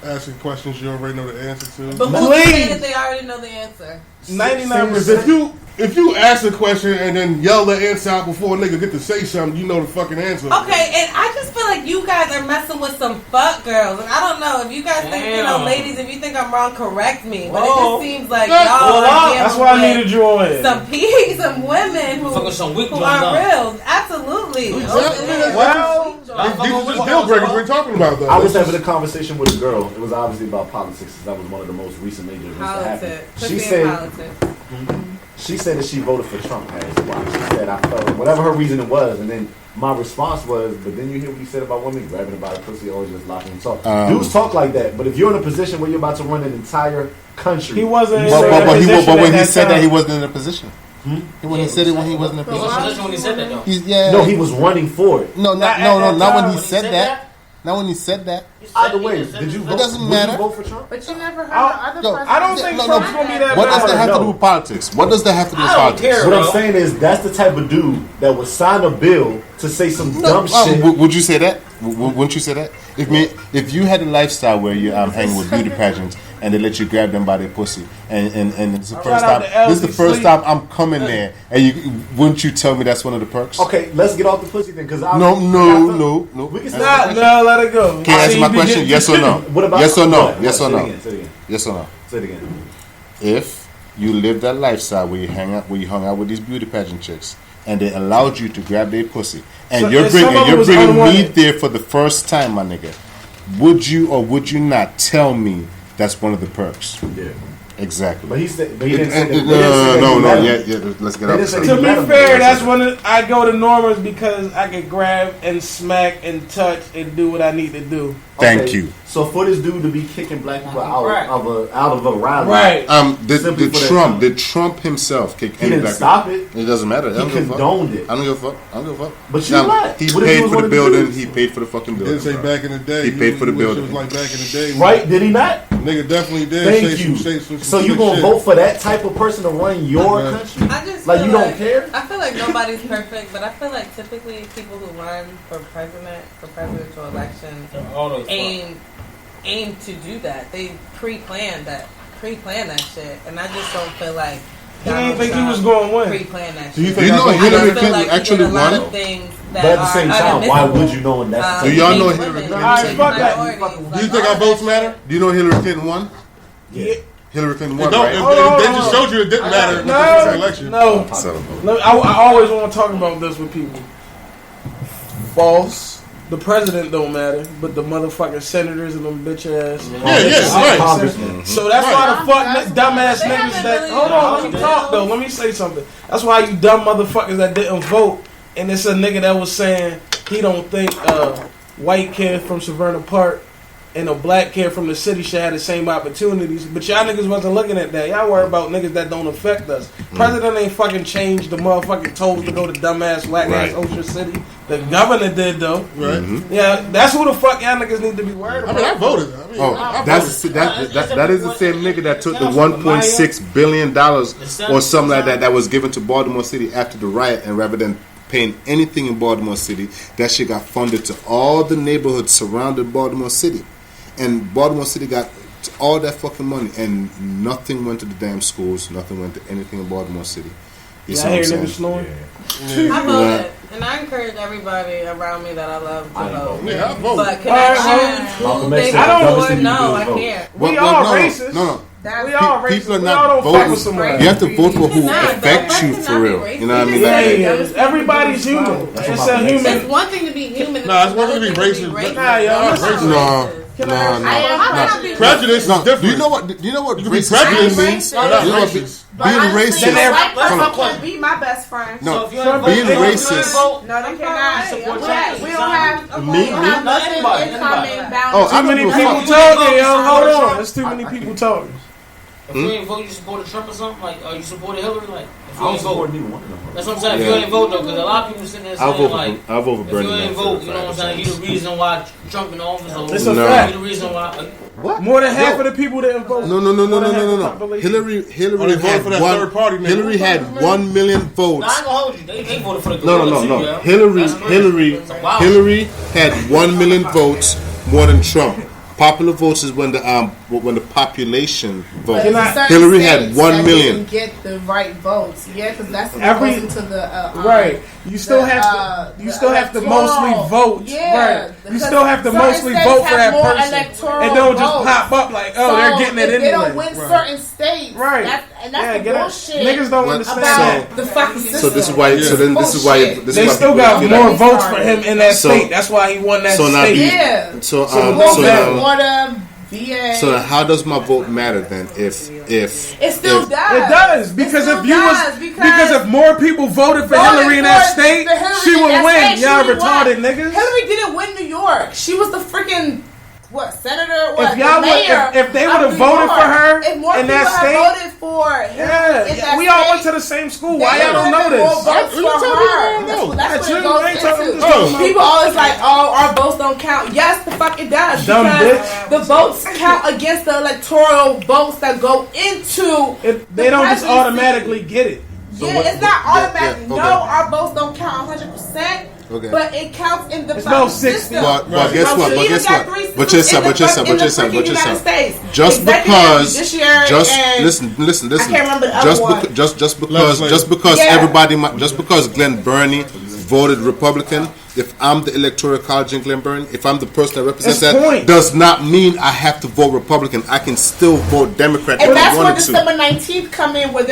Asking questions you already know the answer to. But who Please. say that they already know the answer? 99%. If you ask a question and then yell the answer out before a nigga get to say something, you know the fucking answer. Okay, and I just feel like you guys are messing with some fuck girls. And I don't know if you guys think, ladies, if you think I'm wrong, correct me. But it just seems like y'all are That's why I needed you on here. some women who some are real. Absolutely. Well, These are just deal breakers we're talking about, though. I was having a conversation with a girl. It was obviously about politics, since that was one of the most recent major events that happened. She said that she voted for Trump. She said I felt whatever her reasoning was, and then my response was, but then you hear what he said about women grabbing about the pussy, always just locking and talk. Dudes talk like that, but if you're in a position where you're about to run an entire country, he wasn't. But when he said that, he wasn't in a position. When he said it, when he wasn't in a position. When he said that though. No, he was running for it. No, not when he said that. Not when he said that. Either way, did you vote? It doesn't matter. Did you vote for Trump? But you never heard other Yo, presidents. I don't think Trump's gonna be that What bad. does that have to do with politics? What does that have to do with politics? care. What I'm saying is that's the type of dude that would sign a bill to say some dumb shit. Would you say that? Wouldn't you say that? If you had a lifestyle where you hanging with beauty pageants and they let you grab them by their pussy, and it's the first time. This is the first time I'm coming there, and wouldn't you tell me that's one of the perks? Okay, let's get off the pussy thing because No. We can No, let it go. Can you answer my question? Yes or no? What about yes or no? what? Yes or Say it no? again, say it again. Yes or no? Say it again. If you live that lifestyle where you hung out with these beauty pageant chicks, and they allowed you to grab their pussy, and So- you're and some of it bringing was me unwanted. there for the first time, my nigga, would you or would you not tell me that's one of the perks? Yeah. Exactly. But he said, but he didn't say that. No. Yeah. Let's get They off didn't say the To You be let him fair, do that's it. when I go to Norman's because I can grab and smack and touch and do what I need to do. Thank you. So for this dude to be kicking black people out Right. of a rally, Right. Simply for that Did Trump himself kick he any didn't black stop people? it. It doesn't matter. I He don't give a fuck. condoned it. I don't give a fuck. But you what? He What if he paid was for one the of the building. dudes? He paid for the fucking building. Didn't say bro. back in the day. He paid for the wish building. It was like back in the day. Right? Did he not? Nigga definitely did. Thank say you. Some So you slick gonna shit. vote for that type of person to run your Yeah. country? I just Like feel you don't care? I feel like nobody's perfect, but I feel like typically people who run for presidential elections aim to do that. They pre-plan that shit, and I just don't feel like He didn't think he was going to win. pre-plan that shit. Do you You think know that's I Hillary just feel Clinton like he actually did a lot won? of things But that at the same time, why would you know that's Do y'all know women, Hillary Clinton? Alright, fuck that. minorities, Do you think our votes matter? Do you know Hillary Clinton won? Yeah. Hillary Clinton won, No, right? they just showed you it didn't matter in the election. No. I always want to talk about this with people. False. The president don't matter, but the motherfucking senators and them bitch ass. Right. So that's why the fuck dumbass niggas that. Hold on, let me talk though. Let me say something. That's why you dumb motherfuckers that didn't vote, and it's a nigga that was saying he don't think white kid from Severna Park and a black kid from the city should have the same opportunities. But y'all niggas wasn't looking at that. Y'all worry about niggas that don't affect us. President ain't fucking changed the motherfucking tolls to go to dumbass black ass Ocean City. The governor did though. Right. Yeah, that's who the fuck y'all niggas need to be worried about. I mean, I voted. That is the same nigga that took the $1.6 billion or something like that was given to Baltimore City after the riot, and rather than paying anything in Baltimore City, that shit got funded to all the neighborhoods surrounding Baltimore City. And Baltimore City got all that fucking money, and nothing went to the damn schools. Nothing went to anything in Baltimore City. You see what I'm saying? Snoring? I voted, and I encourage everybody around me that I love to vote. Yeah, I vote. But can I choose who they vote for? No, I can't. We all racist. No. We all racist. People are We not all don't fuck with voting. somebody. You have to vote for who affects you for real. You know what I mean? Everybody's human. It's a human. It's one thing to be human. No, it's one thing to be racist. No. Prejudice is different. Do you know what racist prejudiced means? But Being honestly, racist. white person can be my best friend. No, So if you're being racist. No, they cannot. We don't have Me? nothing in common bound. Oh, Too many people talking, yo. Hold on. There's too many people talking. If you ain't vote, you supported Trump or something? Like, you supported Hillary? Like, if you I don't ain't support vote. neither one of them. That's what I'm saying. If you ain't vote, though, because a lot of people sitting there saying, like, I'll vote for if Bernie you ain't Mac vote, for you know what I'm 5%. saying? You the reason why Trump in the office. It's a No. fact. You the reason why. What? More than half of the people didn't vote. No. Hillary they voted for that third party, nigga. Hillary had 1 million votes. I ain't gonna hold you. They voted for the No. Hillary had 1 million votes more than Trump. Popular votes is when the population voted. Hillary had 1 million. Get the right votes, yeah, because that's what Every- goes into the Right. You still have to mostly vote. Yeah, Right. You still have to mostly vote for that person. And don't just pop up like, oh, they're getting it if anyway. they don't win certain states, Right. and that's the bullshit. Niggas don't understand. About the fucking system. So this is why. So then this is why. They still got more votes for him in that state. That's why he won that state. Yeah. So VA. So how does my vote matter then? If it still does. It does because because if more people voted for Hillary in that state, she would win. Y'all retarded niggas. Hillary didn't win New York. She was the freaking senator? If y'all if they would have voted for her in that state, voted for him, we all went to the same school. Why y'all don't know this? That's what it goes into. People always like, oh, our votes don't count. Yes, the fuck it does. Dumb because bitch. the votes count against the electoral votes that go into. They don't just automatically get it. It's not automatic. No, our votes don't count 100%. Okay. But it counts in the it's no 60. system. But guess what? But listen. Just because Glenn Burney voted Republican, if I'm the Electoral College in Glen Burnie, if I'm the person that represents that, does not mean I have to vote Republican. I can still vote Democrat. And that's where December 19th come in, where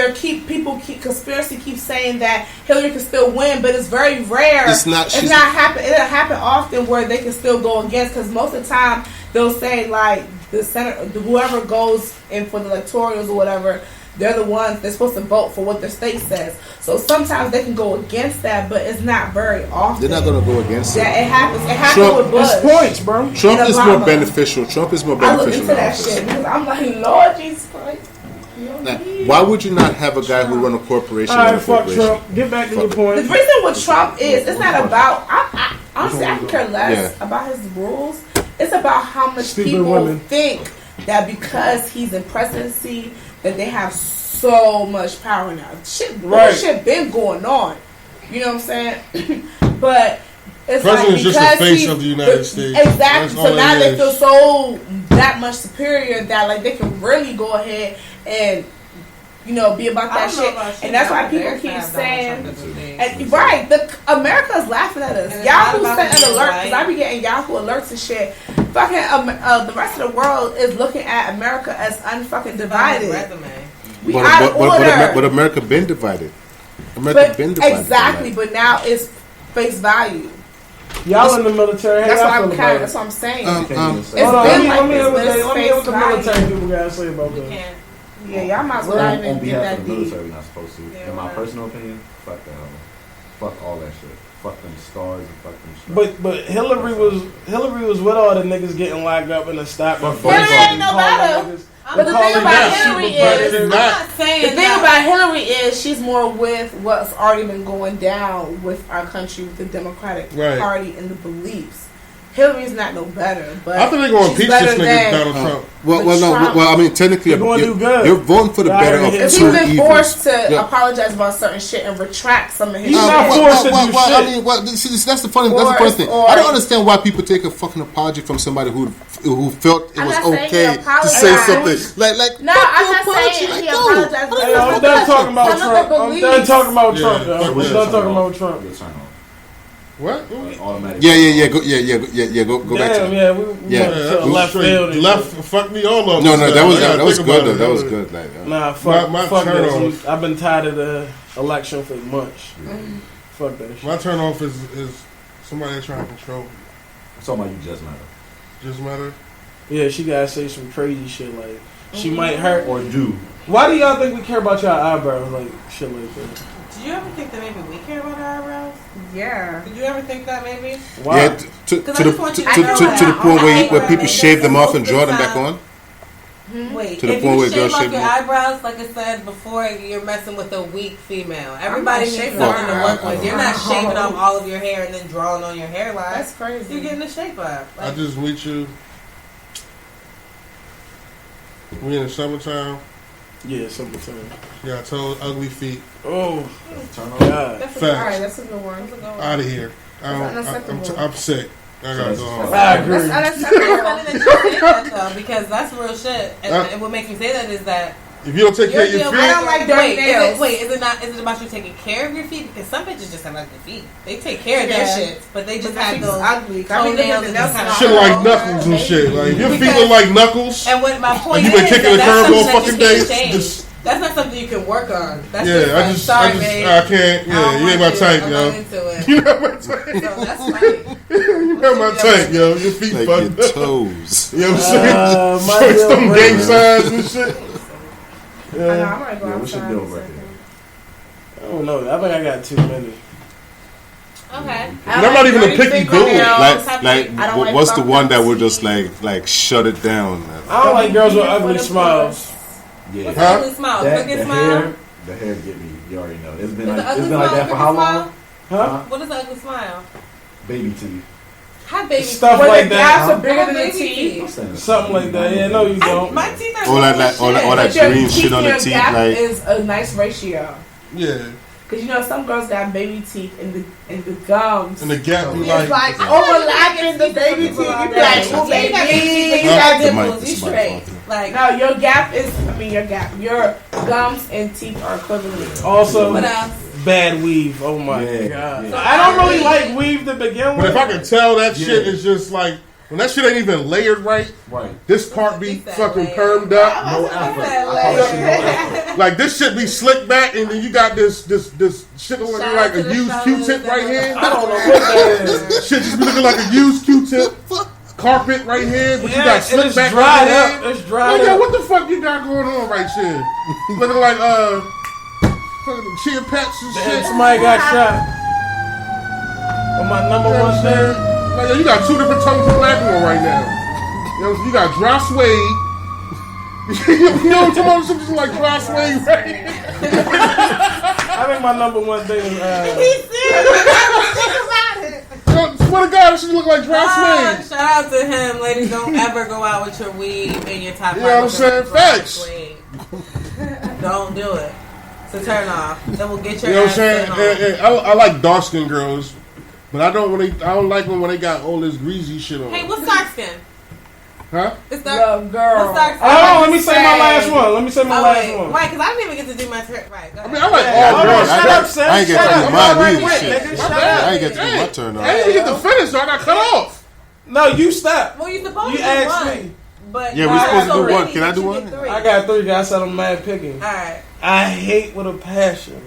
conspiracy keeps saying that Hillary can still win, but it's very rare. It's not happen. It doesn't happen often where they can still go against, because most of the time they'll say like the Senate, whoever goes in for the electorals or whatever, they're the ones they're supposed to vote for what their state says. So sometimes they can go against that, but it's not very often. They're not going to go against it. It happens. It happens with Bush. It's points, bro. Trump is more beneficial. I look into that shit because I'm like, Lord Jesus Christ. Now, why would you not have a guy who run a corporation? All right, fuck Trump. Get back to your point. The reason with Trump is it's not about. Honestly, I can care less about his rules. It's about how much people think that because he's in presidency that they have so much power now. Shit been going on. You know what I'm saying? But it's President's just the face of the United States. Exactly. So now they feel so that much superior that like they can really go ahead and be about that shit. And that's why people keep saying, America's laughing at us. Yahoo sent an alert because I be getting Yahoo alerts and shit. fucking the rest of the world is looking at America as unfucking divided. We but America been divided. Exactly, but now it's face value. Y'all in the military. That's what I'm saying. Let me hear what the military people gotta say about that. Yeah, y'all might as well not even on get behalf that of the deep. military, we're not supposed to. In my personal opinion, fuck that. Fuck all that shit. Fuck them stars and fuck them stripes. But Hillary was with all the niggas getting locked up in the stop. Hillary ain't no better. But the thing about Hillary is she's more with what's already been going down with our country, with the Democratic Party and the beliefs. Hillary's not no better, but I think they're going to impeach this nigga Donald Trump. Well, I mean, technically, you're voting for the better of two evils. He's been forced to apologize about certain shit and retract some of his shit. He's not forced to do shit. I mean, that's the funny thing. I don't understand why people take a fucking apology from somebody who felt it was okay to say something. No, I'm not saying he apologized. I'm done talking about Trump. I'm done talking about Trump. I'm done talking about Trump. What? Automatic. Yeah. Go back to that. Left field. Left. Fuck me all up. No, that was good though. That was good. Nah, fuck this. I've been tired of the election for months. Fuck that shit. My turn off is somebody that's trying to control. I'm talking about you, Just Matter. Just Matter. Yeah, she gotta say some crazy shit like she might hurt or do. Why do y'all think we care about y'all eyebrows like shit like that? Did you ever think that maybe we care about our eyebrows? Yeah. Did you ever think that maybe? Why? Yeah, to the point where people shave them off and draw them back on. Wait, if you shave off your eyebrows, like I said before, you're messing with a weak female. Everybody needs something to work with. You're not shaving off all of your hair and then drawing on your hairline. That's crazy. You're getting a shape up. I just meet you. We in the summertime. Yeah, summertime. Yeah, I told ugly feet. Oh, God. That's a good one. Out of here. I'm sick. I gotta go home. I agree. That's funny that you say that though, because that's real shit. And what makes me say that is that if you don't take care of your feet, I don't like dirty nails. Wait, is it about you taking care of your feet? Because some bitches just have ugly feet. They take care of their shit, but they just have those ugly toenails and just kind of shit like knuckles and shit. Like your feet look like knuckles. And what my point is, you've been kicking the curb all fucking day. That's not something you can work on. That's I can't. Yeah, you ain't my type, yo. You know my type. So that's funny. You know my type, yo. Your feet like fucked your up. toes. You know what I'm saying? Shorts, them gang signs and shit. Yeah, we should do it right here. I don't know. I think I got too many. Okay. And I'm not even a picky dude. Like, what's the one that would just like shut it down? I don't like girls with ugly smiles. Yeah. What's ugly smile? Crooked smile? The hair get me. You already know. It's been like that for how long? Huh? What is an ugly smile? Baby teeth. How baby stuff teeth? like that. Gaps are bigger than the teeth. Something like that. Yeah, no, you don't. My teeth are all that green shit on the teeth. Like is a nice ratio. Yeah. Cause you know some girls got baby teeth in the gums. And the gap be like overlapping the baby teeth. You be like, oh baby, you got dimples. You straight. Like no, your your gums and teeth are equivalent. Also, what else? Bad weave. Oh my god. So I don't really like weave to begin with. But if I can tell that shit is just like when that shit ain't even layered right. This part be fucking permed up. No effort. Like this shit be slicked back, and then you got this shit looking like a used Q-tip right here. I don't know what that is. Shit just be looking like a used Q-tip. Carpet right here, but you got slick back dried right up. It's dried up. up. What the fuck you got going on right here? Looking like fucking chia pets and shit. Somebody got shot. On my number one thing. Like, you got two different tongues of black on right now. You got dry suede. You know what I'm talking about? Something like dry suede, right? I think my number one thing is He's serious. Swear to God, it should look like dry suede. Shout out to him, ladies. Don't ever go out with your weave and your top. You know what I'm saying? Facts. Don't do it. So turn off. Then we'll get your. You know what I'm saying? I like dark skinned girls, but I don't like them when they got all this greasy shit on. Hey, what's dark skin? Huh? It's dark. Girl. What's dark skin? Oh, let me say my last one. Last one. Why? Because I didn't even get to do my turn. Right. I mean, I like all girls. Shut up, Seth. I ain't get to do mine either. Shit. Shut up. I ain't get to do my turn on. I didn't get to finish, so I got cut off. No, you stop. Well, you supposed You to asked one. me. But Yeah, we're supposed to do one. Can I do one? I got 3 guys. I said I'm mad picking. All right. I hate with a passion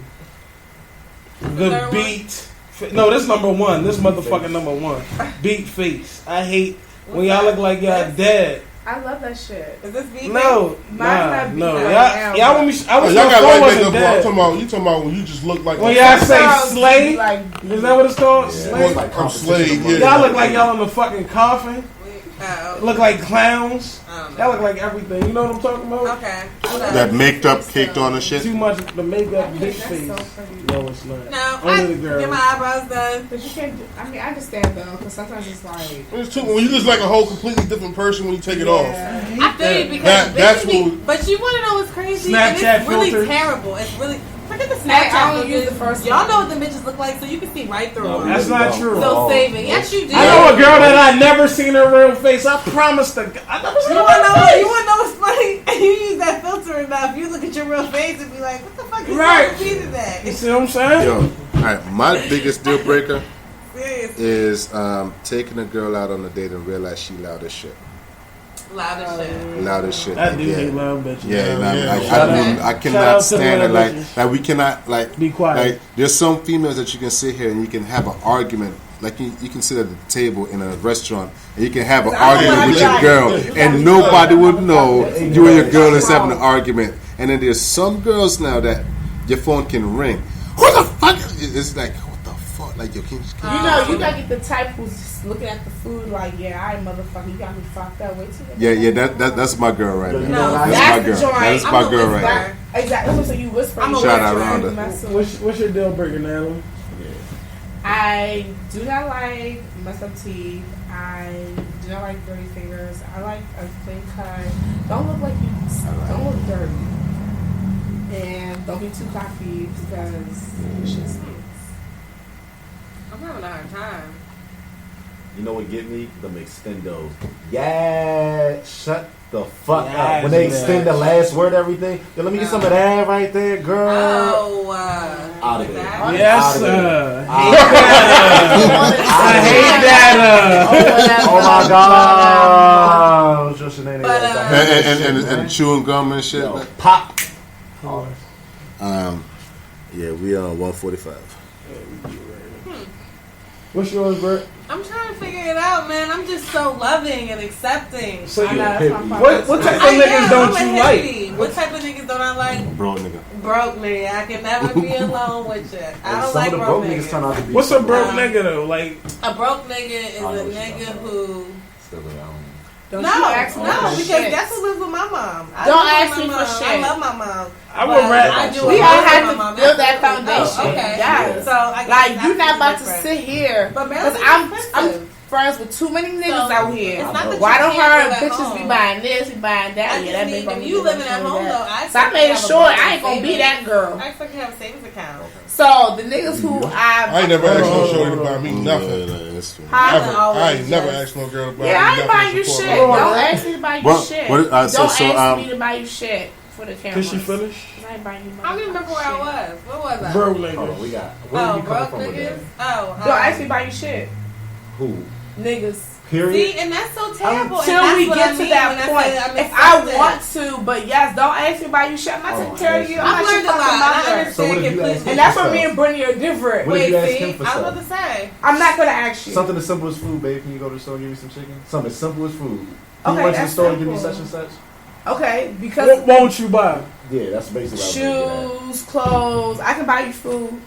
the third beat. No, this number 1. This motherfucking number 1. Beat face. I hate when y'all look like y'all dead. I love that shit. Is this beat? No, Mine's no. not beat right now, Y'all want me? I was y'all got phone like wasn't makeup. dead. You talking about when you just look like When y'all say slay, Like, is that what it's called? Yeah, Slay. it's like I'm Slade, competition. yeah. Y'all look like y'all in the fucking coffin. Oh, Look like clowns. I don't know. Y'all look like everything. You know what I'm talking about? Okay. That maked up, caked on and shit. Too much the makeup, big that's face. so pretty. No, it's not. No, Only I the girl. get my eyebrows done. But you can't do, I mean, I understand though, because sometimes it's like, It's too, when you just like a whole completely different person when you take it off. I feel you because That's basically, what- but you want to know what's crazy? Snapchat and it's really filters. terrible. It's really forget the I Snapchat only use filters. the first Y'all one. know what the bitches look like, so you can see right through them. That's not true. So save it. Yes, you do. I know a girl that I never seen her real face. I promise to God, I never seen You her wanna know real what? face. You wanna know what's funny? You use that filter enough, you look at your real face and be like, "What the fuck is Right. repeated that?" You see what I'm saying? Yo, all right. My biggest deal breaker Seriously, is taking a girl out on a date and realize she loud as shit. loud as shit. Loud as shit. I do yeah. hate loud bitches. Yeah, Yeah. I Shout out to cannot the stand it. loud Like, bitches. we cannot like Be quiet. Like, there's some females that you can sit here and you can have an argument. Like you can sit at the table in a restaurant and you can have an argument with your girl and nobody would know you and your girl is having an argument. And then there's some girls now that your phone can ring. Who the fuck? It's like, what the fuck? Like, yo, can you you know, you gotta get the type who's just looking at the food like, yeah, I motherfucker, you got me fucked up. Wait till Yeah, that's my girl right now. No, That's that's my the girl. joint. That's I'm my a girl right whisperer. now. Exactly. So you whisper. I'm a Shout out whisperer. Rhonda. What's your deal breaker, Natalie? I do not like messed up teeth. I do not like dirty fingers. I like a clean cut. Don't look like you. Don't look dirty. And don't be too cocky because shit stinks. I'm having a hard time. You know what get me? Them extendos. Yeah, shut the fuck Yes, up. When they man. extend the last word, everything. Yo, let me get some of that right there, girl. Oh, Out of like there. that? Yes, Out of there. sir. Out Hate that. I hate that. Oh my god. What's your shenanigans? But, And chewing gum and shit. Yo, pop. Yeah, we are 145. What's yours, Bert? I'm trying to figure it out, man. I'm just so loving and accepting. So I you, know, that's my problem. what type of I niggas am, don't I'm a you like? hippie. What type of niggas don't I like? Bro, nigga. Broke nigga. I can never be alone with you. I And don't some like of the broke broke niggas turn niggas. out to be. What's a broke Um, nigga though? Like, A broke nigga is I know a what you're nigga talking who. Still, I don't. Don't No, you ask me no, for because shit. that's who lives with my mom. I Don't live with ask me my for mom. shit. I love my mom. I would But rather. I do We a all lot have with to my mom. build that Absolutely. foundation. Oh, okay. Yes. So I guess Like, that's you're not about to different. sit here. But Because Maryland's I'm expensive. friends with too many niggas So, out here. it's not that Why you don't can't her live at bitches be home. buying this, be buying that? I Yeah, just that need, bitch gonna if be you doing living this, at doing home that. though, I So I made sure I ain't gonna be that girl. I expect to have a savings account. So the niggas who I ain't never asked no shorty to buy me nothing. Huh? Ever. I ain't never asked no girl to buy me Yeah, I nothing. ain't buying you to support shit. me. Don't ask me to buy you Well, shit. what- Don't so, ask me to buy you shit for the camera. Did she finish? I ain't buying you I don't even remember where I was. What was I? Broke Hold on, niggas. we got. Where Oh, you coming broke from with niggas? that? Oh. Don't ask me to buy you shit. Who? Niggas. Period. See, and that's so terrible. and Until that's we what get I to mean that when point. I say I'm If I accepted. want to, but yes, don't ask me about you shit. I'm not taking care of you. I'm I've not your learned a lot. fucking And I mother. So what understand if you completely. ask And that's where me and Brittany are different. What if you ask see, him for I was stuff? about to say. I'm not gonna ask you. Something as simple as food, babe. Can you go to the store and give me some chicken? Something as simple as food. Can Okay, you run to the that's store and give me simple. such and such? Okay, because What won't you buy? Yeah, that's basically what I was gonna get at. shoes, clothes, I can buy you food.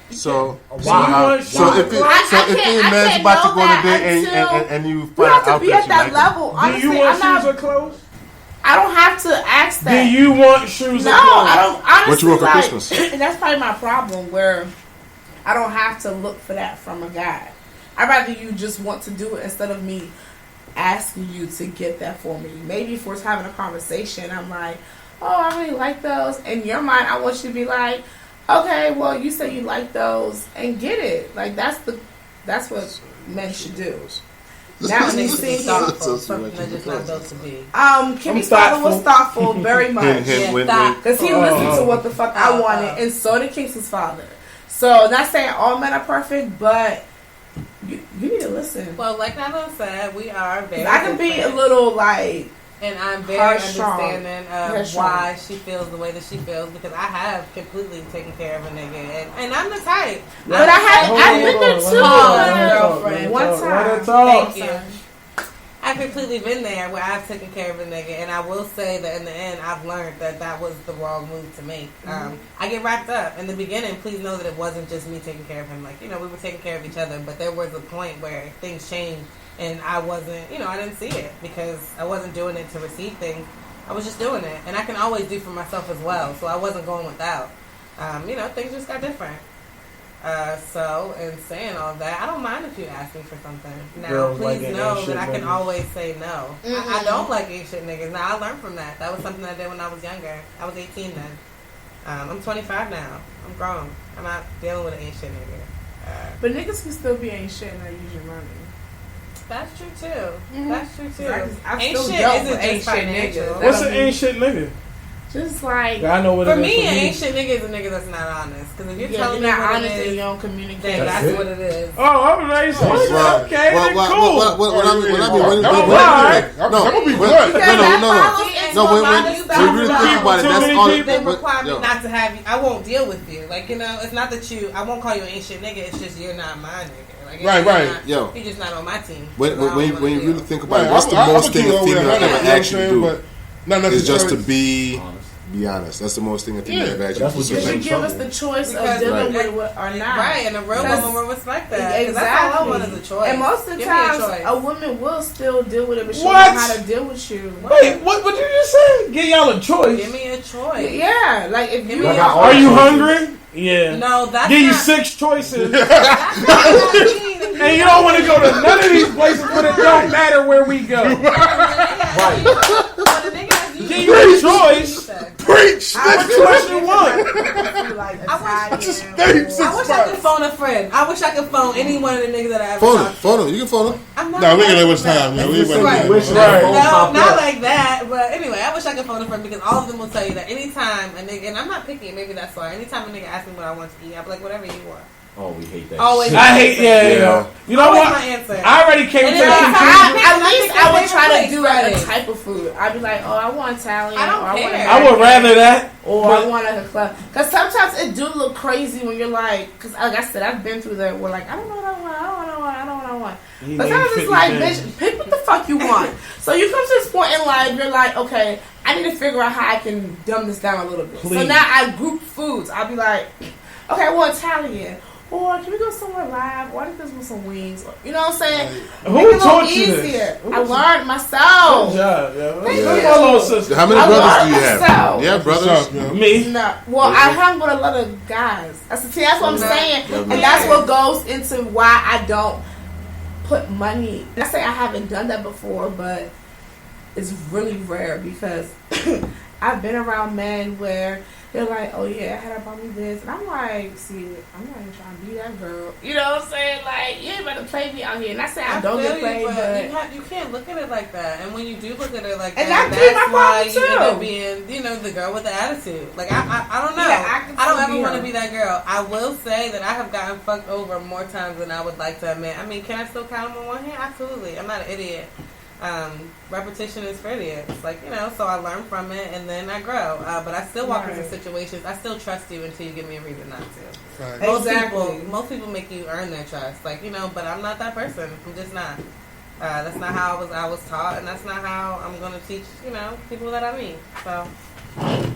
So, Wow. so if it, I so if can't- any I man's can't about to know go on a that date until and you We find have to out be that at you that like level. Do Honestly, you want I'm shoes not. or clothes? I don't have to ask Do that. you want shoes No, or clothes? I don't. Honestly, What you want for like, Christmas? And that's probably my problem, where I don't have to look for that from a guy. I'd rather you just want to do it instead of me asking you to get that for me. Maybe if we're having a conversation, I'm like, oh, I really like those. In your mind, I want you to be like, okay, well, you say you like those, and get it. Like that's what men should do. Now when they see you, Something that just not built to be. Kimmy's father was thoughtful very much. Hint, hint, wink, stop. wink. Because he listened to what the fuck I wanted, and so did Kingston's father. So, not saying all men are perfect, but You need to listen. Well, like Nala said, we are very. I can be a little like. And I'm very understanding of why she feels the way that she feels because I have completely taken care of a nigga and I'm the type. But I've been there too, girlfriend. One time. Thank you. I've completely been there where I've taken care of a nigga, and I will say that in the end, I've learned that was the wrong move to make. I get wrapped up. In the beginning, please know that it wasn't just me taking care of him. Like, we were taking care of each other, but there was a point where things changed, and I wasn't, I didn't see it because I wasn't doing it to receive things. I was just doing it, and I can always do for myself as well, so I wasn't going without. Things just got different. So, in saying all that, I don't mind if you ask me for something. Now, please know that I can always say no. I don't like ain't shit niggas. Now, I learned from that. That was something I did when I was younger. I was 18 then. I'm 25 now. I'm grown. I'm not dealing with an ain't shit nigga. But niggas can still be ain't shit and not use your money. That's true, too. Mm-hmm. That's true, too. Ain't shit isn't ain't just financial. What's an ain't shit nigga? Just like I know what for it is me, for ain't shit nigga is a nigga that's not honest. Because if you're telling me not what honest it is, and you don't communicate, then that's what it is. Oh, I'm ready to say okay, cool. When you really think about it, that's all. They require me not to have you. I won't deal with you. Like, it's not that I won't call you an ain't shit nigga. It's just you're not my nigga. Like, right. You're just not on my team. When you really think about it, what's the most thing a female ever actually do? It's just to be honest. That's the most thing a female ever actually do. You should give us the choice of dealing with it or not. Right, and a real woman will respect that. Exactly. That's all I want is a choice. And most of the times, a woman will still deal with it, but she don't know how to deal with you. Wait, what did you just say? Give y'all a choice. Give me a choice. Yeah, like if you are you hungry? Yeah. No, that's give you 6 choices. And you don't want to go to none of these places, but it don't matter where we go. Right. Give you a choice. Preach. What choice you want? I wish I could phone a friend. I wish I could phone any one of the niggas that I ever phone him. You can phone him. No, we ain't waste time. No, not like that. But anyway, I wish I could phone a friend because all of them will tell you that anytime a nigga, and I'm not picky, maybe that's why. Anytime a nigga asks me what I want to eat, I'll be like, whatever you want. Oh, we hate that. Always. I hate, You know always what? My answer. I already came to the conclusion. At least I would try to do like a type of food. I'd be like, I want Italian. I don't care. I would rather that. Or I want like a club. Because sometimes it do look crazy when you're like, because like I said, I've been through that. We're like, I don't know what I want. I don't know what I want. But sometimes it's like, bitch, pick what the fuck you want. So you come to this point in life, you're like, okay, I need to figure out how I can dumb this down a little bit. Please. So now I group foods. I'll be like, okay, well, Italian. Or can we go somewhere live? Or I think there's with some wings. You know what I'm saying? Who taught you this? I learned myself. Good job, yeah. How many brothers do you have? Yeah, brothers. Me? No. Well, I hung with a lot of guys. That's what I'm saying. And that's what goes into why I don't put money. I say I haven't done that before, but it's really rare because I've been around men where they're like, oh yeah, I had her buy me this. And I'm like, see, I'm not even trying to be that girl. You know what I'm saying? Like, you ain't about to play me out here. And I say I don't get played, but you can't look at it like that. And when you do look at it like and that, that's why you end up being, the girl with the attitude. Like, I don't know. Yeah, I don't ever want to be that girl. I will say that I have gotten fucked over more times than I would like to admit. I mean, can I still count them on one hand? Absolutely. I'm not an idiot. Repetition is for idiots. Like, so I learn from it and then I grow. But I still walk into situations. I still trust you until you give me a reason not to. Right. Most people make you earn their trust. Like, but I'm not that person. I'm just not. That's not how I was taught, and that's not how I'm gonna teach, people that I meet. So,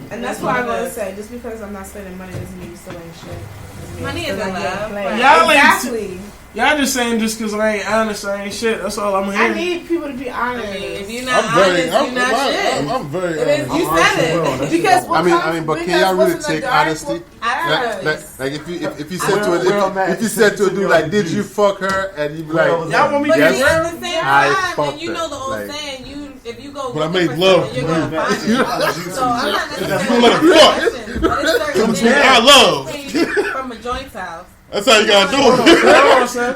and that's why I'm gonna say, just because I'm not spending money doesn't mean you still ain't shit. Money isn't love. Exactly. Y'all just saying just because I ain't honest, I ain't shit. That's all I'm hearing. I need people to be honest. If you're not honest, you're not shit. I'm very honest. You said it. Because I mean, but can y'all really take honesty? Like if you said to a dude like, did you fuck her? And you be like, y'all want me to get at the same time, fucked and you know the old her. saying, if you go, but I made love. You're gonna find it. So I'm not necessarily let her fuck. Come to me, I love. From a joint house. That's how you gotta do it.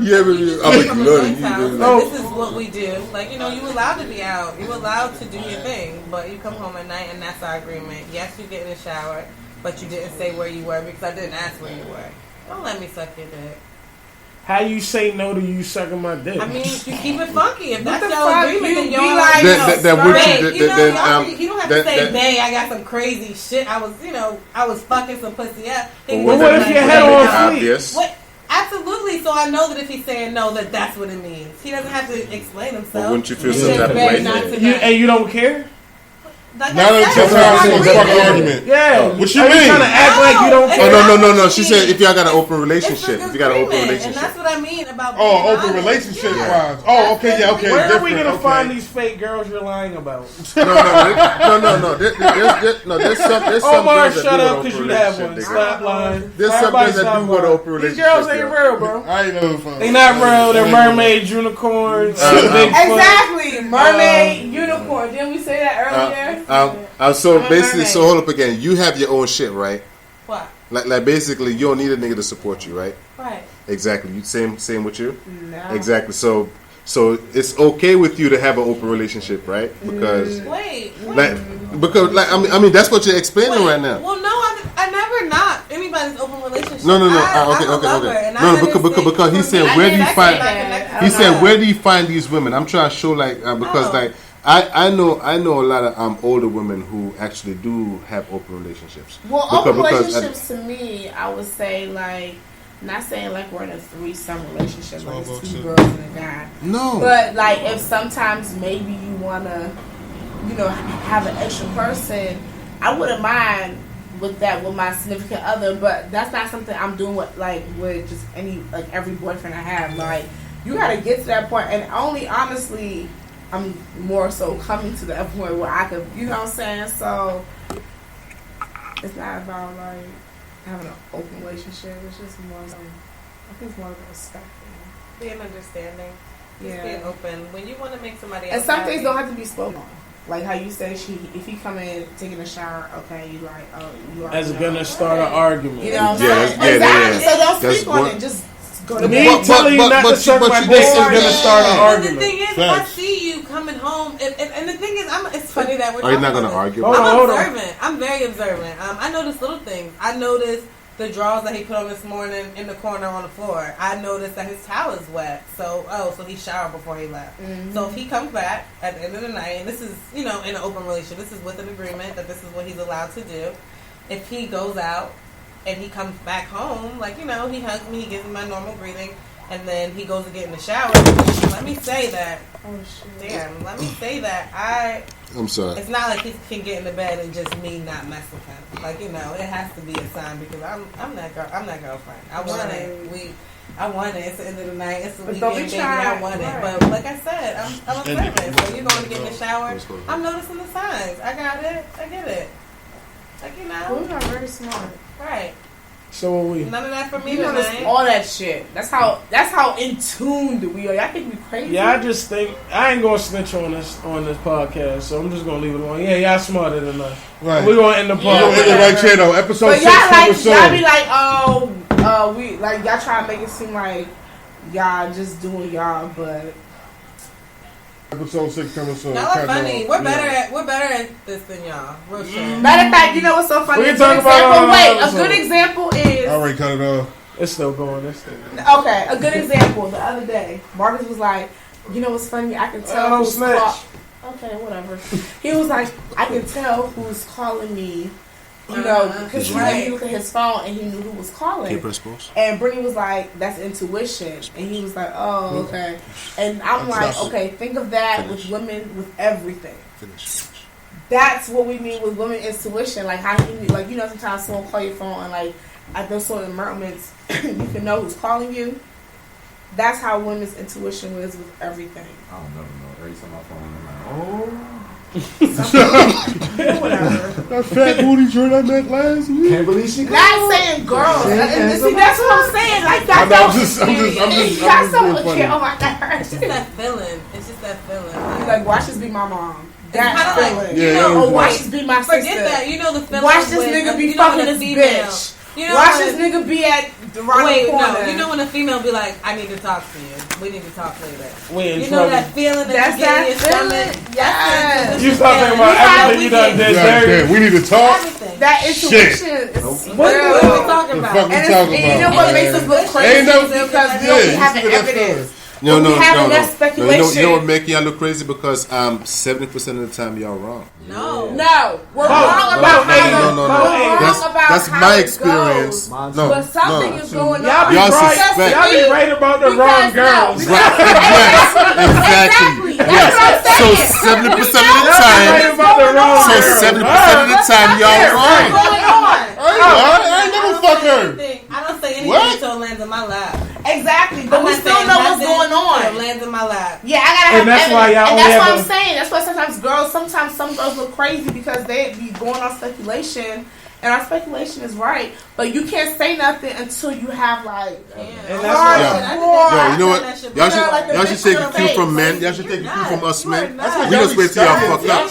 Yeah, baby. This is what we do. Like, you allowed to be out. You allowed to do your thing. But you come home at night and that's our agreement. Yes, you get in the shower, but you didn't say where you were because I didn't ask where you were. Don't let me suck your dick. How you say no to you sucking my dick? I mean, you keep it funky. If that's the your fuck agreement, you then be y'all like, you don't have to say, babe, I got some crazy shit. I was fucking some pussy up. Well, what if your head on fleek? What? Absolutely. So I know that if he's saying no, that's what it means. He doesn't have to explain himself. But wouldn't you feel some type of way? And you don't care? Like now that's how it's a fucking argument. Yeah. What you Are mean? You trying to act like you don't care? No. She said if y'all got an open relationship. If you got an open relationship. And that's what I mean about open relationship wise. Oh, okay, yeah, okay. Where are we going to find these fake girls you're lying about? No. There's some Omar, girls shut that up because you have one. Stop lying. There's some girls that do want an open relationship. These girls ain't real, bro. I ain't know fun. They not real. They're mermaids, unicorns, exactly. Mermaid, unicorn. Didn't we say that earlier? So basically, so hold up again. You have your own shit, right? What? Like basically, you don't need a nigga to support you, right? Right. Exactly. Same with you. No. Exactly. So it's okay with you to have an open relationship, right? Because I mean that's what you're explaining right now. Well, no, I never knocked anybody's open relationship. No. Okay. Because he said where do you find? He said where do you find these women? I'm trying to show because I know a lot of older women who actually do have open relationships. Well, open relationships to me, I would say not saying like we're in a threesome relationship, like it's two girls and a guy. No. But like if sometimes maybe you wanna, have an extra person, I wouldn't mind with that with my significant other. But that's not something I'm doing with just every boyfriend I have. Like you gotta get to that point, and only honestly. I'm more so coming to that point where I could, you know what I'm saying? So it's not about having an open relationship. It's just more I think it's more of respect. Being understanding. Yeah. Being open. When you want to make somebody else and some happy, things don't have to be spoken on. Like how you say if he come in taking a shower, okay, you like, oh, you are. As gonna start an argument. You know what I'm saying? Exactly. So don't speak on it. Just go to me telling you not to suck my dick is gonna start an argument. The thing is, if I see you coming home, and the thing is, it's funny that we're. Are you not gonna argue? I'm observant. I'm very observant. I notice little things. I noticed the drawers that he put on this morning in the corner on the floor. I noticed that his towel is wet. So he showered before he left. Mm-hmm. So if he comes back at the end of the night, and this is in an open relationship, this is with an agreement that this is what he's allowed to do. If he goes out and he comes back home, he hugs me, he gives me my normal greeting, and then he goes to get in the shower. Let me say that. Oh shit! Damn. Let me say that I'm sorry. It's not like he can get in the bed and just me not mess with him. It has to be a sign because I'm that girl. I'm that girlfriend. I want it. I want it. It's the end of the night. It's the weekend, baby. I want it. But like I said, I'm observant. So you're going to get in the shower. I'm noticing the signs. I got it. I get it. We're not very smart. Right. So are we. None of that for me. You notice all that shit. That's how in tune we are. Y'all think we crazy? Yeah, I just think I ain't gonna snitch on this podcast, so I'm just gonna leave it alone. Yeah, y'all smarter than us. Right. We're gonna end the podcast. We're gonna end it right here though. Episode 6 y'all be like, we y'all try to make it seem like y'all just doing y'all, but. Episode 6 coming soon. Y'all are funny. We're better at this than y'all. Real shit. Matter of fact, you know what's so funny? A good example is. I already cut it off. It's still going. Okay, a good example. The other day, Marcus was like, "You know what's funny? I can tell who's okay, whatever." He was like, "I can tell who's calling me." Because he looked at his phone and he knew who was calling. And Brittany was like, "That's intuition." And he was like, "Oh, okay." And I'm like, "Okay, think of that with women, with everything." That's what we mean with women intuition. Like how sometimes someone call your phone and at those sort of moments, you can know who's calling you. That's how women's intuition is with everything. I don't never know. Every time I phone, I'm like, oh. That fat booty joint I met last week. Can't believe she. Not saying girls. See, that's what I'm saying. Like that's oh my god. It's just that feeling. It's just that feeling. Like watch this be my mom. That feeling. Or watch this be my sister. Forget that. The feeling. Watch this nigga be fucking this bitch. Watch this nigga be at the right corner. No. When a female be like, "I need to talk to you. We need to talk later." That feeling that you get in your stomach. Yes. You start thinking about everything you done did. We need to talk. That intuition is what are we talking talking about? Fuck we talking You know about? what makes us look crazy? Ain't no Because we don't be having evidence. No. We having that You speculation. know what making y'all look crazy? Because 70% of the time y'all wrong. No. We're wrong about how No. That's how my it experience. goes. No, But something is going on. Y'all suspect. Y'all be right about the wrong girls. Right. Yes, exactly. Yes. So 70% of the time. So 70% of the time y'all wrong. I ain't never fuck her. I don't say anything What? until it lands in my lap. Exactly, but I'm we not still saying know what's nothing going on. until it lands in my lap. Yeah, I gotta have And that's why evidence. y'all And only that's what have I'm saying. That's why sometimes some girls look crazy because they be going on speculation, and our speculation is right, but you can't say nothing until you have like. And that's why. Yo, you know what? Y'all should take a cue from men. Y'all should take a cue from us men. We just wait till y'all fuck up.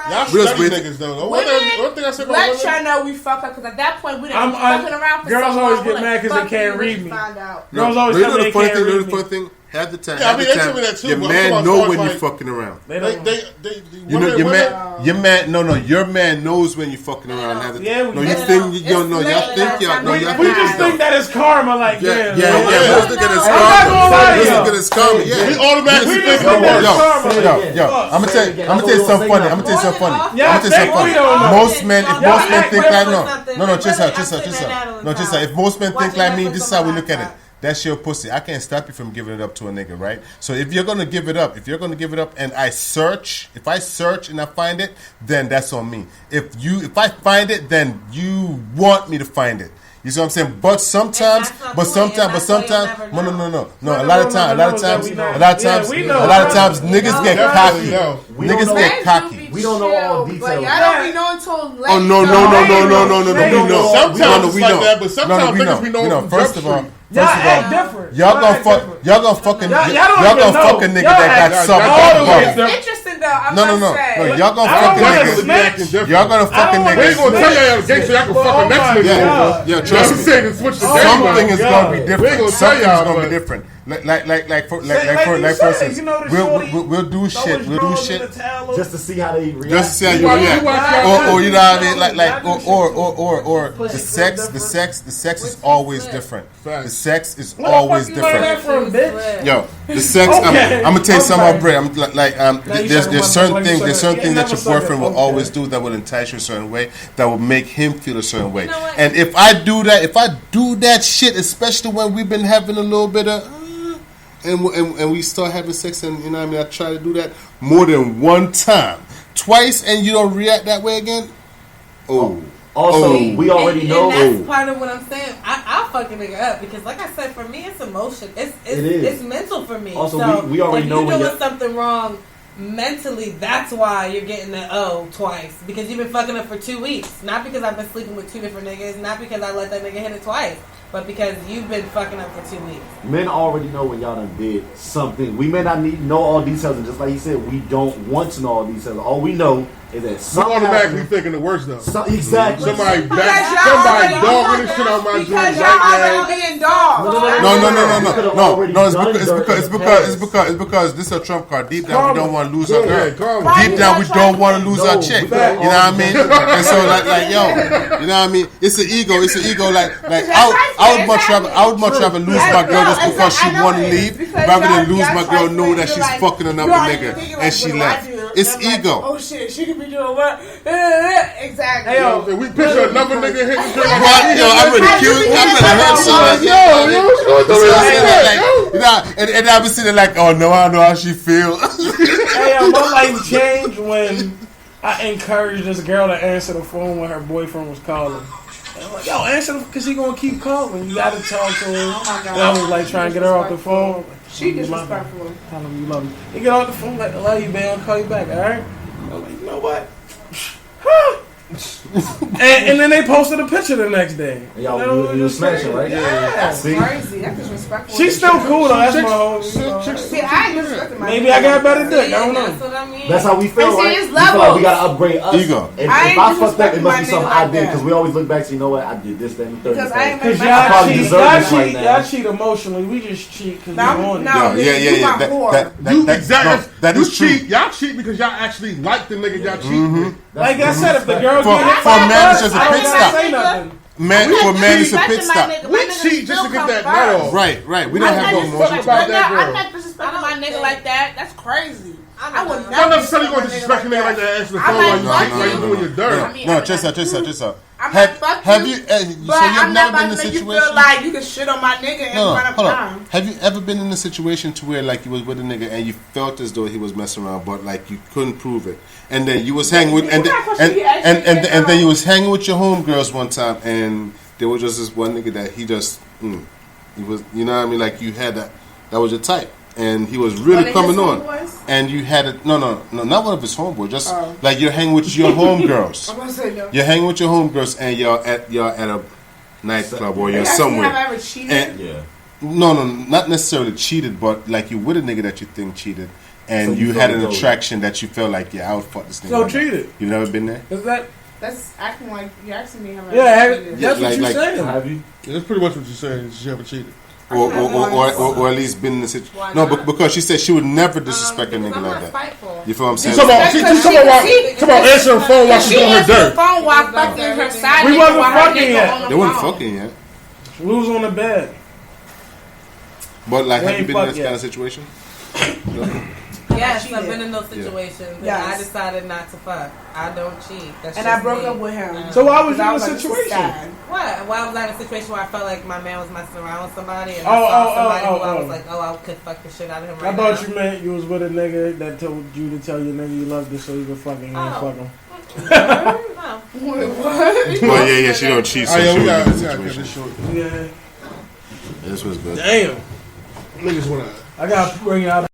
Y'all We just study wait. niggas though. Women, One thing I said about let y'all women. know we fuck up because at that point we didn't fucking around for girls so always long. get We're mad 'cause they fuck can't you, read we me. find out. Girls always You tell know me the they funny can't thing. You know read the me. funny thing. Half the time, Yeah, I mean, they tell me that too, your but I'm man talking know about when as you far fucking around. They don't. You know your man. No, your man knows when you fucking around. Half the Yeah, time. we No, you know. think y'all think y'all. No, We y'all we think just think that it's karma, like Yeah. We don't Let's look at his I'm not gonna lie karma. to Let's y'all. look at his karma. Yeah. We automatically We think just the think that it's worst. karma. Yo, I'm gonna tell you something funny. I'm gonna tell you something funny. Y'all I'm gonna tell you think we something don't funny. know. Most men, if Y'all most men act think like different. no, check this out. If most men think like me, this is how we look at it. That's your pussy. I can't stop you from giving it up to a nigga, right? So if you're gonna give it up, and I search, if I search and I find it, then that's on me. If I find it, then you want me to find it. You see what I'm saying? But sometimes, no. A lot of times, niggas get cocky. Niggas get cocky. We don't know all details. But y'all don't be knowing until late. Oh no! We know. Sometimes it's like that, but sometimes we niggas be knowing know. from First Jump of all, Street. Y'all act different. y'all gonna fuck a nigga that got something. It's interesting though. I'm No. say. Y'all gonna fuck a nigga. Y'all gonna fuck a nigga. We ain't gonna tell y'all y'all gangster. Y'all can fuck the next nigga. Yeah, trust me. Saying to switch the game. Something is gonna be We ain't different. gonna tell Something's y'all, gonna be but- different. Like for said, instance, you know the shorty we'll do shit. We'll do shit Just to see how they react. just to see how you react. Or you know what I mean? Or the sex is always different. The sex is always different. Yo, the sex. I'm gonna tell you something about Bray. There's certain things that your boyfriend will always do that will entice you a certain way, that will make him feel a certain way. And if I do that shit, especially when we've been having a little bit of and we start having sex, and you know what I mean, I try to do that more than one time, twice, and you don't react that way again. We already know. And that's part of what I'm saying. I'll fuck a nigga up because, like I said, for me, it's emotion. It's mental for me. Also, so we already if know you're when doing something wrong mentally, that's why you're getting the twice, because you've been fucking up for 2 weeks. Not because I've been sleeping with 2 different niggas. Not because I let that nigga hit it twice. But because you've been fucking up for 2 weeks. Men already know when y'all done did something. We may not know all details, and just like he said, we don't want to know all details. All we know is that I'm something automatically thinking the worst though. Exactly. Somebody dogging this shit on my joint Because right y'all now. already being dogs. It's because this is a trump card. Deep down, we don't want to lose our girl. Deep down, we don't want to lose our chick. You know what I mean? And so, like, yo, you know what I mean? It's an ego. Like, I would much rather lose my girl just because she want to leave, rather than lose my girl knowing that she's fucking another nigga and she left. It's ego. Oh shit, she could be doing what? Exactly. Hey, yo, We picture another nigga hitting the What? Yo, I'm really cute. I'm gonna hurt somebody. And I be sitting there like, oh no, I know how she feel. Hey, yo, my life changed when I encouraged this girl to answer the phone when her boyfriend was calling. And I'm like, yo, answer because he gonna keep calling. You gotta talk to him. Oh my God. And I was like trying to get her off the phone. She disrespectful. Tell him you love me. You get off the phone like, I love you, man. I'll call you back, all right? I'm like, you know what? and then they posted a picture the next day. Y'all you smashing, right? Yeah. That's crazy. That's disrespectful. She's still cool though. That's my whole. See, I ain't disrespecting my Maybe I got better dick. I don't That's know. what I mean. That's how we feel, And see, right? it's We feel like levels. we gotta upgrade us. Ego. If I ain't I fucked up, it disrespecting must my be something nigga I like did, that. because we always look back and say, you know what, I did this, that, and the third. Because I ain't Because made I probably y'all cheat. deserve Y'all this right cheat. now. Y'all cheat emotionally. We just cheat because No, we want it. no. Yeah. That is true. cheat. Y'all cheat because y'all actually like the nigga y'all cheat with. Like I said, if the girl For get hit a by man, it's bus, just a I don't pit gotta stop. say nothing. Man, for man, it's a pit stop. We cheat just to get that nut off. Right. We don't have no emotion about that girl. I'm not disrespecting my nigga like that. That's crazy. I would Not never necessarily going to disrespect a nigga like that. Answer the phone while you doing your dirt. No, just up. I'm not fucking Have you? but So you've I'm never not been in a about to make you situation? feel like you can shit on my nigga in front of hold time. on. Have you ever been in a situation to where like you was with a nigga and you felt as though he was messing around, but like you couldn't prove it, and then you was hanging with and then you was hanging with your homegirls one time, and there was just this one nigga that he just he was, you know what I mean, like you had that was your type. And he was really coming on, and you had it. No, not one of his homeboys. Just like you're hanging with your homegirls. I'm gonna say no. You're hanging with your homegirls, and y'all at a nightclub or you're somewhere. Have I ever cheated? Yeah. No, not necessarily cheated, but like you with a nigga that you think cheated, and So you you had an felt attraction that you felt like, yeah, I would fuck this nigga. So like that. cheated. You never been there? Is that? That's acting like you're asking me how I Yeah, ever cheated. that's what like- you're saying. Have you? Yeah, that's pretty much what you're saying. She haven't cheated. Or at least been in the situation. No, but because she said she would never disrespect a nigga I'm like not that. spiteful. You feel what I'm She's saying? talking about answering the phone while she's She doing her answered the dirt. phone while fucking her side We nigga wasn't while her fucking nigga yet. on the They weren't phone. fucking yet. We was on the bed. But like, We have you ain't been in fucked this yet. kind of situation? Yes, I've been in those situations. Yes. And I decided not to fuck. I don't cheat. That's And just I broke me. up with him. So why was you in I the was like, this is situation? sad. What? Why was I in a situation where I felt like my man was messing around with somebody and Oh, I saw somebody oh, who I oh. was like, I could fuck the shit out of him I right thought now. you meant you was with a nigga that told you to tell your nigga you loved it so you could fucking Oh. fuck him. No. Well, yeah, she don't cheat. So Oh, yeah, she we would got be in to the cut this situation. short. Yeah. This was good. Damn. Niggas want to. I gotta bring out